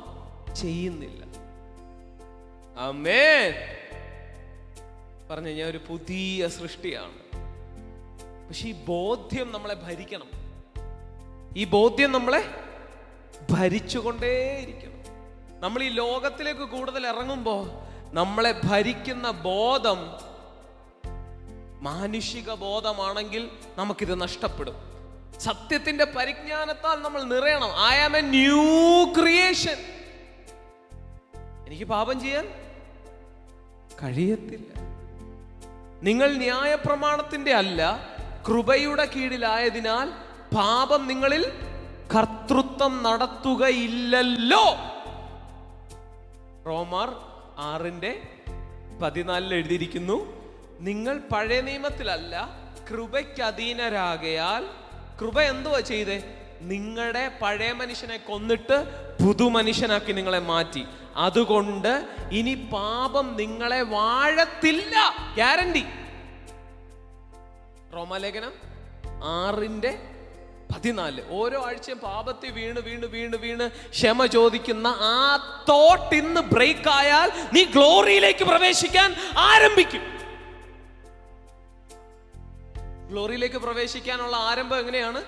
ചെയ്യുന്നില്ല. ആമേൻ. പറഞ്ഞ ഞാൻ ഒരു പുതിയ സൃഷ്ടിയാണ്. പക്ഷെ ഈ ബോധ്യം നമ്മളെ ഭരിക്കണം. ഈ ബോധ്യം നമ്മളെ ഭരിച്ചുകൊണ്ടേയിരിക്കണം. നമ്മൾ ഈ ലോകത്തിലേക്ക് കൂടുതൽ ഇറങ്ങുമ്പോൾ നമ്മളെ ഭരിക്കുന്ന ബോധം മാനുഷിക ബോധമാണെങ്കിൽ നമുക്കിത് നഷ്ടപ്പെടും. സത്യത്തിന്റെ പരിജ്ഞാനത്താൽ നമ്മൾ നിറയണം. I am a new creation. എനിക്ക് പാപം ചെയ്യാൻ കഴിയത്തില്ല. നിങ്ങൾ ന്യായപ്രമാണത്തിന്റെ അല്ല കൃപയുടെ കീഴിലായതിനാൽ പാപം നിങ്ങളിൽ കർത്തൃത്വം നടത്തുകയില്ലല്ലോ. റോമർ 6:14 എഴുതിയിരിക്കുന്നു, നിങ്ങൾ പഴയ നിയമത്തിലല്ല കൃപയ്ക്ക് അധീനരാകയാൽ. കൃപ എന്തുവാ ചെയ്തേ? നിങ്ങളുടെ പഴയ മനുഷ്യനെ കൊന്നിട്ട് പുതുമനുഷ്യനാക്കി നിങ്ങളെ മാറ്റി. അതുകൊണ്ട് ഇനി പാപം നിങ്ങളെ വാഴത്തില്ല. ഗ്യാരണ്ടി. റോമാലേഖനം 6:14. ഓരോ ആഴ്ചയും പാപത്തിൽ വീണ് വീണ് വീണ് വീണ് ക്ഷമ ചോദിക്കുന്ന ആ തോട്ട് ഇന്ന് ബ്രേക്ക് ആയാൽ നീ ഗ്ലോറിയിലേക്ക് പ്രവേശിക്കാൻ ആരംഭിക്കും. ഗ്ലോറിയിലേക്ക് പ്രവേശിക്കാനുള്ള ആരംഭം എങ്ങനെയാണ്?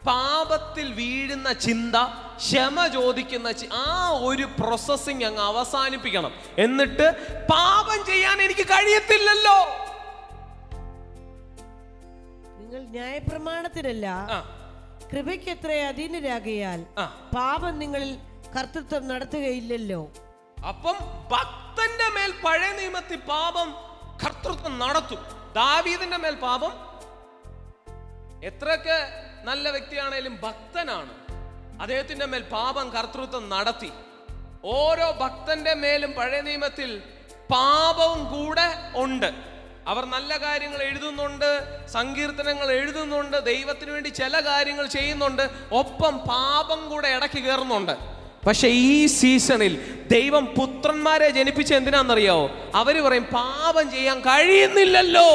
പാപത്തിൽ വീഴുന്ന ചിന്ത, ക്ഷമ ചോദിക്കുന്ന ആ ഒരു പ്രോസസ്സിങ് അങ്ങ് അവസാനിപ്പിക്കണം. എന്നിട്ട് പാപം ചെയ്യാൻ എനിക്ക് കഴിയത്തില്ലല്ലോ. നിങ്ങൾ ന്യായപ്രമാണത്തിനല്ല കൃപയ്ക്കത്ര അധീനരാകയാൽ പാപം നിങ്ങളിൽ കർത്തൃത്വം നടത്തുകയില്ലല്ലോ. അപ്പം ഭക്തന്റെ മേൽ പഴയ നിയമത്തിൽ പാപം കർത്തൃത്വം നടത്തും. ദാവീദിന്റെ മേൽ പാപം, എത്രയൊക്കെ നല്ല വ്യക്തിയാണേലും ഭക്തനാണ്, അദ്ദേഹത്തിന്റെ മേൽ പാപം കർത്തൃത്വം നടത്തി. ഓരോ ഭക്തന്റെ മേലും പഴയ നിയമത്തിൽ പാപവും കൂടെ ഉണ്ട്. അവർ നല്ല കാര്യങ്ങൾ എഴുതുന്നുണ്ട്, സങ്കീർത്തനങ്ങൾ എഴുതുന്നുണ്ട്, ദൈവത്തിന് വേണ്ടി ചില കാര്യങ്ങൾ ചെയ്യുന്നുണ്ട്, ഒപ്പം പാപം കൂടെ ഇടയ്ക്ക് കയറുന്നുണ്ട്. പക്ഷെ ഈ സീസണിൽ ദൈവം പുത്രന്മാരെ ജനിപ്പിച്ച എന്തിനാണെന്നറിയാവോ? അവര് പറയും പാപം ചെയ്യാൻ കഴിയുന്നില്ലല്ലോ.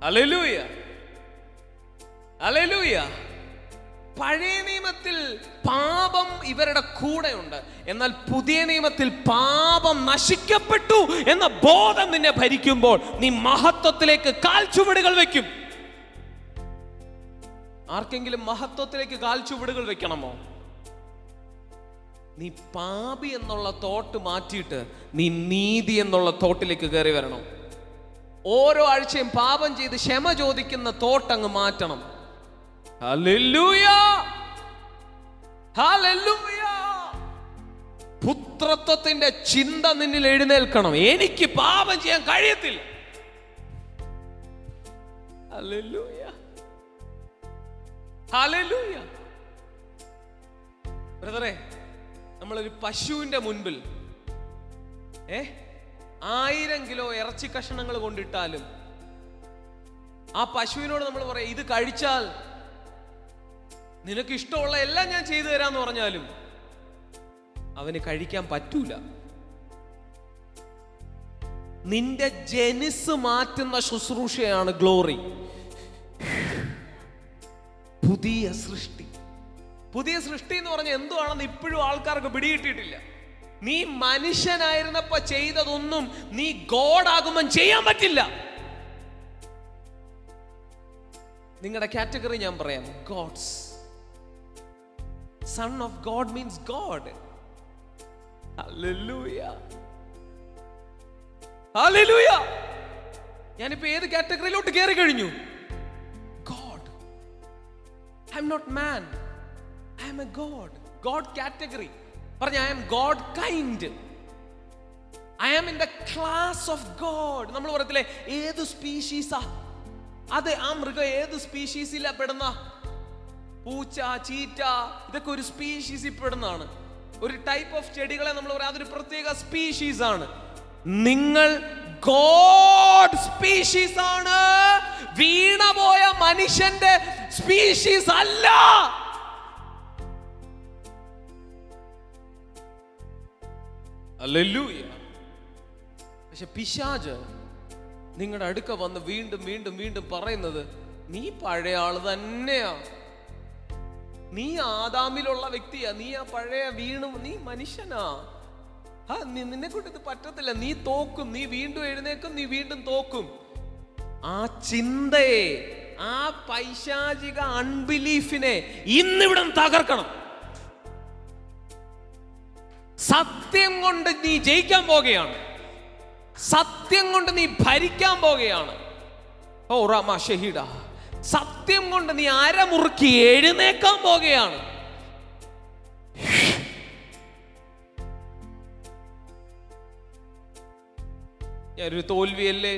Hallelujah, hallelujah. പഴയ നിയമത്തിൽ പാപം ഇവരുടെ കൂടെയുണ്ട്, എന്നാൽ പുതിയ നിയമത്തിൽ പാപം നശിക്കപ്പെട്ടു എന്ന ബോധം നിന്നെ ഭരിക്കുമ്പോൾ നീ മഹത്വത്തിലേക്ക് കാൽച്ചുവടുകൾ വെക്കും. ആർക്കെങ്കിലും മഹത്വത്തിലേക്ക് കാൽച്ചുവടുകൾ വെക്കണമോ? നീ പാപി എന്നുള്ള തോട്ട് മാറ്റിയിട്ട് നീ നീതി എന്നുള്ള തോട്ടിലേക്ക് കയറി വരണം. ഓരോ ആഴ്ചയും പാപം ചെയ്ത് ക്ഷമ ചോദിക്കുന്ന തോട്ടങ്ങ് മാറ്റണം. Hallelujah, hallelujah. പുത്രത്വത്തിന്റെ ചിന്ത നിന്നിൽ എഴുന്നേൽക്കണം. എനിക്ക് പാപം ചെയ്യാൻ കഴിയത്തില്ല. Hallelujah, hallelujah. ബ്രദറെ, നമ്മളൊരു പശുവിന്റെ മുൻപിൽ 1000 കിലോ ഇറച്ചി കഷണങ്ങൾ കൊണ്ടിട്ടാലും ആ പശുവിനോട് നമ്മൾ പറയാം ഇത് കഴിച്ചാൽ നിനക്ക് ഇഷ്ടമുള്ള എല്ലാം ഞാൻ ചെയ്തു തരാന്ന് പറഞ്ഞാലും അവന് കഴിക്കാൻ പറ്റൂല. നിന്റെ ജനിസ് മാറ്റുന്ന ശുശ്രൂഷയാണ് ഗ്ലോറി. പുതിയ സൃഷ്ടി. പുതിയ സൃഷ്ടി എന്ന് പറഞ്ഞാൽ എന്തുവാണെന്ന് ഇപ്പോഴും ആൾക്കാർക്ക് പിടികിട്ടിയിട്ടില്ല. നീ മനുഷ്യനായിരുന്നപ്പോ ചെയ്തതൊന്നും നീ ഗോഡ് ആകുമ്പോൾ ചെയ്യാൻ പറ്റില്ല. നിങ്ങളുടെ കാറ്റഗറി ഞാൻ പറയാം. Gods. Son of God means God. ഹല്ലേലൂയ, ഹല്ലേലൂയ. ഞാനിപ്പോ ഏത് കാറ്റഗറിയിലോട്ട് കയറി കഴിഞ്ഞു? God. I am not man, I am a God. God category പറഞ്ഞ I am God kind. I am in the class of God. നമ്മൾ പറയത്തില്ലേ ഏത് സ്പീഷീസാ? അത് ആ മൃഗം ഏത് സ്പീഷീസിലാ പെടുന്ന? പൂച്ച, ചീറ്റ, ഇതൊക്കെ ഒരു സ്പീഷീസിൽ പെടുന്നതാണ്. ഒരു ടൈപ്പ് ഓഫ് ചെടികളെ നമ്മൾ പറയാം അതൊരു പ്രത്യേക സ്പീഷീസ് ആണ്. നിങ്ങൾ ഗോഡ് സ്പീഷീസ് ആണ്, വീണപോയ മനുഷ്യന്റെ സ്പീഷീസ് അല്ല. ഹല്ലേലൂയ. പക്ഷെ പിശാച് നിങ്ങളുടെ അടുക്ക വന്ന് വീണ്ടും വീണ്ടും വീണ്ടും പറയുന്നത് നീ പഴയ ആള് തന്നെയാ, നീ ആദാമിലുള്ള വ്യക്തിയാ, നീ ആ പഴയ വീണു, നീ മനുഷ്യനാ, നിന്നെ കൊണ്ട് ഇത് പറ്റത്തില്ല, നീ തോക്കും, നീ വീണ്ടും എഴുന്നേക്കും, നീ വീണ്ടും തോക്കും. ആ ചിന്തയെ ആ പൈശാചിക അൺബിലീഫിനെ ഇന്നിവിടെ തകർക്കണം. സത്യം കൊണ്ട് നീ ജയിക്കാൻ പോകുകയാണ്. സത്യം കൊണ്ട് നീ ഭരിക്കാൻ പോകുകയാണ്. ഓ റാമ ഷഹീദ, സത്യം കൊണ്ട് നീ അരമുറുക്കി എഴുന്നേക്കാൻ പോകുകയാണ്. ഞാനൊരു തോൽവിയല്ലേ,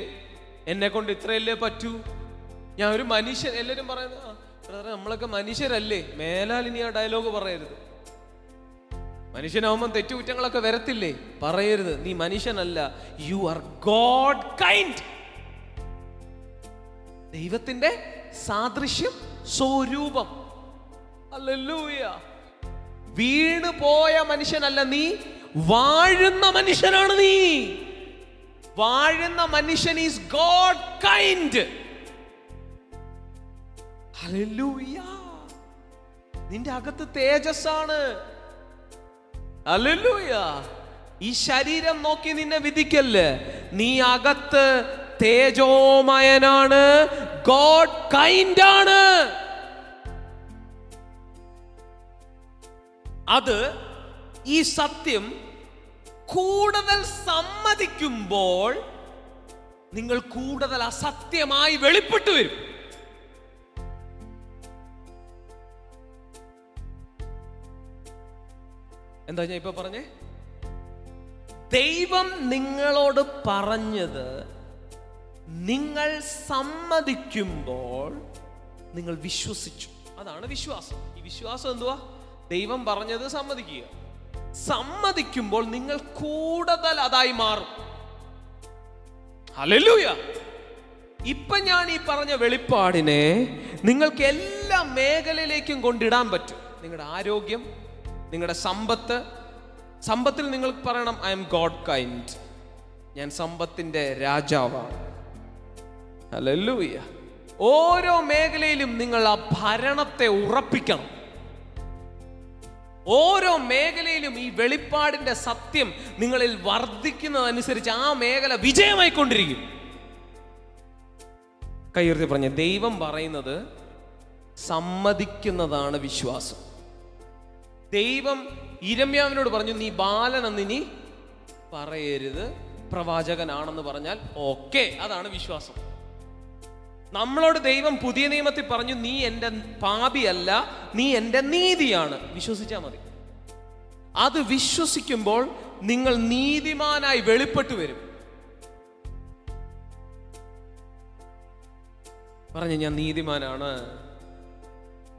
എന്നെ കൊണ്ട് ഇത്രയല്ലേ പറ്റൂ, ഞാൻ ഒരു മനുഷ്യൻ. എല്ലാവരും പറയുന്നത് നമ്മളൊക്കെ മനുഷ്യരല്ലേ. മേലാൽ ഇനി ആ ഡയലോഗ് പറയരുത്. മനുഷ്യനാവുമ്പം തെറ്റുകുറ്റങ്ങളൊക്കെ വരത്തില്ലേ, പറയരുത്. നീ മനുഷ്യനല്ല, യു ആർ ഗോഡ് കൈൻഡ്. ദൈവത്തിന്റെ സാദൃശ്യം, സ്വരൂപം. ഹല്ലേലൂയ. വീണു പോയ മനുഷ്യനല്ല നീ, വാഴുന്ന മനുഷ്യനാണ് നീ. വാഴുന്ന മനുഷ്യൻ ഈസ് ഗോഡ് കൈൻഡ്. ഹല്ലേലൂയ. നിന്റെ അകത്ത് തേജസ്സാണ്. ഹല്ലേലൂയ. ഈ ശരീരം നോക്കി നിന്നെ വിധിക്കല്ലേ. നീ അകത്ത് തേജോമയനാണ്, ഗോഡ് കൈൻഡ് ആണ്. അത് ഈ സത്യം കൂടുതൽ സമ്മതിക്കുമ്പോൾ നിങ്ങൾ കൂടുതൽ അസത്യമായി വെളിപ്പെട്ടു വരും. എന്താ ഞാൻ ഇപ്പൊ പറഞ്ഞേ? ദൈവം നിങ്ങളോട് പറഞ്ഞത് നിങ്ങൾ സമ്മതിക്കുമ്പോൾ നിങ്ങൾ വിശ്വസിച്ചു. അതാണ് വിശ്വാസം. ഈ വിശ്വാസം എന്തുവാ? ദൈവം പറഞ്ഞത് സമ്മതിക്കുക. സമ്മതിക്കുമ്പോൾ നിങ്ങൾ കൂടുതൽ അതായി മാറും. ഹല്ലേലൂയ. ഇപ്പൊ ഞാൻ ഈ പറഞ്ഞ വെളിപ്പാടിനെ നിങ്ങൾക്ക് എല്ലാ മേഖലയിലേക്കും കൊണ്ടിടാൻ പറ്റും. നിങ്ങളുടെ ആരോഗ്യം, നിങ്ങളുടെ സമ്പത്തിൽ നിങ്ങൾക്ക് പറയണം, ഐ എം ഗോഡ് കൈൻഡ്, ഞാൻ സമ്പത്തിന്റെ രാജാവാണ്. ഹല്ലേലൂയ. ഓരോ മേഖലയിലും നിങ്ങൾ ആ ഭരണത്തെ ഉറപ്പിക്കണം. ഓരോ മേഖലയിലും ഈ വെളിപ്പാടിന്റെ സത്യം നിങ്ങളിൽ വർദ്ധിക്കുന്നതനുസരിച്ച് ആ മേഖല വിജയമായിക്കൊണ്ടിരിക്കും. കയ്യുയർത്തി പറഞ്ഞ, ദൈവം പറയുന്നത് സമ്മതിക്കുന്നതാണ് വിശ്വാസം. ദൈവം ഇരമ്യാവിനോട് പറഞ്ഞു, നീ ബാലനെന്ന് ഇനി പറയരുത്, പ്രവാചകനാണെന്ന് പറഞ്ഞാൽ ഓക്കെ, അതാണ് വിശ്വാസം. നമ്മളോട് ദൈവം പുതിയ നിയമത്തിൽ പറഞ്ഞു, നീ എൻ്റെ പാപിയല്ല, നീ എൻ്റെ നീതിയാണ്, വിശ്വസിച്ചാൽ മതി. അത് വിശ്വസിക്കുമ്പോൾ നിങ്ങൾ നീതിമാനായി വെളിപ്പെട്ടു വരും. പറഞ്ഞു, ഞാൻ നീതിമാനാണ്,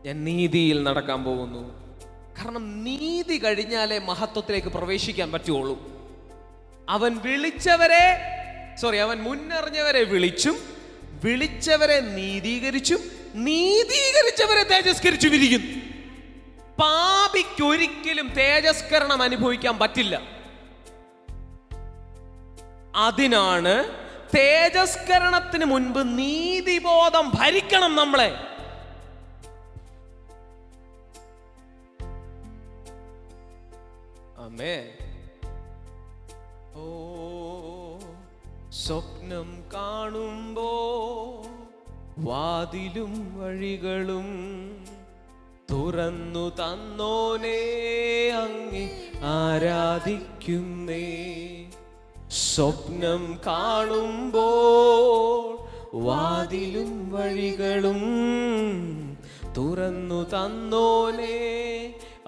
ഞാൻ നീതിയിൽ നടക്കാൻ പോകുന്നു. കാരണം നീതി കഴിഞ്ഞാലേ മഹത്വത്തിലേക്ക് പ്രവേശിക്കാൻ പറ്റുള്ളൂ. അവൻ മുന്നറിഞ്ഞവരെ വിളിച്ചും വിളിച്ചവരെ നീതീകരിച്ചും നീതീകരിച്ചവരെ തേജസ്കരിച്ചു വിരിക്കുന്നു. പാപിക്കൊരിക്കലും തേജസ്കരണം അനുഭവിക്കാൻ പറ്റില്ല. അതിനാണ് തേജസ്കരണത്തിന് മുൻപ് നീതിബോധം ഭരിക്കണം നമ്മളെ. ആമേൻ. ഓ സ്വപ്നം കാണുമ്പോ വാതിലും വഴികളും തുറന്നു തന്നോനേ, അങ്ങേ ആരാധിക്കുന്നേ. സ്വപ്നം കാണുമ്പോൾ വാതിലും വഴികളും തുറന്നു തന്നോനേ,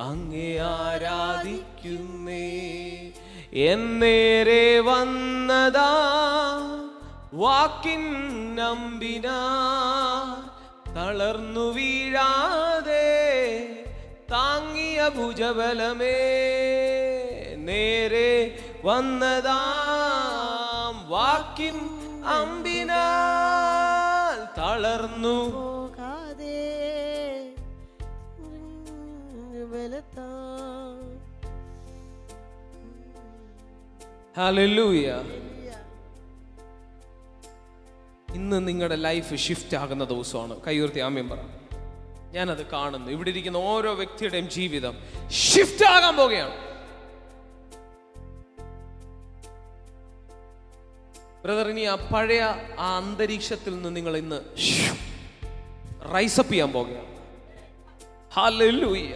അങ്ങേ ആരാധിക്കുന്നേ. എന്നേരെ വന്നതാ വാക്കിൻ നമ്പിനാ, തളർന്നു വീഴാതെ താങ്ങിയ ഭുജബലമേ. നേരെ വന്നതാം വാക്കിൻ അമ്പിനാൽ തളർന്നു പോകാതെ ഹല്ലേലൂയ. ഇന്ന് നിങ്ങളുടെ ലൈഫ് ഷിഫ്റ്റ് ആകുന്ന ദിവസമാണ്. കൈയുയർത്തി ആമേൻ പറ. ഞാനത് കാണുന്നു. ഇവിടെ ഇരിക്കുന്ന ഓരോ വ്യക്തിയുടെയും ജീവിതം ഷിഫ്റ്റ് ആകാൻ പോകുകയാണ്. ബ്രദർ, ഇനി ആ പഴയ ആ അന്തരീക്ഷത്തിൽ നിന്ന് നിങ്ങൾ ഇന്ന് റൈസപ്പ് ചെയ്യാൻ പോകുകയാണ്. ഹല്ലേലൂയ.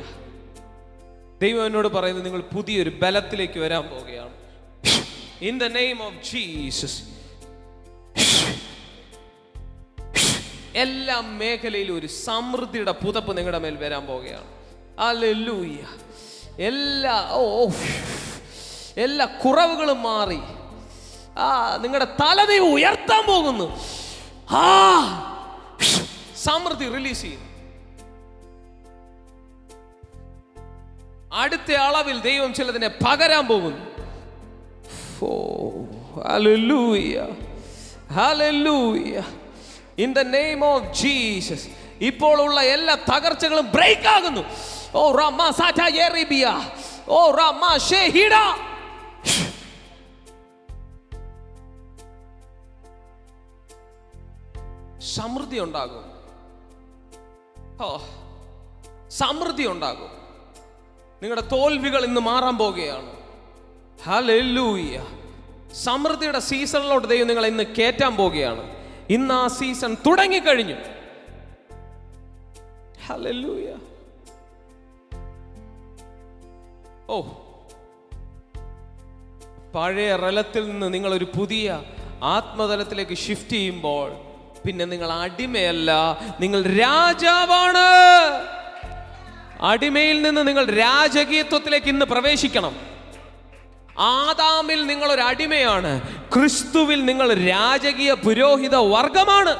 ദൈവം എന്നോട് പറയുന്നത് നിങ്ങൾ പുതിയൊരു ബലത്തിലേക്ക് വരാൻ പോവുകയാണ്. In the name of Jesus. എല്ലാ മേഖലയിലും ഒരു സമൃദ്ധിയുടെ പുതപ്പ് നിങ്ങളുടെ മേൽ വരാൻ പോവുകയാണ്. ഹല്ലേലൂയ. എല്ലാ കുറവുകളും മാറി നിങ്ങളുടെ തലതി ഉയർത്താൻ പോകുന്നു. സമൃദ്ധി റിലീസ് ചെയ്യുന്നു. അടുത്ത അളവിൽ ദൈവം ചിലതിനെ പകരാൻ പോകുന്നു. Hallelujah, hallelujah. In the name of Jesus. ഇപ്പോൾ ഉള്ള എല്ലാ തകർച്ചകളും ബ്രേക്ക് ആകുന്നു. ഓ റമ സാറ്റ യെറിബിയ, ഓ റമ ഷെഹിഡ. സമൃദ്ധി ഉണ്ടാകും. സമൃദ്ധി ഉണ്ടാകും. നിങ്ങളുടെ തോൽവികൾ ഇന്ന് മാറാൻ പോകുകയാണ്. ഹല്ലേലൂയ. സമൃദ്ധിയുടെ സീസണിലോട്ട് ദൈവം നിങ്ങളെ ഇന്ന് കയറ്റാൻ പോകുകയാണ്. ഇന്ന് ആ സീസൺ തുടങ്ങിക്കഴിഞ്ഞു. ഹല്ലേലൂയ. പഴയ റലത്തിൽ നിന്ന് നിങ്ങൾ ഒരു പുതിയ ആത്മതലത്തിലേക്ക് ഷിഫ്റ്റ് ചെയ്യുമ്പോൾ പിന്നെ നിങ്ങൾ അടിമയല്ല, നിങ്ങൾ രാജാവാണ്. അടിമയിൽ നിന്ന് നിങ്ങൾ രാജകീയത്വത്തിലേക്ക് ഇന്ന് പ്രവേശിക്കണം. ആദാമിൽ നിങ്ങൾ ഒരു അടിമയാണ്, ക്രിസ്തുവിൽ നിങ്ങൾ രാജകീയ പുരോഹിത വർഗമാണ്.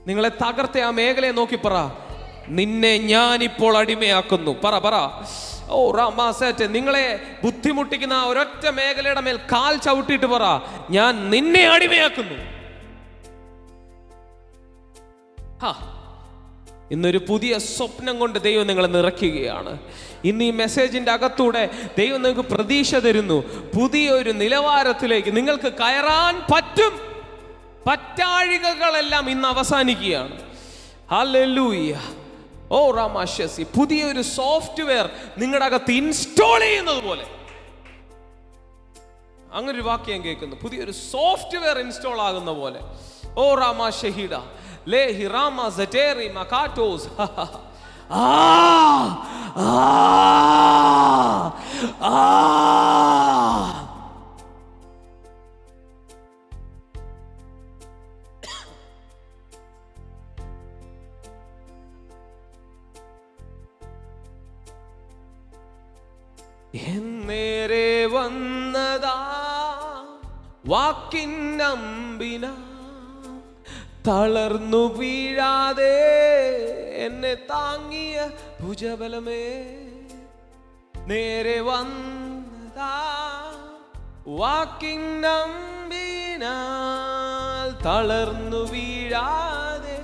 നിങ്ങളെ തകർത്ത ആ മേഖലയെ നോക്കി പറ, നിന്നെ ഞാനിപ്പോൾ അടിമയാക്കുന്നു. പറ. ഓ റാമാസേറ്റ്, നിങ്ങളെ ബുദ്ധിമുട്ടിക്കുന്ന ഒരൊറ്റ മേഖലയുടെ മേൽ കാൽ ചവിട്ടിയിട്ട് പറ, ഞാൻ നിന്നെ അടിമയാക്കുന്നു. ഇന്നൊരു പുതിയ സ്വപ്നം കൊണ്ട് ദൈവം നിങ്ങളെ നിറയ്ക്കുകയാണ്. ഇന്ന് ഈ മെസ്സേജിന്റെ അകത്തൂടെ ദൈവം നിങ്ങൾക്ക് പ്രതീക്ഷ തരുന്നു. പുതിയൊരു നിലവാരത്തിലേക്ക് നിങ്ങൾക്ക് കയറാൻ പറ്റും. പറ്റാഴികകളെല്ലാം ഇന്ന് അവസാനിക്കുകയാണ്. ഹല്ലേലൂയ. ഓ റാമാശസി, പുതിയൊരു സോഫ്റ്റ്വെയർ നിങ്ങളുടെ അകത്ത് ഇൻസ്റ്റാൾ ചെയ്യുന്നത് പോലെ. അങ്ങനൊരു വാക്യം കേൾക്കുന്നു, പുതിയൊരു സോഫ്റ്റ്വെയർ ഇൻസ്റ്റാൾ ആകുന്ന പോലെ. ഓ റാമാ ഷഹീഡ ലേ ഹിറാമ സറ്റേറി മകാറ്റോസ്. എന്നേരെ വന്നതാ വാക്കിന്നമ്പിന, തളർന്നു വീഴാതെ എന്നെ താങ്ങിയ ഭുജബലമേ. നേരെ വന്നതാ വാക്കിന്നമ്പിനാൽ, തളർന്നു വീഴാതെ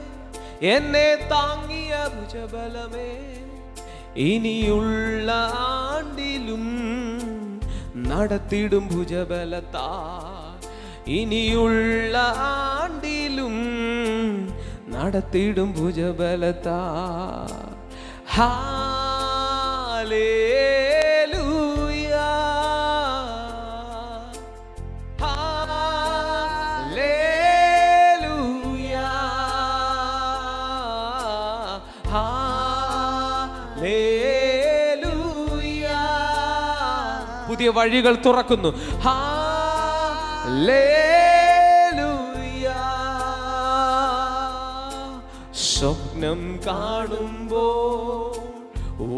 എന്നെ താങ്ങിയ ഭുജബലമേ. ഇനിയുള്ള ആണ്ടിലും നടത്തിടും ഭുജബലത്താ, ഇനിയുള്ള ആണ്ടിലും നടത്തിടും ഭുജബലത്താ. ഹല്ലേലൂയ, ഹല്ലേലൂയ, ഹല്ലേലൂയ. പുതിയ വഴികൾ തുറക്കുന്നു. ഹല്ലേലൂയ. സ്വപ്നം കാണുമ്പോൾ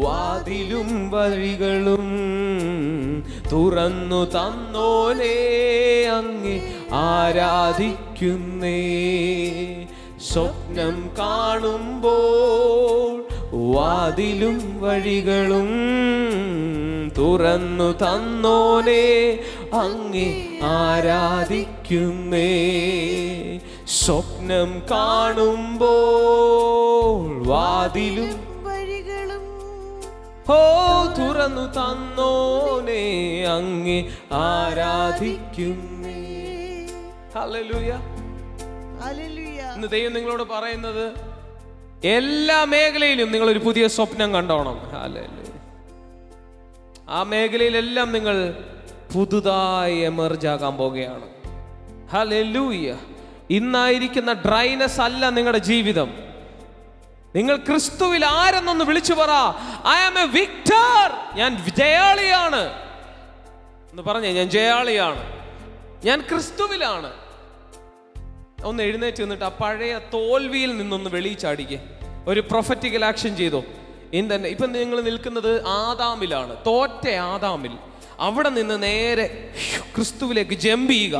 വാതിലും വഴികളും തുറന്നു തന്നോനെ അങ്ങേ ആരാധിക്കുന്നേ. സ്വപ്നം കാണുമ്പോൾ വാതിലും വഴികളും തുറന്നു തന്നോനെ അങ്ങേ ആരാധിക്കുന്നേ. സ്വപ്നം കാണുമ്പോൾ വാതിലും വഴികളും തുറന്നു തന്നോനെ അങ്ങേ ആരാധിക്കുന്നേ. ഹല്ലേലൂയ. ഹല്ലേലൂയ. ഇന്ന് ദൈവം നിങ്ങളോട് പറയുന്നത്, എല്ലാ മേഖലയിലും നിങ്ങൾ ഒരു പുതിയ സ്വപ്നം കണ്ടോണം. ഹല്ലേലൂയ. ആ മേഖലയിലെല്ലാം നിങ്ങൾ പുതുതായി എമർജ് ആകാൻ പോകുകയാണ്. ഹല്ലേലൂയ. ഇന്നായിരിക്കുന്ന ഡ്രൈനെസ് അല്ല നിങ്ങളുടെ ജീവിതം. നിങ്ങൾ ക്രിസ്തുവിൽ ആരെന്നൊന്ന് വിളിച്ചു പറ. I am a victor. ഞാൻ ജയാളിയാണ് എന്ന് പറഞ്ഞേ. ഞാൻ ജയാളിയാണ്, ഞാൻ ക്രിസ്തുവിലാണ്. ഒന്ന് എഴുന്നേറ്റ് നിന്നിട്ട് ആ പഴയ തോൽവിയിൽ നിന്നൊന്ന് വെളിയിൽ ചാടിക്കേ. ഒരു പ്രൊഫറ്റിക്കൽ ആക്ഷൻ ചെയ്തോ. ഇപ്പം നിങ്ങൾ നിൽക്കുന്നത് ആദാമിലാണ്, തോറ്റ ആദാമിൽ. അവിടെ നിന്ന് നേരെ ക്രിസ്തുവിലേക്ക് ജമ്പ് ചെയ്യുക.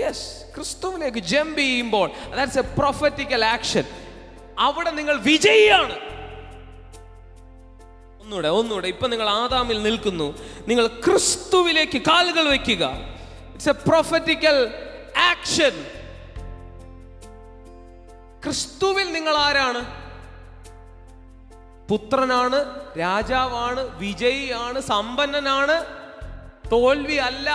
യെസ്, ക്രിസ്തുവിലേക്ക് ജമ്പ് ചെയ്യുമ്പോൾ ദാറ്റ്സ് എ പ്രൊഫറ്റിക്കൽ ആക്ഷൻ. അവിടെ നിങ്ങൾ വിജയിയാണ്. ഒന്നുകൂടെ ഇപ്പൊ നിങ്ങൾ ആദാമിൽ നിൽക്കുന്നു, നിങ്ങൾ ക്രിസ്തുവിലേക്ക് കാലുകൾ വെക്കുക. It's A prophetical action. ക്രിസ്തുവിൽ നിങ്ങൾ ആരാണ്? പുത്രനാണ്, രാജാവാണ്, വിജയിയാണ്, സമ്പന്നനാണ്, തോൽവി അല്ല.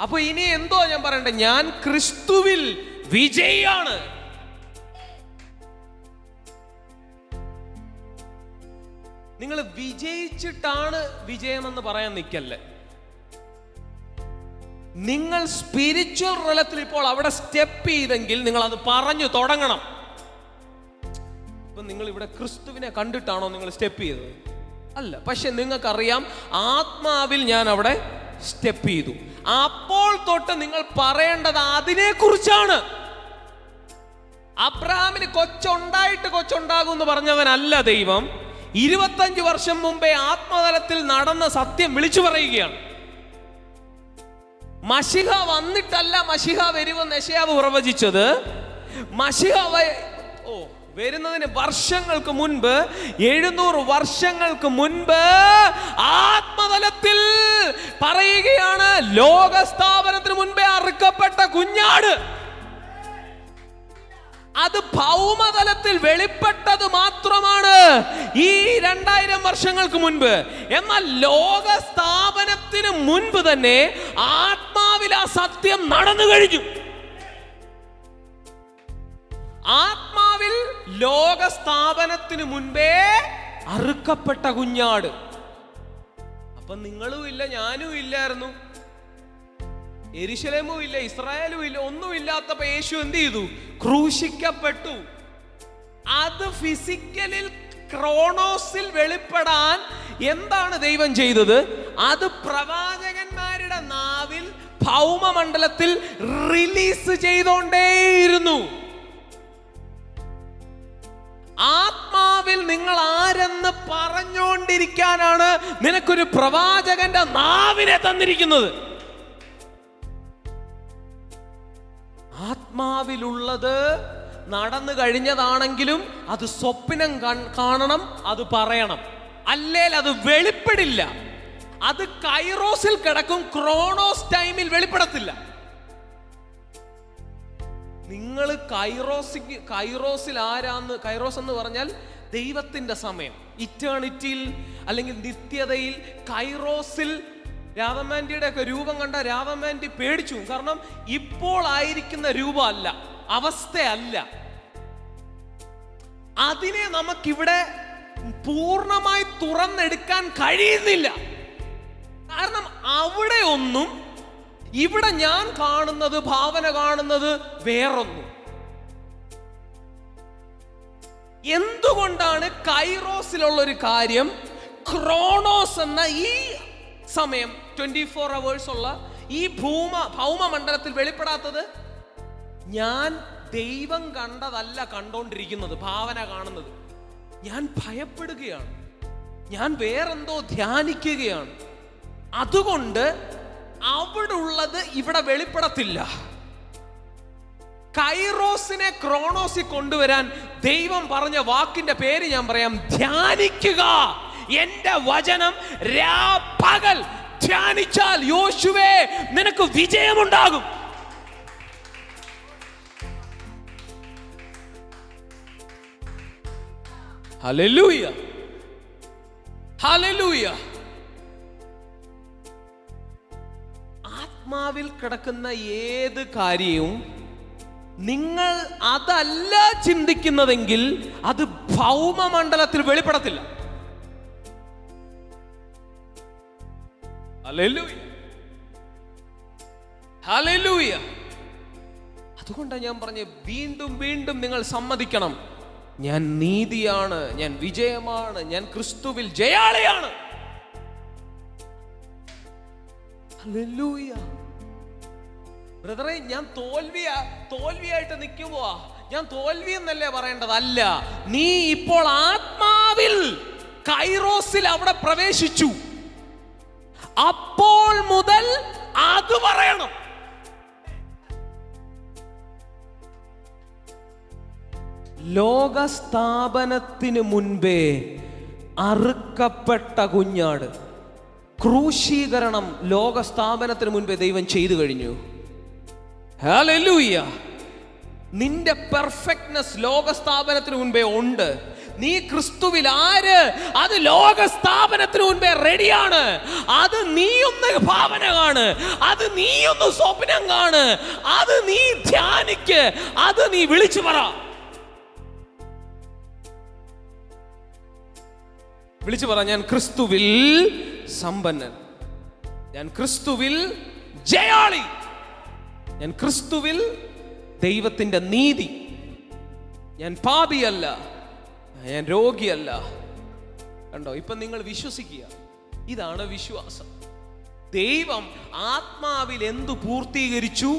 അപ്പൊ ഇനി എന്തോ ഞാൻ പറയണ്ടേ? ഞാൻ ക്രിസ്തുവിൽ വിജയിയാണ്. നിങ്ങൾ വിജയിച്ചിട്ടാണ് വിജയമെന്ന് പറയാൻ നിൽക്കല്ലേ. നിങ്ങൾ സ്പിരിച്വൽ തലത്തിൽ ഇപ്പോൾ അവിടെ സ്റ്റെപ്പ് ചെയ്തെങ്കിൽ നിങ്ങൾ അത് പറഞ്ഞു തുടങ്ങണം. ഇപ്പൊ നിങ്ങൾ ഇവിടെ ക്രിസ്തുവിനെ കണ്ടിട്ടാണോ നിങ്ങൾ സ്റ്റെപ്പ് ചെയ്തത്? അല്ല. പക്ഷെ നിങ്ങൾക്കറിയാം, ആത്മാവിൽ ഞാൻ അവിടെ സ്റ്റെപ്പ് ചെയ്തു. അപ്പോൾ തൊട്ട് നിങ്ങൾ പറയേണ്ടത് അതിനെ കുറിച്ചാണ്. അബ്രഹാമിന് കൊച്ചുണ്ടാകും എന്ന് പറഞ്ഞവനല്ല ദൈവം. 25 വർഷം മുമ്പേ ആത്മതലത്തിൽ നടന്ന സത്യം വിളിച്ചു പറയുകയാണ്. മശിഹ വന്നിട്ടല്ല മശിഹ വരുമെന്ന് യെശയ്യാവ് പ്രവചിച്ചത്. മശിഹ വരുന്നതിന് വർഷങ്ങൾക്ക് മുൻപ്, 700 വർഷങ്ങൾക്ക് മുൻപ് ആത്മതലത്തിൽ പറയുകയാണ്, ലോകസ്ഥാപനത്തിന് മുൻപേ അറുക്കപ്പെട്ട കുഞ്ഞാട്. അത് ഭൗമതലത്തിൽ വെളിപ്പെട്ടത് മാത്രമാണ് ഈ 2000 വർഷങ്ങൾക്ക് മുൻപ്. എന്നാൽ ലോക സ്ഥാപനത്തിന് മുൻപ് തന്നെ ആത്മാവിൽ ആ സത്യം നടന്നു കഴിഞ്ഞു. ആത്മാവിൽ ലോക സ്ഥാപനത്തിന് മുൻപേ അറുക്കപ്പെട്ട കുഞ്ഞാട്. അപ്പൊ നിങ്ങളും ഇല്ല, ഞാനും ഇല്ലായിരുന്നു, യെരുശലേമും ഇല്ല, ഇസ്രായേലും ഇല്ല, ഒന്നുമില്ലാത്തപ്പോ യേശു എന്ത് ചെയ്തു? ക്രൂശിക്കപ്പെട്ടു. അത് ഫിസിക്കലിൽ ക്രോണോസിൽ വെളിപ്പെടാൻ എന്താണ് ദൈവം ചെയ്തത്? അത് പ്രവാചകന്മാരുടെ നാവിൽ ഭൗമമണ്ഡലത്തിൽ റിലീസ് ചെയ്തോണ്ടേയിരുന്നു. ആത്മാവിൽ നിങ്ങൾ ആരെന്ന് പറഞ്ഞുകൊണ്ടിരിക്കാനാണ് നിനക്കൊരു പ്രവാചകന്റെ നാവിനെ തന്നിരിക്കുന്നത്. ആത്മാവിലുള്ളത് നടന്നു കഴിഞ്ഞതാണെങ്കിലും അത് സ്വപ്നം കാണണം, അത് പറയണം. അല്ലേൽ അത് വെളിപ്പെടില്ല. അത് കൈറോസിൽ കിടക്കും, ക്രോണോസ് ടൈമിൽ വെളിപ്പെടത്തില്ല. നിങ്ങൾ കൈറോസിൽ ആരാന്ന്? കൈറോസ് എന്ന് പറഞ്ഞാൽ ദൈവത്തിന്റെ സമയം, ഇറ്റേണിറ്റിയിൽ അല്ലെങ്കിൽ നിത്യതയിൽ. കൈറോസിൽ രാധമാൻറ്റിയുടെ ഒക്കെ രൂപം കണ്ട രാധമാൻറ്റി പേടിച്ചു. കാരണം ഇപ്പോൾ ആയിരിക്കുന്ന രൂപമല്ല, അവസ്ഥയല്ല. അതിനെ നമുക്കിവിടെ പൂർണ്ണമായി തുറന്നെടുക്കാൻ കഴിയുന്നില്ല. കാരണം അവിടെ ഒന്നും, ഇവിടെ ഞാൻ കാണുന്നത്, ഭാവന കാണുന്നത് വേറൊന്നും. എന്തുകൊണ്ടാണ് കൈറോസിലുള്ള ഒരു കാര്യം ക്രോണോസ് എന്ന ഈ സമയം 24 hours ഉള്ള ഈ ഭൗമമണ്ഡലത്തിൽ വെളിപ്പെടാത്തത്? ഞാൻ ദൈവം കണ്ടതല്ല കണ്ടോണ്ടിരിക്കുന്നത്, ഭാവന കാണുന്നത്. ഞാൻ ഭയപ്പെടുകയാണ്, ഞാൻ വേറെന്തോ ധ്യാനിക്കുകയാണ്. അതുകൊണ്ട് അവിടെ ഉള്ളത് ഇവിടെ വെളിപ്പെടത്തില്ല. കൈറോസിനെ ക്രോണോസിൽ കൊണ്ടുവരാൻ ദൈവം പറഞ്ഞ വാക്കിന്റെ പേര് ഞാൻ പറയാം: ധ്യാനിക്കുക. എന്റെ വചനം രാപ്പകൽ ധ്യാനിച്ചാൽ യോശുവേ നിനക്ക് വിജയമുണ്ടാകും. Hallelujah, hallelujah. ആത്മാവിൽ കിടക്കുന്ന ഏത് കാര്യവും നിങ്ങൾ അതല്ല ചിന്തിക്കുന്നതെങ്കിൽ അത് ഭൗമമണ്ഡലത്തിൽ വെളിപ്പെടത്തില്ല. Hallelujah, hallelujah. അതുകൊണ്ടാണ് ഞാൻ പറഞ്ഞ, വീണ്ടും വീണ്ടും നിങ്ങൾ സമ്മതിക്കണം, ഞാൻ നീതിയാണ്, ഞാൻ വിജയമാണ്, ഞാൻ ക്രിസ്തുവിൽ ജയാളിയാണ്. ഹല്ലേലൂയ. ബ്രദറെ, ഞാൻ തോൽവിയായിട്ട് നിൽക്കുമോ? ഞാൻ തോൽവി എന്നല്ലേ പറയേണ്ടത്? അല്ല, നീ ഇപ്പോൾ ആത്മാവിൽ കൈറോസിൽ അവിടെ പ്രവേശിച്ചു. അപ്പോൾ മുതൽ അത് പറയണം. ലോകസ്ഥാപനത്തിന് മുൻപേ അറുക്കപ്പെട്ട കുഞ്ഞാട്, ക്രൂശീകരണം ലോകസ്ഥാപനത്തിന് മുൻപേ ദൈവം ചെയ്തു കഴിഞ്ഞു. ഹല്ലേലൂയ. നിന്റെ പെർഫെക്റ്റ്നെസ് ലോകസ്ഥാപനത്തിന് മുൻപേ ഉണ്ട്. നീ ക്രിസ്തുവിൽ ആര്? അത് ലോകസ്ഥാപനത്തിന് മുൻപേ റെഡിയാണ്. അത് നീയൊന്ന് ഭാവന കാണ്, അത് നീയൊന്ന് സ്വപ്നം കാണ്, അത് നീ ധ്യാനിക്ക്, അത് നീ വിളിച്ചു പറ. വിളിച്ചു പറ, ഞാൻ ക്രിസ്തുവിൽ സമ്പന്നൻ, ഞാൻ ക്രിസ്തുവിൽ ജയാളി, ഞാൻ ക്രിസ്തുവിൽ ദൈവത്തിന്റെ നീതി, ഞാൻ പാപിയല്ല, ഞാൻ രോഗിയല്ല. കണ്ടോ? ഇപ്പൊ നിങ്ങൾ വിശ്വസിക്കുക, ഇതാണ് വിശ്വാസം. ദൈവം ആത്മാവിൽ എന്തു പൂർത്തീകരിച്ചു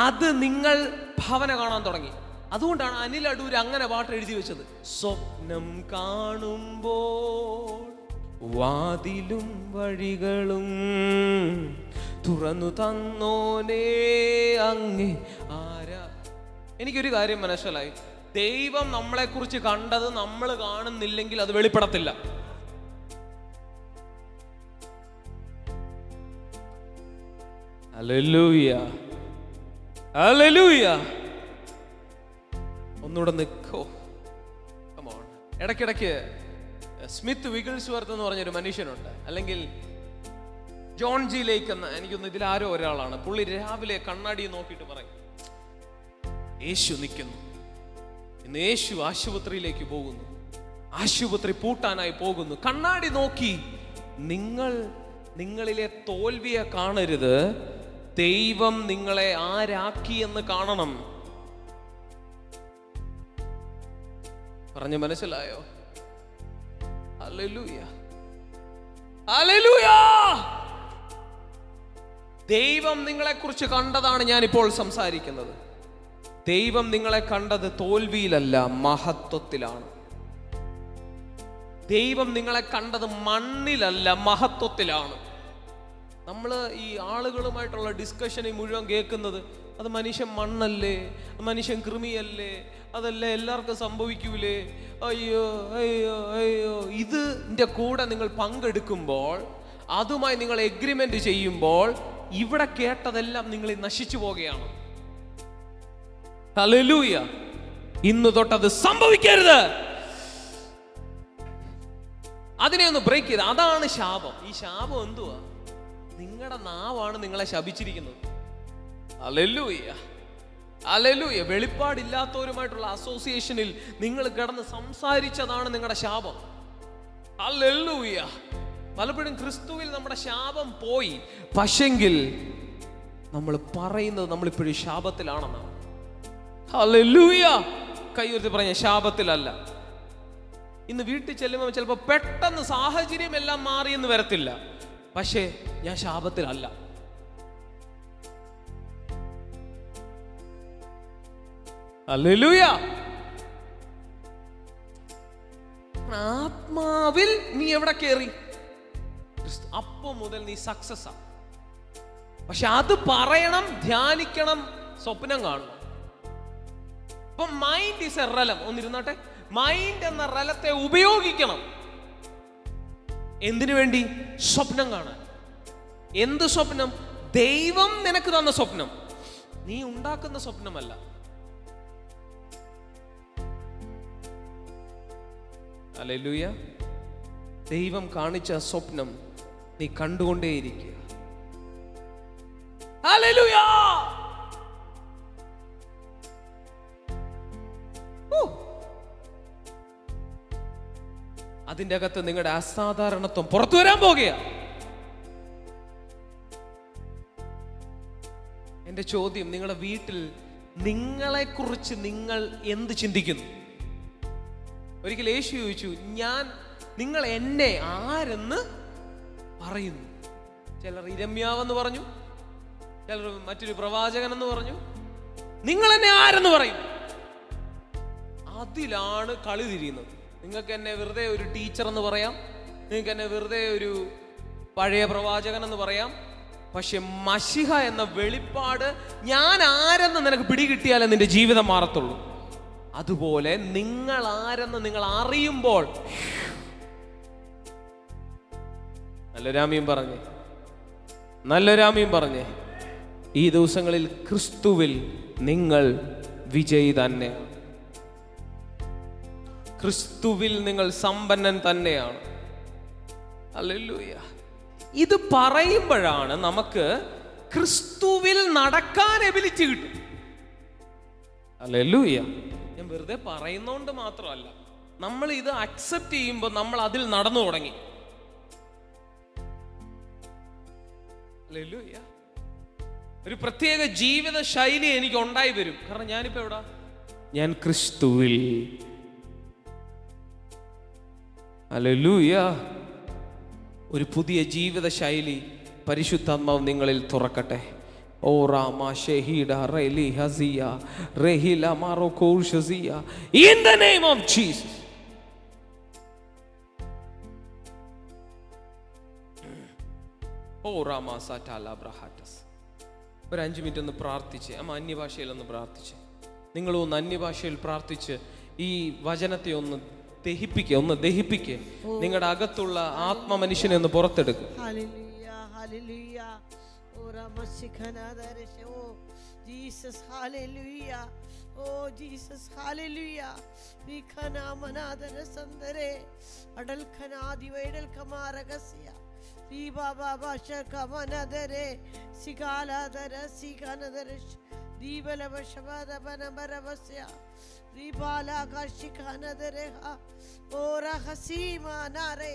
അത് നിങ്ങൾ ഭാവന കാണാൻ തുടങ്ങി. അതുകൊണ്ടാണ് അനിൽ അടൂർ അങ്ങനെ പാട്ട് എഴുതി വെച്ചത്. സ്വപ്നം കാണുമ്പോൾ വാതിലും വഴികളും തുറന്നു തന്നോനേ അങ്ങേ ആരാ. എനിക്കൊരു കാര്യം മനസ്സിലായി, ദൈവം നമ്മളെ കുറിച്ച് കണ്ടത് നമ്മൾ കാണുന്നില്ലെങ്കിൽ അത് വെളിപ്പെടത്തില്ല. Hallelujah, hallelujah. ഒന്നുകൂടെ നിൽക്കോ. ഇടയ്ക്കിടയ്ക്ക് സ്മിത്ത് വിഗിൾസ്വർത്ത് എന്ന് പറഞ്ഞൊരു മനുഷ്യനുണ്ട്, അല്ലെങ്കിൽ ജോൺ ജി ലേക്ക് എന്ന, എനിക്കൊന്ന് ഇതിലാരോ ഒരാളാണ്. പുള്ളി രാവിലെ കണ്ണാടി നോക്കിയിട്ട് പറയും, യേശു നിൽക്കുന്നു. ഇന്ന് യേശു ആശുപത്രിയിലേക്ക് പോകുന്നു, ആശുപത്രി പൂട്ടാനായി പോകുന്നു. കണ്ണാടി നോക്കി നിങ്ങളിലെ തോൽവിയെ കാണരുത്, ദൈവം നിങ്ങളെ ആരാക്കി എന്ന് കാണണം. പറഞ്ഞു മനസ്സിലായോ? Hallelujah, hallelujah. ദൈവം നിങ്ങളെ കുറിച്ച് കണ്ടതാണ് ഞാൻ ഇപ്പോൾ സംസാരിക്കുന്നത്. ദൈവം നിങ്ങളെ കണ്ടത് തോൽവിയിലല്ല, മഹത്വത്തിലാണ്. ദൈവം നിങ്ങളെ കണ്ടത് മണ്ണിലല്ല, മഹത്വത്തിലാണ്. നമ്മൾ ഈ ആളുകളുമായിട്ടുള്ള ഡിസ്കഷൻ മുഴുവൻ കേൾക്കുന്നത്, അത് മനുഷ്യൻ മണ്ണല്ലേ, മനുഷ്യൻ കൃമിയല്ലേ, അതല്ലേ എല്ലാവർക്കും സംഭവിക്കൂലേ, അയ്യോ അയ്യോ അയ്യോ. ഇതിൻ്റെ കൂടെ നിങ്ങൾ പങ്കെടുക്കുമ്പോൾ, അതുമായി നിങ്ങൾ എഗ്രിമെന്റ് ചെയ്യുമ്പോൾ, ഇവിടെ കേട്ടതെല്ലാം നിങ്ങൾ നശിച്ചു പോകുകയാണ്. ഹല്ലേലൂയ. ഇന്ന് തൊട്ടത് സംഭവിക്കരുത്. അതിനെ ഒന്ന് ബ്രേക്ക് ചെയ്ത്, അതാണ് ശാപം. ഈ ശാപം എന്തുവാ? നിങ്ങളുടെ നാവാണ് നിങ്ങളെ ശപിച്ചിരിക്കുന്നത്. Hallelujah, hallelujah. വെളിപ്പാടില്ലാത്തവരുമായിട്ടുള്ള അസോസിയേഷനിൽ നിങ്ങൾ കിടന്ന് സംസാരിച്ചതാണ് നിങ്ങളുടെ ശാപം. ഹല്ലേലൂയ. പലപ്പോഴും ക്രിസ്തുവിൽ നമ്മുടെ ശാപം പോയി, പക്ഷെങ്കിൽ നമ്മൾ പറയുന്നത് നമ്മളിപ്പോഴും ശാപത്തിലാണെന്നാണ്. ഹല്ലേലൂയ. കൈ ഉയർത്തി പറഞ്ഞ, ശാപത്തിലല്ല. ഇന്ന് വീട്ടിൽ ചെല്ലുമ്പോൾ ചിലപ്പോൾ പെട്ടെന്ന് സാഹചര്യം എല്ലാം മാറിയെന്ന് വരത്തില്ല, പക്ഷേ ഞാൻ ശാപത്തിലല്ല. ഹല്ലേലൂയ. ആത്മാവിൽ നീ എവിടെ കേറി, അപ്പൊ മുതൽ നീ സക്സസ് ആ. പക്ഷെ അത് പറയണം, ധ്യാനിക്കണം, സ്വപ്നം കാണണം. അപ്പൊ മൈൻഡ് ഈസ് എ റലം. ഒന്നിരുന്നാട്ടെ. മൈൻഡ് എന്ന റലത്തെ ഉപയോഗിക്കണം. എന്തിനു വേണ്ടി? സ്വപ്നം കാണാൻ. എന്ത് സ്വപ്നം? ദൈവം നിനക്ക് തന്ന സ്വപ്നം, നീ ഉണ്ടാക്കുന്ന സ്വപ്നമല്ല. ഹല്ലേലൂയ. ദൈവം കാണിച്ച സ്വപ്നം നീ കണ്ടുകൊണ്ടേയിരിക്കുക. ഹല്ലേലൂയ. അതിൻ്റെ അകത്ത് നിങ്ങളുടെ അസാധാരണത്വം പുറത്തു വരാൻ പോകുക. എൻ്റെ ചോദ്യം, നിങ്ങളുടെ വീട്ടിൽ നിങ്ങളെക്കുറിച്ച് നിങ്ങൾ എന്ത് ചിന്തിക്കുന്നു? ഒരിക്കൽ യേശു ചോദിച്ചു, നിങ്ങൾ എന്നെ ആരെന്ന് പറയുന്നു? ചിലർ ഇരമ്യാവെന്ന് പറഞ്ഞു, ചിലർ മറ്റൊരു പ്രവാചകൻ എന്ന് പറഞ്ഞു. നിങ്ങൾ എന്നെ ആരെന്ന് പറയും? അതിലാണ് കളി തിരിയുന്നത്. നിങ്ങൾക്ക് എന്നെ വെറുതെ ഒരു ടീച്ചർ എന്ന് പറയാം, നിങ്ങൾക്ക് എന്നെ വെറുതെ ഒരു പഴയ പ്രവാചകൻ എന്ന് പറയാം. പക്ഷെ മശിഹ എന്ന വെളിപ്പാട്, ഞാൻ ആരെന്ന് നിനക്ക് പിടികിട്ടിയാലേ നിന്റെ ജീവിതം മാറത്തുള്ളൂ. അതുപോലെ നിങ്ങൾ ആരെന്ന് നിങ്ങൾ അറിയുമ്പോൾ, നല്ലൊരാമീൻ പറഞ്ഞേ, ഈ ദിവസങ്ങളിൽ ക്രിസ്തുവിൽ നിങ്ങൾ വിജയി തന്നെയാണ്. ക്രിസ്തുവിൽ നിങ്ങൾ സമ്പന്നൻ തന്നെയാണ്. ഹല്ലേലൂയ. ഇത് പറയുമ്പോഴാണ് നമുക്ക് ക്രിസ്തുവിൽ നടക്കാൻ എബിലിറ്റി കിട്ടും. ഹല്ലേലൂയ. ഞാൻ വെറുതെ പറയുന്നോണ്ട് മാത്രമല്ല, നമ്മൾ ഇത് അക്സെപ്റ്റ് ചെയ്യുമ്പോൾ നമ്മൾ അതിൽ നടന്നു തുടങ്ങി. ഹല്ലേലൂയ. ഒരു പ്രത്യേക ജീവിത ശൈലി എനിക്ക് ഉണ്ടായി വരും. കാരണം ഞാനിപ്പോ എവിടാ? ഞാൻ ക്രിസ്തുവിൽ. ഹല്ലേലൂയ. ഒരു പുതിയ ജീവിത ശൈലി പരിശുദ്ധാത്മാവ് നിങ്ങളിൽ തുറക്കട്ടെ. ഓ റാമ ഷഹീഡ റെലി ഹസിയ റെഹില മാറോകോ ഷസിയ in the name of Jesus. ഓ റാമ സറ്റാല ബ്രഹാറ്റസ്. ഒരു 5 മിനിറ്റ് ഒന്ന് പ്രാർത്ഥിച്ച്, അന്യഭാഷയിൽ ഒന്ന് പ്രാർത്ഥിച്ച്, നിങ്ങളും ഒന്ന് അന്യഭാഷയിൽ പ്രാർത്ഥിച്ച് ഈ വചനത്തെ ഒന്ന് ദഹിപ്പിക്കുക. നിങ്ങളുടെ അകത്തുള്ള ആത്മ മനുഷ്യനെ ഒന്ന് പുറത്തെടുക്കുക. Jesus, hallelujah. Oh Jesus, hallelujah. Vikhana manadana sandare adal khana divaidal kamaragasya vi baba basha kamanadare sigala dara siganadare dibala bashabada banabaravasya ribala kashikanadare ha ora hasima nare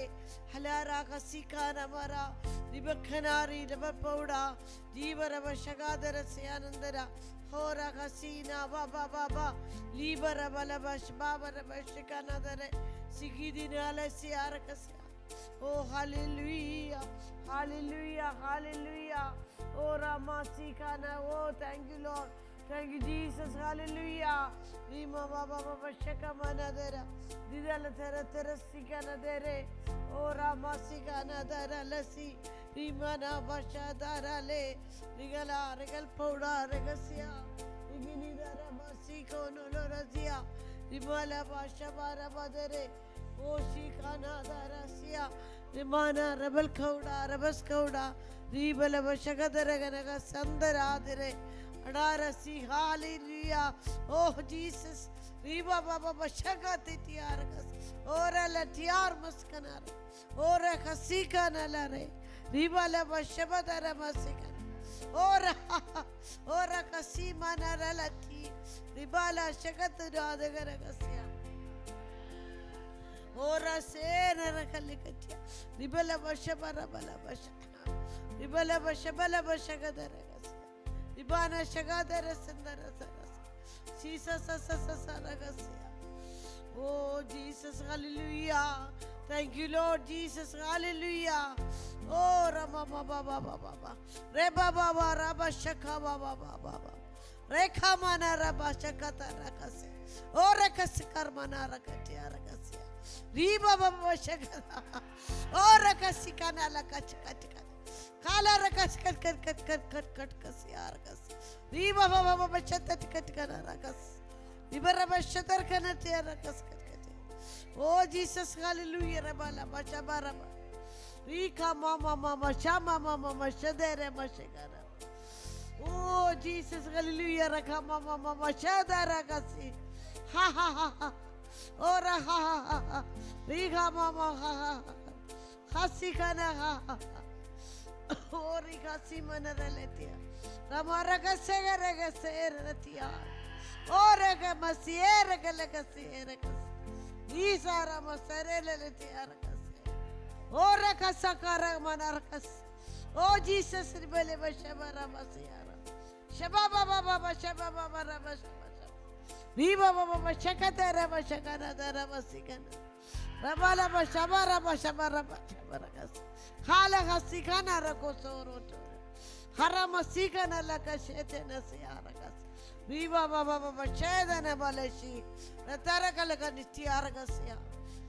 halara kasikana mara dibakhanari dabapauda jeevara bashagadara syanandara hora hasina baba baba libara balabash baba bashkanadare sigidinala siarakasya. Oh hallelujah, hallelujah, hallelujah. Oh ramasikana. Oh thank you Lord, thank you Jesus, hallelujah. Rima baba baba shakamanadara didala tera tera sikanadare. Oh ramasikana dara lasi rimana bashadara le rigala regal pauda regasya igini dara masiko nolorazia rimala bashabara badare. Oh shikana dara sia rimana rebel kauda rebas kauda ribala bashagadara ganaga sandaradire adarasi. Hallelujah. Oh Jesus, riba baba bashagati tiaragas ora la tiar maskanar ora khasikana lare ribala bashabadara masikana ora kasimana lati ribala shagatara dagaragasya ora sena rakalikatia ribala bashabara bala bashana ribala bashabala bashagadaраgasya ribana shagadara sandara saras Jesus sasasaragasya. Oh Jesus, hallelujah. Thank you Lord Jesus, hallelujah. Oh rama baba baba baba re baba baba raba shaka baba baba rekha mana raba shakata rakase. Oh rakasikar mana rakati rakasya ri baba baba shaka. Oh rakasikana lakachakatika kala rakas kat kat kat kat kat kat kasya rakas ri baba baba chatat kat kana rakas libara bashatar kana tiya rakas kat. Oh Jesus, hallelujah. Rabala bashabara rika mama mama shama mama shadere mashegara. Oh Jesus, hallelujah. Raka mama mama shadara kasi ha ha ha ha. Oh ra ha ha ha rika mama ha ha hasikana ha ha. Oh rika simana raletia ramara kasegara kaseratia. Oh raga masiera galakasiera kas Isara masarele tiarakas. Oh rakasakara manarakas. Oh Jesus ribele bashabara masiara. Shababa baba shababa baba shababa. Viva baba shakatara bashakana dara basikana. Rabala bashabara bashabara bashabara. Hala hasikana rakosoro. Harama sikana lakashete nasiyaragas. Viva baba baba shedana balashi. Ratara kalaga nitiyaragasya.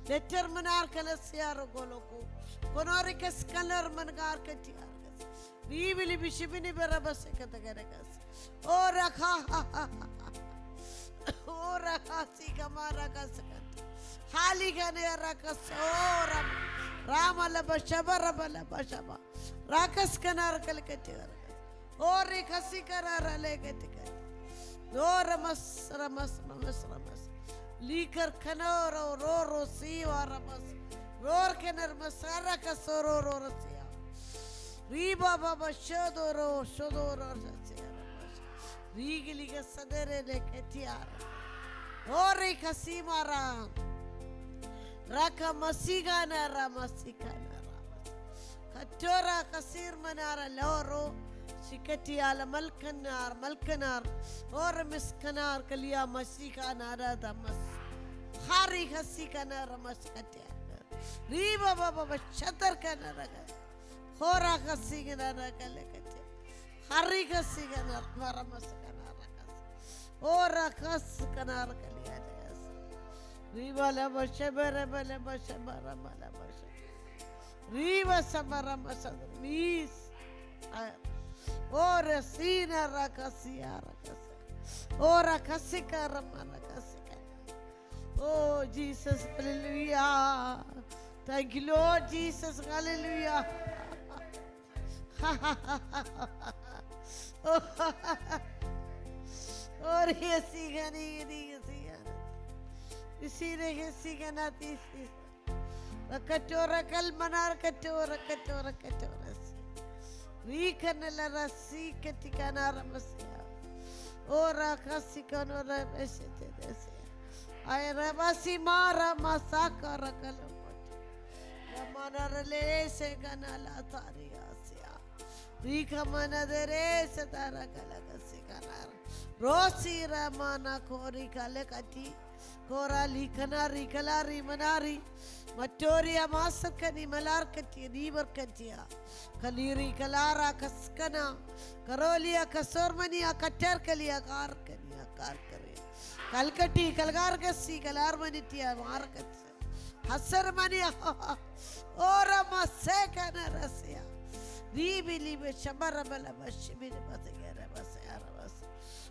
Determinar kalasiyaro goloku. Konorikas kalar mangar katiyaragas. Vivili bishibini barabasekatagaragas. Ora ha ha ha. Ora ha sikamara kasakat. Hali gane rakas ora. Rama la bashabara bala bashaba. Rakas kanar kalakatiyaragas. Ori kasikara ralegatika. No ramas ramas ramas ramas. Likar kanoro roro siwa ramas. Ror kanar masara kasoro rorasiya. Riba baba shodoro shodoro rasiya ramas. Rigiliga sadere lekatiyara. Ori kasimara. Raka masigana ramasikana ramas. Katora kasir manara loro. Shikati ala malkanar malkanar or miskanar kaliya masika nara damas hari hasika nara maskati riba baba shatar kanara hora hasika nara kalakati hari hasika nara mara maskana rakas ora has kanar kaliya riba la bashabara bala bashabara bala basha riba samara masad mis Ora sina rakasia rakasa. Ora kasika ramana kasika. Oh Jesus, hallelujah. Thank you, Lord Jesus, hallelujah. Oh, yesigani yesigani. Isire yesigana tisi. Rakatora kalmanar katora katora katora. Rikanela rasi katikana ramasia. Ora kasikano rameshete desi. Ay ramasi mara masaka rakalopot. Ramana relese kanala tariasia. Rikamana derese tarakalakasi kanar. Rosi ramana kori kalekati. Kora likana rikalari manari. Matoria masakani malarkati nivarkatia. Kaliri kalara kaskana. Karolia kasormania katerkalia karkania karkari. Kalkati kalgargasi kalarmanitia markat. Hasarmania. Ora masekana rasia. Ribi libe shabara bala bashimini basagara basayara bas.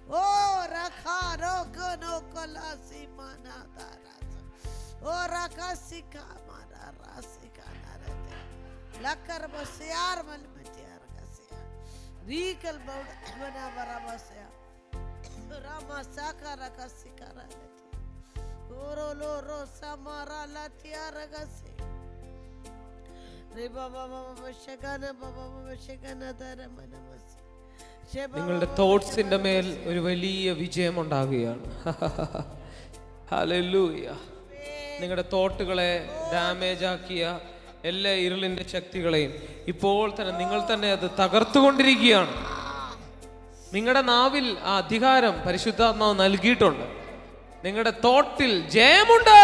Ora karo kono kolasi manadara. Ora kasika mana rasika narate. Lakar basyar mal batyar kasya. Rikal bana barabasya. Rama sakara kasika narate. Oro loro samara latyar kasya. Re baba baba shagana baba baba shagana dara manamasi. നിങ്ങളുടെ തോട്ട്സിന്റെ മേൽ ഒരു വലിയ വിജയം ഉണ്ടാകുകയാണ്. ഹല്ലേലൂയ. നിങ്ങളുടെ തോട്ടുകളെ ഡാമേജ് ആക്കിയ എല്ലാ ഇരുളിന്റെ ശക്തികളെയും ഇപ്പോൾ തന്നെ നിങ്ങൾ തന്നെ അത് തകർത്തുകൊണ്ടിരിക്കുകയാണ്. നിങ്ങളുടെ നാവിൽ ആ അധികാരം പരിശുദ്ധാത്മാവ് നൽകിയിട്ടുണ്ട്. നിങ്ങളുടെ തോട്ടിൽ ജയമുണ്ട്.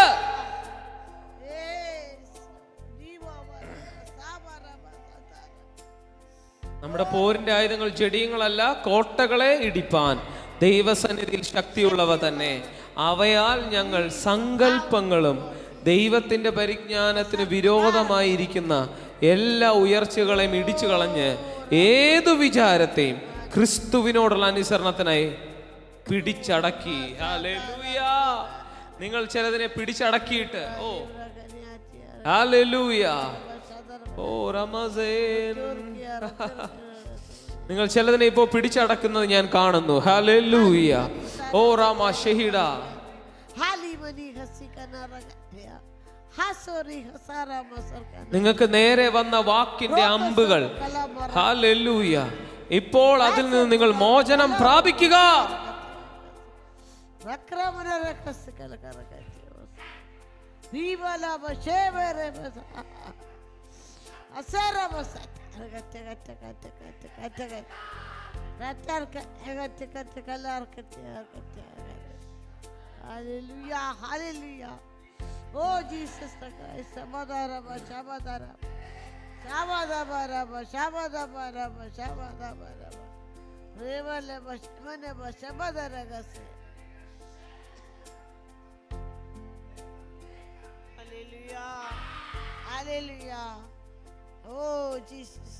നമ്മുടെ പോരിന്റെ ആയുധങ്ങൾ ജഡിയങ്ങളല്ല, കോട്ടകളെ ഇടിപ്പാൻ ദൈവസന്നിധിയിൽ ശക്തിയുള്ളവ തന്നെ. അവയാൽ ഞങ്ങൾ സങ്കല്പങ്ങളും ദൈവത്തിന്റെ പരിജ്ഞാനത്തിന് വിരോധമായിരിക്കുന്ന എല്ലാ ഉയർച്ചകളെയും ഇടിച്ചു കളഞ്ഞ് ഏതു വിചാരത്തെയും ക്രിസ്തുവിനോടുള്ള അനുസരണത്തിനായി പിടിച്ചടക്കി. ഹല്ലേലൂയ. നിങ്ങൾ ചിലതിനെ പിടിച്ചടക്കിയിട്ട് ഹല്ലേലൂയ. ഓ റമസേൻ. നിങ്ങൾ ചിലതിനെ ഇപ്പോൾ പിടിച്ചടക്കുന്നത് ഞാൻ കാണുന്നു. ഹല്ലേലൂയ. ഓ രാമ ഷഹീഡ. നിങ്ങൾക്ക് നേരെ വന്ന വാക്കിന്റെ അമ്പുകൾ ഹല്ലേലൂയ ഇപ്പോൾ അതിൽ നിന്ന് നിങ്ങൾ മോചനം പ്രാപിക്കുക. Hallelujah, hallelujah. Oh Jesus Christ, Shabbadaraba, Shabbadaraba, Shabadabaraba, Shabadabaraba, Shabadabaraba, Revalaba, Shamanaba, Shabadaragase. Hallelujah, hallelujah. Oh Jesus,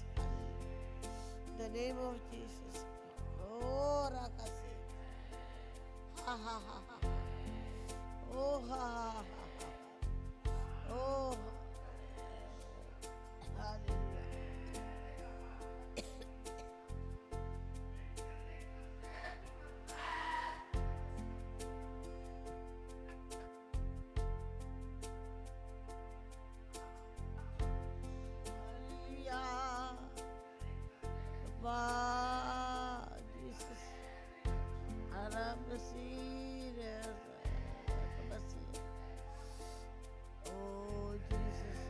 in the name of Jesus. Oh Rakase, ha ha ha ha. Oh ha ha ha. Oh, hallelujah. Hallelujah. Baba, Jesus. Oh, Jesus.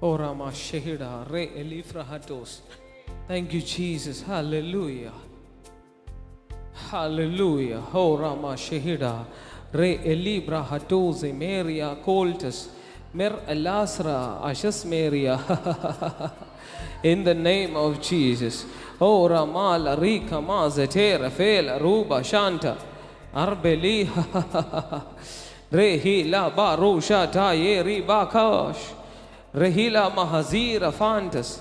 Orama Shehida, Re Elifrahatos. Thank you, Jesus. Hallelujah. Hallelujah. Orama Shehida, Re Elibra Hatose, Maria Coltus, Mer Elasra, Ashas Maria. In the name of Jesus. Oh Ramal, Rika Mazetera, Fela, Ruba, Shanta, Arbeli, Rehila, Barusha, Tayeri, Bakash. Rehila Mahazira Fantas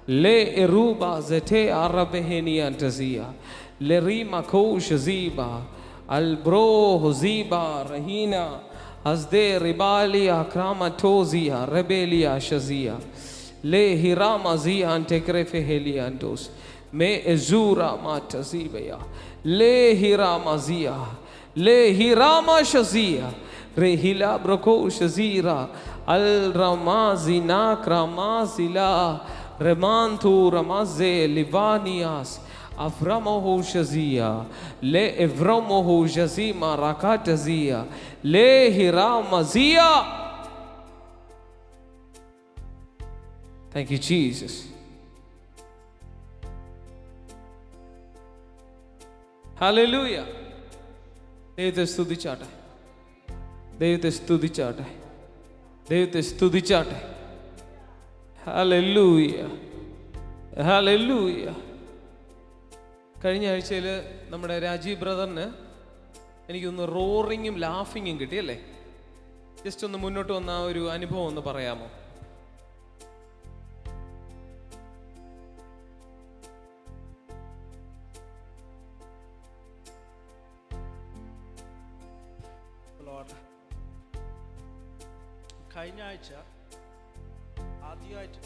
Le Eruba Zete Arabeheni Antazia Le Rima Kosh Ziba Albro Hoziba Rahina Azde Ribali Akramatosia Rebelia Shazia Le Hirama Zia Antekrefe Heliantos Me Ezura Matazibaya Le Hirama Zia Le Hirama Shazia Rehila Broko Shazira Al Ramazina Kramazila Remantu Ramaze Livanias Avramohu Shazia Le Evramohu Jazima Rakatazia Le Hiramazia. Thank you, Jesus. Hallelujah. Devate സ്തുതിച്ചാട്ടെ. ദൈവത്തെ സ്തുതിച്ചാട്ടെ. ദൈവത്തെ സ്തുതിച്ചാട്ടെ. ഹല്ലേലൂയ. ഹല്ലേലൂയ. കഴിഞ്ഞ ആഴ്ചയിൽ നമ്മുടെ രാജീവ് ബ്രദറിന് എനിക്കൊന്ന് റോറിങ്ങും ലാഫിങ്ങും കിട്ടിയല്ലേ? ജസ്റ്റ് ഒന്ന് മുന്നോട്ട് വന്ന ആ ഒരു അനുഭവം ഒന്ന് പറയാമോ? ലോർഡ്. കഴിഞ്ഞ ആഴ്ച ആദ്യമായിട്ട്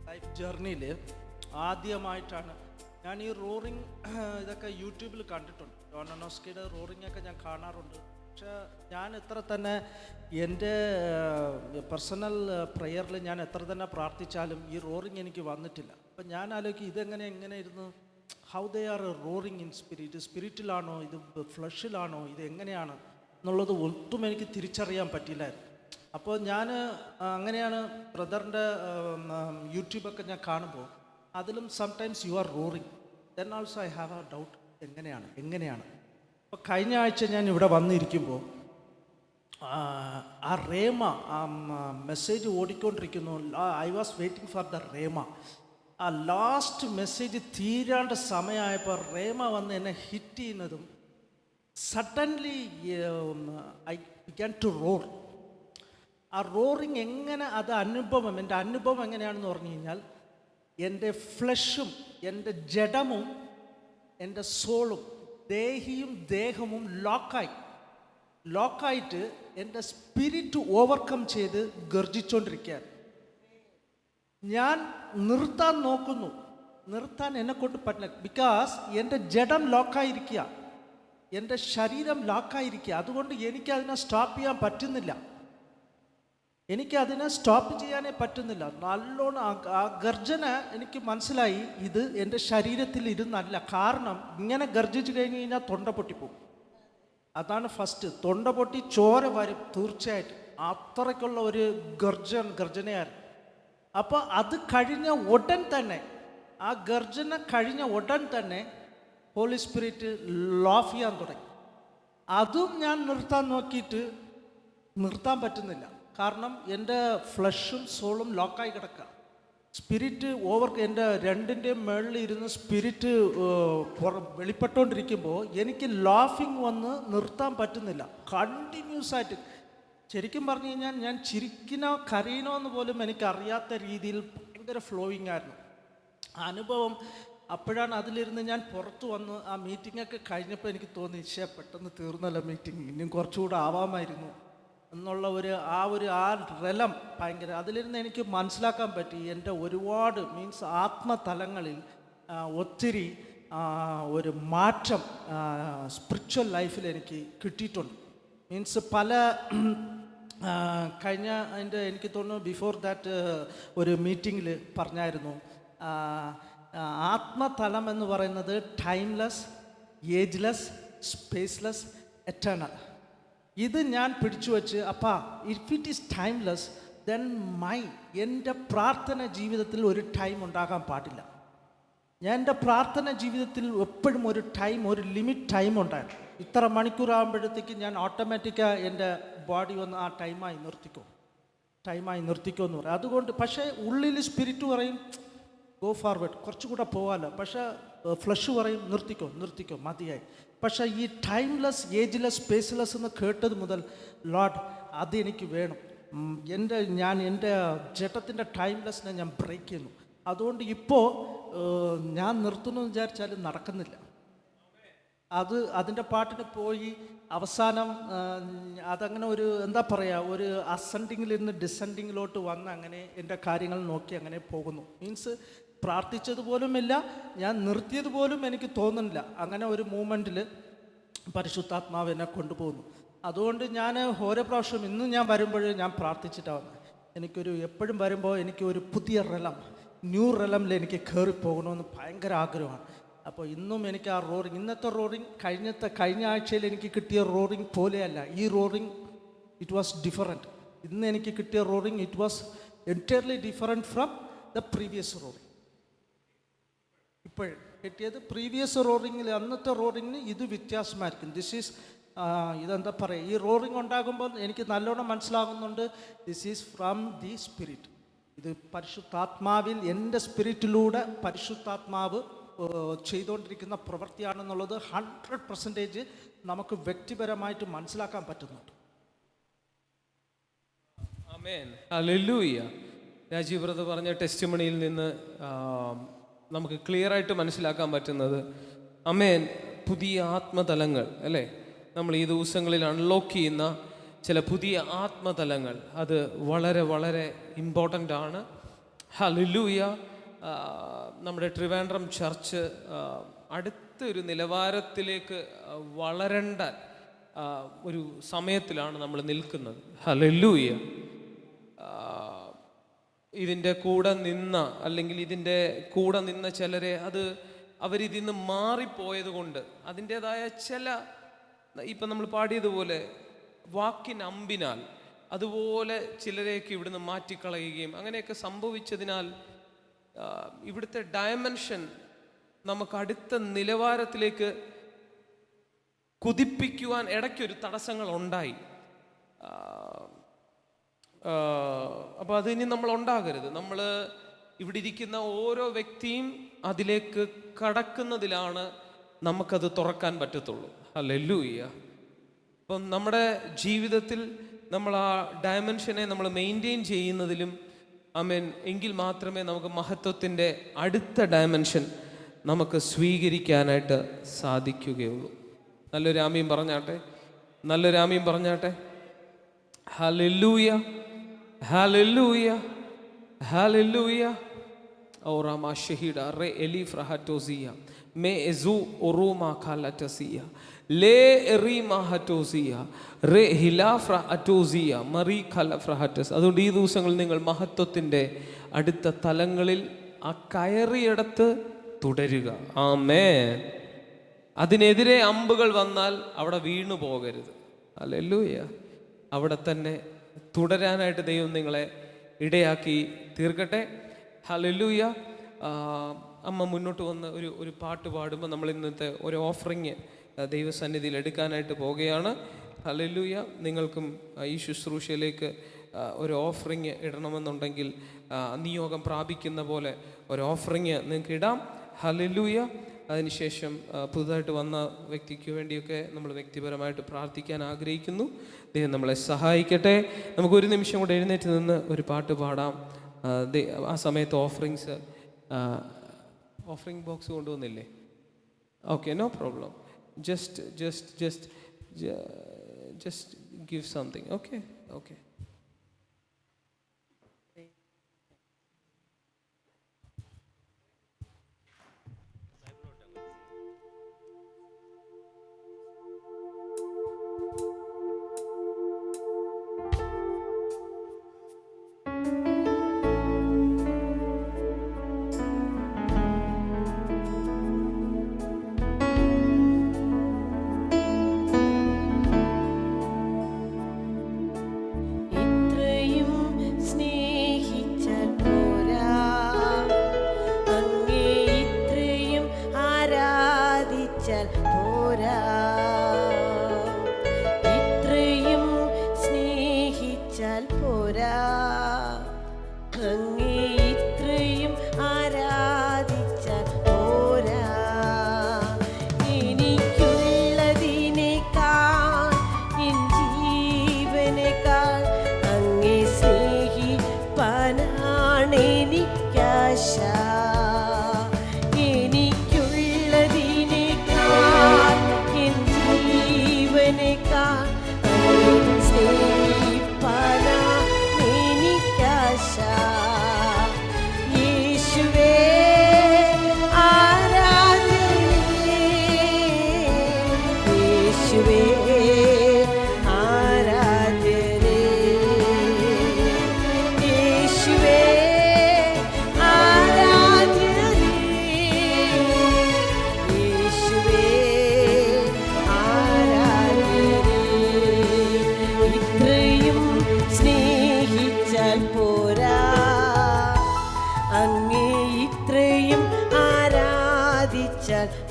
ലൈഫ് ജേർണിയിൽ ആദ്യമായിട്ടാണ് ഞാൻ ഈ റോറിങ് ഇതൊക്കെ യൂട്യൂബിൽ കണ്ടിട്ടുണ്ട്. ജോൺ അനോസ്കിയുടെ റോറിങ് ഒക്കെ ഞാൻ കാണാറുണ്ട്. പക്ഷേ ഞാൻ എത്ര തന്നെ എൻ്റെ പേഴ്സണൽ പ്രെയറിൽ ഞാൻ എത്ര തന്നെ പ്രാർത്ഥിച്ചാലും ഈ റോറിങ് എനിക്ക് വന്നിട്ടില്ല. അപ്പം ഞാൻ ആലോചിക്കും എങ്ങനെ ഇരുന്നു, how they are roaring in spirit, സ്പിരിറ്റിലാണോ ഇത് ഫ്ലഷിലാണോ ഇത് എങ്ങനെയാണ് എന്നുള്ളത് ഒട്ടും എനിക്ക് തിരിച്ചറിയാൻ പറ്റില്ലായിരുന്നു. അപ്പോൾ ഞാൻ അങ്ങനെയാണ് ബ്രദറിൻ്റെ യൂട്യൂബൊക്കെ ഞാൻ കാണുമ്പോൾ അതിലും sometimes you are roaring, then also I have a doubt എങ്ങനെയാണ്. അപ്പോൾ കഴിഞ്ഞ ആഴ്ച ഞാൻ ഇവിടെ വന്നിരിക്കുമ്പോൾ ആ റേമ മെസ്സേജ് ഓടിക്കൊണ്ടിരിക്കുന്നു. I was waiting for the rhema. ആ ലാസ്റ്റ് മെസ്സേജ് തീരാണ്ട് സമയമായപ്പോൾ റേമ വന്ന് എന്നെ ഹിറ്റ് ചെയ്യുന്നതും suddenly I began to roar. ആ റോറിങ് എങ്ങനെ അത് എൻ്റെ അനുഭവം എങ്ങനെയാണെന്ന് പറഞ്ഞു കഴിഞ്ഞാൽ എൻ്റെ ഫ്ലഷും എൻ്റെ ജഡമും എൻ്റെ സോളും ദേഹവും ലോക്കായിട്ട് എൻ്റെ സ്പിരിറ്റ് ഓവർകം ചെയ്ത് ഗർജിച്ചുകൊണ്ടിരിക്കുകയാണ്. ഞാൻ നിർത്താൻ നോക്കുന്നു, നിർത്താൻ എന്നെ കൊണ്ട് പറ്റില്ല. ബിക്കോസ് എൻ്റെ ജഡം ലോക്കായിരിക്കുക, എൻ്റെ ശരീരം ലോക്കായിരിക്കുക. അതുകൊണ്ട് എനിക്കതിനെ സ്റ്റോപ്പ് ചെയ്യാൻ പറ്റുന്നില്ല. നല്ലോണം ആ ഗർജന എനിക്ക് മനസ്സിലായി, ഇത് എൻ്റെ ശരീരത്തിൽ ഇരുന്നല്ല. കാരണം ഇങ്ങനെ ഗർജിച്ച് കഴിഞ്ഞ് കഴിഞ്ഞാൽ തൊണ്ട പൊട്ടിപ്പോകും. അതാണ് ഫസ്റ്റ്. തൊണ്ട പൊട്ടി ചോര വരും തീർച്ചയായിട്ടും. അത്രയ്ക്കുള്ള ഒരു ഗർജനയായിരുന്നു. അപ്പോൾ അത് കഴിഞ്ഞ ഉടൻ തന്നെ, ആ ഗർജന കഴിഞ്ഞ ഉടൻ തന്നെ ഹോളി സ്പിരിറ്റ് ലോഫ് ചെയ്യാൻ തുടങ്ങി. അതും ഞാൻ നിർത്താൻ നോക്കിയിട്ട് നിർത്താൻ പറ്റുന്നില്ല. കാരണം എൻ്റെ ഫ്ലഷും സോളും ലോക്കായി കിടക്കുക. സ്പിരിറ്റ് എൻ്റെ രണ്ടിൻ്റെയും മുകളിൽ ഇരുന്ന് സ്പിരിറ്റ് വെളിപ്പെട്ടുകൊണ്ടിരിക്കുമ്പോൾ എനിക്ക് ലാഫിങ് വന്ന് നിർത്താൻ പറ്റുന്നില്ല. കണ്ടിന്യൂസ് ആയിട്ട് ശരിക്കും പറഞ്ഞു കഴിഞ്ഞാൽ ഞാൻ ചിരിക്കണോ കരയണോ എന്ന് പോലും എനിക്കറിയാത്ത രീതിയിൽ ഭയങ്കര ഫ്ലോയിങ് ആയിരുന്നു അനുഭവം. അപ്പോഴാണ് അതിലിരുന്ന് ഞാൻ പുറത്ത് വന്ന് ആ മീറ്റിങ്ങൊക്കെ കഴിഞ്ഞപ്പോൾ എനിക്ക് തോന്നി, പെട്ടെന്ന് തീർന്നല്ല മീറ്റിംഗ്, ഇനിയും കുറച്ചുകൂടെ ആവാമായിരുന്നു എന്നുള്ള ആ റെലം ഭയങ്കര. അതിലിരുന്ന് എനിക്ക് മനസ്സിലാക്കാൻ പറ്റി എൻ്റെ ഒരുപാട് ആത്മതലങ്ങളിൽ ഒത്തിരി ഒരു മാറ്റം സ്പിരിച്വൽ ലൈഫിൽ എനിക്ക് കിട്ടിയിട്ടുണ്ട്. പല കഴിഞ്ഞ എനിക്ക് തോന്നുന്നു ബിഫോർ ദാറ്റ് ഒരു മീറ്റിങ്ങിൽ പറഞ്ഞായിരുന്നു, ആത്മതലം എന്ന് പറയുന്നത് ടൈംലെസ്, ഏജ്ലെസ്, സ്പേസ്ലെസ്, എറ്റേണൽ. ഇത് ഞാൻ പിടിച്ചു വച്ച്, if it is timeless then എൻ്റെ പ്രാർത്ഥന ജീവിതത്തിൽ ഒരു ടൈം ഉണ്ടാകാൻ പാടില്ല. എൻ്റെ പ്രാർത്ഥന ജീവിതത്തിൽ എപ്പോഴും ഒരു ലിമിറ്റ് ടൈം ഉണ്ടായിരുന്നു. ഇത്ര മണിക്കൂറാകുമ്പോഴത്തേക്ക് ഞാൻ ഓട്ടോമാറ്റിക്കായി എൻ്റെ ബോഡി വന്ന് ആ ടൈമായി നിർത്തിക്കോ എന്ന് പറയും. അതുകൊണ്ട് പക്ഷേ ഉള്ളിൽ സ്പിരിറ്റ് പറയും ഗോ ഫോർവേഡ്, കുറച്ചുകൂടെ പോകാമല്ലോ. പക്ഷേ ഫ്ലഷ് പറയും നിർത്തിക്കോ മതിയായി. പക്ഷേ ഈ ടൈംലെസ്, ഏജ്ലെസ്, സ്പേസ്ലെസ് എന്ന് കേട്ടത് മുതൽ ലോർഡ് അതെനിക്ക് വേണം. ഞാൻ എൻ്റെ ജഡത്തിൻ്റെ ടൈംലെസ്സിനെ ഞാൻ ബ്രേക്ക് ചെയ്യുന്നു. അതുകൊണ്ട് ഇപ്പോൾ ഞാൻ നിർത്തുന്നു വിചാരിച്ചാലും നടക്കുന്നില്ല. അതിൻ്റെ പാട്ടിന് പോയി അവസാനം അതങ്ങനെ ഒരു ഒരു അസെൻഡിങ്ങിൽ നിന്ന് ഡിസെൻഡിങ്ങിലോട്ട് വന്ന് അങ്ങനെ എൻ്റെ കാര്യങ്ങൾ നോക്കി അങ്ങനെ പോകുന്നു. പ്രാർത്ഥിച്ചതുപോലുമില്ല, ഞാൻ നിർത്തിയതുപോലും എനിക്ക് തോന്നുന്നില്ല. അങ്ങനെ ഒരു മൂമെൻറ്റിൽ പരിശുദ്ധാത്മാവ് എന്നെ കൊണ്ടുപോകുന്നു. അതുകൊണ്ട് ഞാൻ ഓരോ പ്രാവശ്യം ഇന്ന് ഞാൻ വരുമ്പോൾ ഞാൻ പ്രാർത്ഥിച്ചിട്ടാണ് വന്നത്. എപ്പോഴും വരുമ്പോൾ എനിക്ക് ഒരു പുതിയ ന്യൂ റെലമിൽ എനിക്ക് കയറിപ്പോകണമെന്ന് ഭയങ്കര ആഗ്രഹമാണ്. അപ്പോൾ ഇന്നും എനിക്ക് ആ ഇന്നത്തെ കഴിഞ്ഞ ആഴ്ചയിൽ എനിക്ക് കിട്ടിയ റോറിങ് പോലെയല്ല ഈ റോറിങ്. It was different. ഇന്ന് എനിക്ക് കിട്ടിയ roaring it was entirely different from the previous roaring. ഇപ്പോൾ കിട്ടിയത് പ്രീവിയസ് റോറിങ്ങിൽ, അന്നത്തെ റോറിങ്ങിന് ഇത് വ്യത്യാസമായിരിക്കും. ഇതെന്താ പറയുക, ഈ റോറിങ് ഉണ്ടാകുമ്പോൾ എനിക്ക് നല്ലോണം മനസ്സിലാകുന്നുണ്ട്, this is from the spirit. ഇത് പരിശുദ്ധാത്മാവിൽ എൻ്റെ സ്പിരിറ്റിലൂടെ പരിശുദ്ധാത്മാവ് ചെയ്തുകൊണ്ടിരിക്കുന്ന പ്രവൃത്തിയാണെന്നുള്ളത് 100% നമുക്ക് വ്യക്തിപരമായിട്ട് മനസ്സിലാക്കാൻ പറ്റുന്നുണ്ട്. ആമേൻ, ഹല്ലേലൂയ. രാജീവ് ബ്രദർ പറഞ്ഞ ടെസ്റ്റിമണിയിൽ നിന്ന് നമുക്ക് ക്ലിയർ ആയിട്ട് മനസ്സിലാക്കാൻ പറ്റുന്നത്, ആമേൻ, പുതിയ ആത്മതലങ്ങൾ അല്ലേ, നമ്മൾ ഈ ദിവസങ്ങളിൽ അൺലോക്ക് ചെയ്യുന്ന ചില പുതിയ ആത്മതലങ്ങൾ, അത് വളരെ വളരെ ഇമ്പോർട്ടൻ്റ് ആണ്. ഹല്ലേലൂയ. നമ്മുടെ ട്രിവാൻഡ്രം ചർച്ച് അടുത്തൊരു നിലവാരത്തിലേക്ക് വളരേണ്ട ഒരു സമയത്തിലാണ് നമ്മൾ നിൽക്കുന്നത്. ഹല്ലേലൂയ. ഇതിൻ്റെ കൂടെ നിന്ന, അല്ലെങ്കിൽ ഇതിൻ്റെ കൂടെ നിന്ന ചിലരെ അവരിതിന്ന് മാറിപ്പോയത് കൊണ്ട് അതിൻ്റെതായ ചില, ഇപ്പം നമ്മൾ പാടിയതുപോലെ വാക്കിനമ്പിനാൽ അതുപോലെ ചിലരെയൊക്കെ ഇവിടുന്ന് മാറ്റിക്കളയുകയും അങ്ങനെയൊക്കെ സംഭവിച്ചതിനാൽ ഇവിടുത്തെ ഡയമെൻഷൻ നമുക്ക് അടുത്ത നിലവാരത്തിലേക്ക് കുതിപ്പിക്കുവാൻ ഇടയ്ക്കൊരു തടസ്സങ്ങൾ ഉണ്ടായി. അപ്പോൾ അതിനി നമ്മൾ ഉണ്ടാകരുത്. നമ്മൾ ഇവിടെ ഇരിക്കുന്ന ഓരോ വ്യക്തിയും അതിലേക്ക് കടക്കുന്നതിലാണ് നമുക്കത് തുറക്കാൻ പറ്റത്തുള്ളൂ. ഹല്ലേലൂയ. അപ്പം നമ്മുടെ ജീവിതത്തിൽ നമ്മൾ ആ ഡയമെൻഷനെ നമ്മൾ മെയിൻറ്റെയിൻ ചെയ്യുന്നതിലും ആമേൻ എങ്കിൽ മാത്രമേ നമുക്ക് മഹത്വത്തിൻ്റെ അടുത്ത ഡയമെൻഷൻ നമുക്ക് സ്വീകരിക്കാനായിട്ട് സാധിക്കുകയുള്ളൂ. നല്ലൊരു ആമീൻ പറഞ്ഞാട്ടെ, നല്ലൊരു ആമീൻ പറഞ്ഞാട്ടെ. ഹല്ലേലൂയ, ഹല്ലേലൂയ, ഹല്ലേലൂയ. ഓറാമാ ഷഹീഡ റേ എലിഫ്രഹറ്റോസിയ മേ എസു ഒറൂമാ ഖാലറ്റസിയ ലേ എറീമാ ഹറ്റോസിയ റേ ഹിലാഫ്ര അറ്റോസിയ മറി ഖലഫ്രഹറ്റസ്. അതുകൊണ്ട് ഈ ദിവസങ്ങളിൽ നിങ്ങൾ മഹത്വത്തിൻ്റെ അടുത്ത തലങ്ങളിൽ ആ കയറിയിടത്ത് തുടരുക. ആമേൻ. അതിനെതിരെ അമ്പുകൾ വന്നാൽ അവിടെ വീണു പോകരുത്. ഹല്ലേലൂയ. അവിടെ തന്നെ തുടരാനായിട്ട് ദൈവം നിങ്ങളെ ഇടയാക്കി തീർക്കട്ടെ. ഹല്ലേലൂയ. അമ്മ മുന്നോട്ട് വന്ന് ഒരു പാട്ട് പാടുമ്പോൾ നമ്മൾ ഇന്നത്തെ ഒരു ഓഫറിങ് ദൈവസന്നിധിയിൽ എടുക്കാനായിട്ട് പോവുകയാണ്. ഹല്ലേലൂയ. നിങ്ങൾക്കും ഈ ശുശ്രൂഷയിലേക്ക് ഒരു ഓഫറിങ് ഇടണമെന്നുണ്ടെങ്കിൽ നിയോഗം പ്രാപിക്കുന്ന പോലെ ഒരു ഓഫറിങ് നിങ്ങൾക്ക് ഇടാം. ഹല്ലേലൂയ. അതിനുശേഷം പുതുതായിട്ട് വന്ന വ്യക്തിക്ക് വേണ്ടിയൊക്കെ നമ്മൾ വ്യക്തിപരമായിട്ട് പ്രാർത്ഥിക്കാൻ ആഗ്രഹിക്കുന്നു. ദൈവം നമ്മളെ സഹായിക്കട്ടെ. നമുക്കൊരു നിമിഷം കൂടെ എഴുന്നേറ്റ് നിന്ന് ഒരു പാട്ട് പാടാം. ആ സമയത്ത് ഓഫറിംഗ് ബോക്സ് കൊണ്ടുവന്നില്ലേ? Okay, no problem. Just give something. Okay.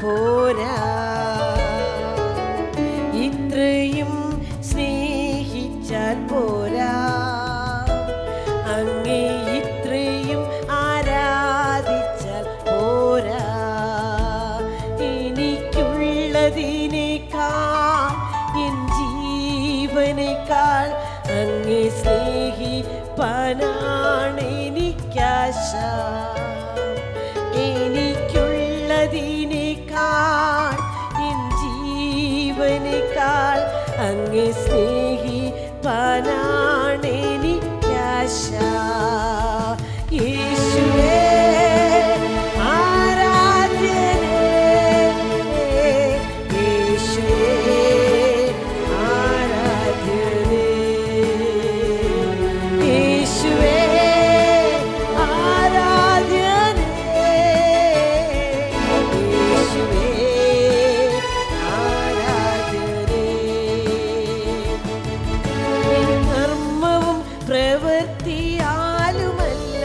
പോരാ, ഇത്രയും സ്നേഹിച്ചാൽ പോരാ, അങ്ങേ ഇത്രയും ആരാധിച്ചാൽ പോരാ. എനിക്കുള്ളതിനേക്കാൾ എൻ ജീവനേക്കാൾ അങ്ങേ സ്നേഹിപ്പാനാണ് എനിക്കാശ. എനിക്കുള്ളതിനേക്കാൾ എൻ ജീവനേക്കാൾ അങ്ങേ സ്നേഹിപ്പാനാണെനിക്കാശ. യേശുവേ ആരാധ്യനേ, യേശുവേ ആരാധ്യനേ, യേശുവേ ആരാധ്യനേ, യേശുവേ ആരാധ്യനേ. കർമ്മവും പ്രവൃത്തിയാലുമല്ല,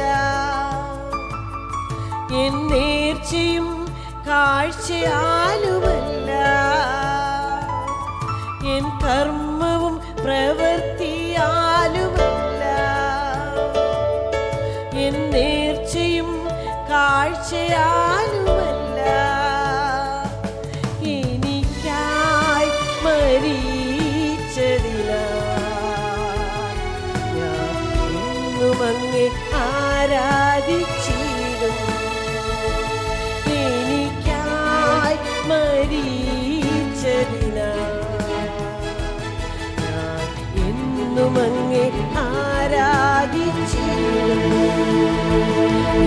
എൻ നേർച്ചയും കാഴ്ചയാലുമല്ല, എൻ കർമ്മവും പ്രവൃത്തിയാലുമല്ല, എൻ നേർച്ചയും കാഴ്ചയാലുമല്ല, എനിക്കായി മരിച്ചതിനാൽ ഞാൻ ഇന്നും അങ്ങേ ആരാധിച്ചിടും. എനിക്കായി മരിച്ചതിനാൽ ഞാൻ എന്നും അങ്ങേ ആരാധിച്ചിടും.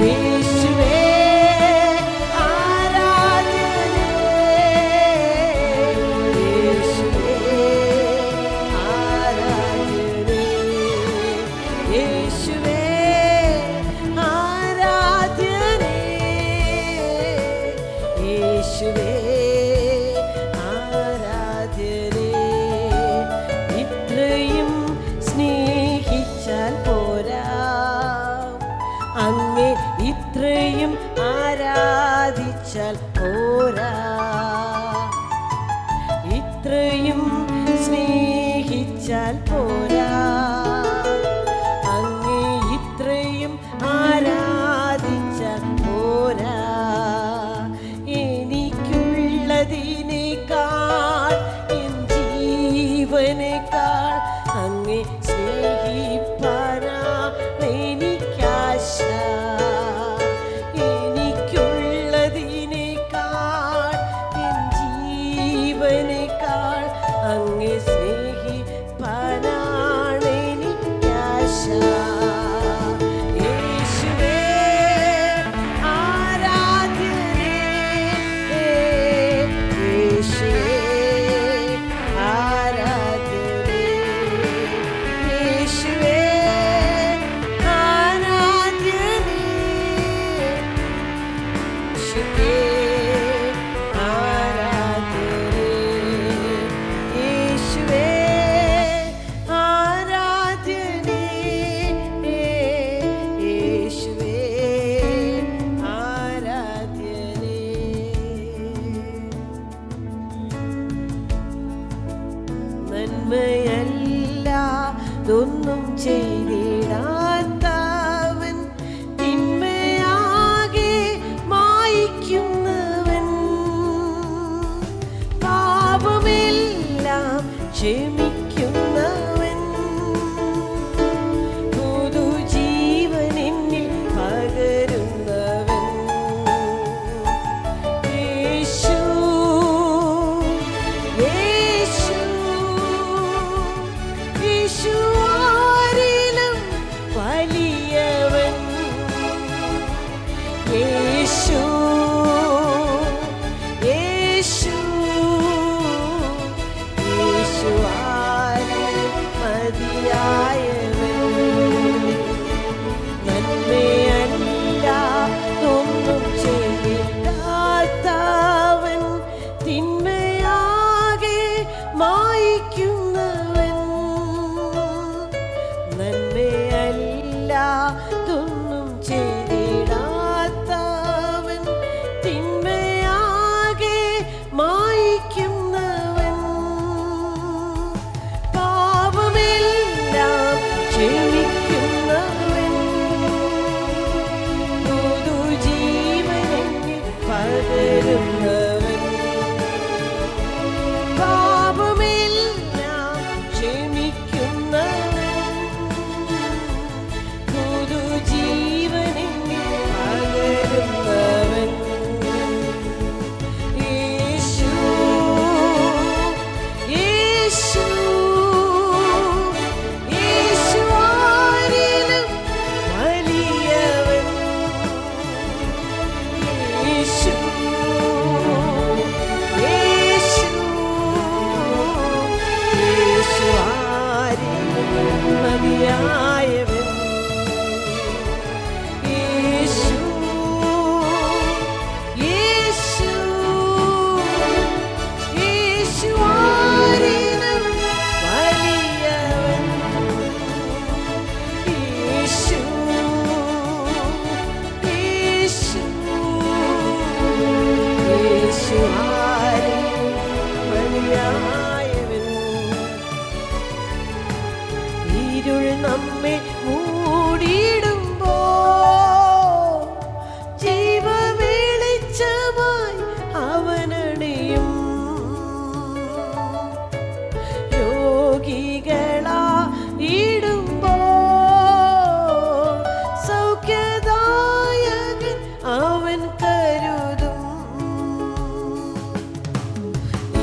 യേശുവേ ആരാധനേ, യേശുവേ ആരാധനേ, യേശുവേ ആരാധനേ, യേശുവേ ആരാധനേ. ഇത്രയും സ്നേഹിച്ചാൽ പോരാ, അങ്ങേ ഇത്രയും ആരാധിച്ചാൽ പോരാ, ഇത്രയും സ്നേഹിച്ചാൽ പോരാ, അങ്ങേ ഇത്രയും ആരാധിച്ചാൽ പോരാ. എനിക്കുള്ളതിനേക്കാൾ എൻ ജീവനേക്കാൾ അങ്ങേ സ്നേഹിപ്പാനാ എനിക്കാശ. എനിക്കുള്ളതിനേക്കാൾ എൻ ജീവനേക്കാൾ അങ്ങേ സ്നേഹിപ്പാനാണ് എനിക്കാശ. യേശുവേ ആരാധ്യനേ, യേശുവേ ആരാധ്യനേ, യേശുവേ ആരാധ്യനേ, യേശുവേ ആരാധ്യനേ, യേശുവേ ആരാധ്യനേ, യേശുവേ ആരാധ്യനേ. നന്മയല്ലാതൊന്നും ചെയ്തിടാത്തവൻ, തിന്മയാകെ മായിക്കുന്നവൻ, പാപമെല്ലാം ക്ഷമിക്കുന്നവൻ, പുതുജീവൻ എന്നിൽ പകരുന്നവൻ, യേശു യേശു യേശു ആരിലും വലിയവൻ, യേശു യേശു യേശു ആരിലും മതിയായവൻ. നന്മയല്ലാതൊന്നും ചെയ്തിടാത്തവൻ, തിന്മയാകെ മായിക്കുന്നവൻ, നന്മയല്ലാതൊന്നും ചെയ്തിടാത്തവൻ, തിന്മയാകെ മായിക്കുന്നവൻ, പാപമെല്ലാം ക്ഷമിക്കുന്നവൻ, പുതുജീവൻ എന്നിൽ പകരുന്നവൻ, പാപമെല്ലാം നമ്മെ മൂടിയിടുമ്പോ ജീവവെളിച്ചമായി അവനണയും. രോഗികളായിടുമ്പോ സൗഖ്യദായകൻ അവൻ കരുതും.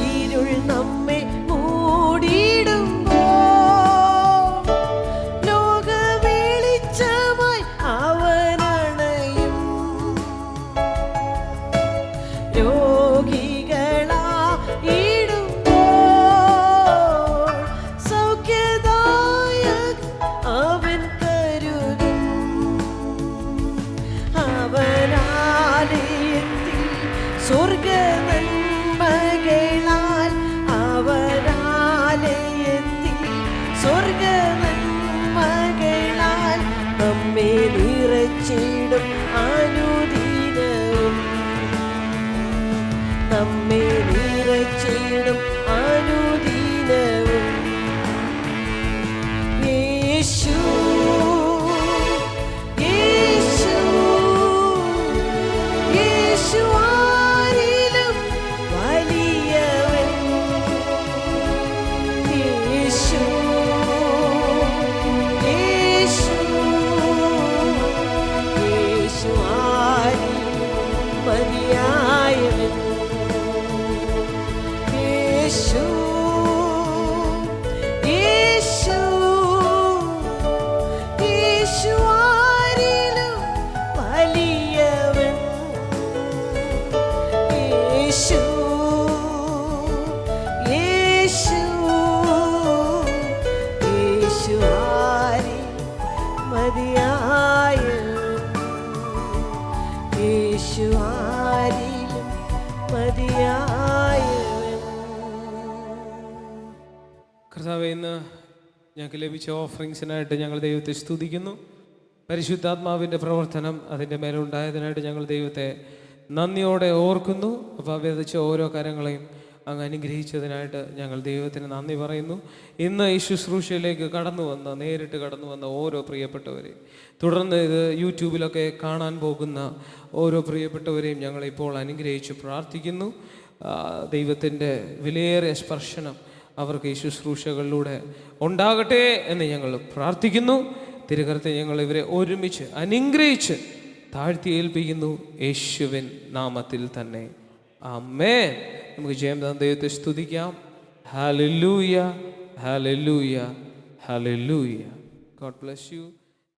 ഇരുൾ നമ്മെ മൂടിയിടുമ്പോ ലോകവെളിച്ചമായി അവനണയും. രോഗികളായിടുമ്പോ സൗഖ്യദായകൻ അവൻ കരുതും. അവനാലയത്തിൽ സ്വർഗ നന്മകളാൽ അവനാലയത്തിൽ സ്വർഗ നന്മകളാൽ നമ്മെ നിറച്ചിടും അനുദിനവും. നമ്മെ നിറച്ചിടും അനുദിനവും. യേശു യേശു യേശു ആരിലും വലിയവൻ. യേശു യേശു യേശു ആരിലും മതിയായവൻ. യേശു യേശു യേശു ആരിലും വലിയവൻ. യേശു യേശു യേശു ആരിലും മതിയായവൻ. യേശു ആരിലും മതിയായവൻ. കർത്താവേ, ഇന്ന് ഞങ്ങൾക്ക് ലഭിച്ച ഓഫറിങ്സിനായിട്ട് ഞങ്ങൾ ദൈവത്തെ സ്തുതിക്കുന്നു. പരിശുദ്ധാത്മാവിൻ്റെ പ്രവർത്തനം അതിൻ്റെ മേലുണ്ടായതിനായിട്ട് ഞങ്ങൾ ദൈവത്തെ നന്ദിയോടെ ഓർക്കുന്നു. അപ്പോൾ വിതച്ച ഓരോ കാര്യങ്ങളെയും അങ്ങ് അനുഗ്രഹിച്ചതിനായിട്ട് ഞങ്ങൾ ദൈവത്തിന് നന്ദി പറയുന്നു. ഇന്ന് ഈ ശുശ്രൂഷയിലേക്ക് നേരിട്ട് കടന്നു വന്ന ഓരോ പ്രിയപ്പെട്ടവരെയും, തുടർന്ന് ഇത് യൂട്യൂബിലൊക്കെ കാണാൻ പോകുന്ന ഓരോ പ്രിയപ്പെട്ടവരെയും ഞങ്ങളിപ്പോൾ അനുഗ്രഹിച്ച് പ്രാർത്ഥിക്കുന്നു. ദൈവത്തിൻ്റെ വിലയേറിയ സ്പർശനം അവർക്ക് ഈ ശുശ്രൂഷകളിലൂടെ ഉണ്ടാകട്ടെ എന്ന് ഞങ്ങൾ പ്രാർത്ഥിക്കുന്നു. തിരുകരത്തെ ഞങ്ങൾ ഇവരെ ഒരുമിച്ച് അനുഗ്രഹിച്ച് താഴ്ത്തി ഏൽപ്പിക്കുന്നു, യേശുവിൻ നാമത്തിൽ തന്നെ. ആമേൻ. നമുക്ക് ജയം ദൈവത്തെ സ്തുതിക്കാം. ഹല്ലേലൂയ, ഹല്ലേലൂയ, ഹല്ലേലൂയ. God bless you.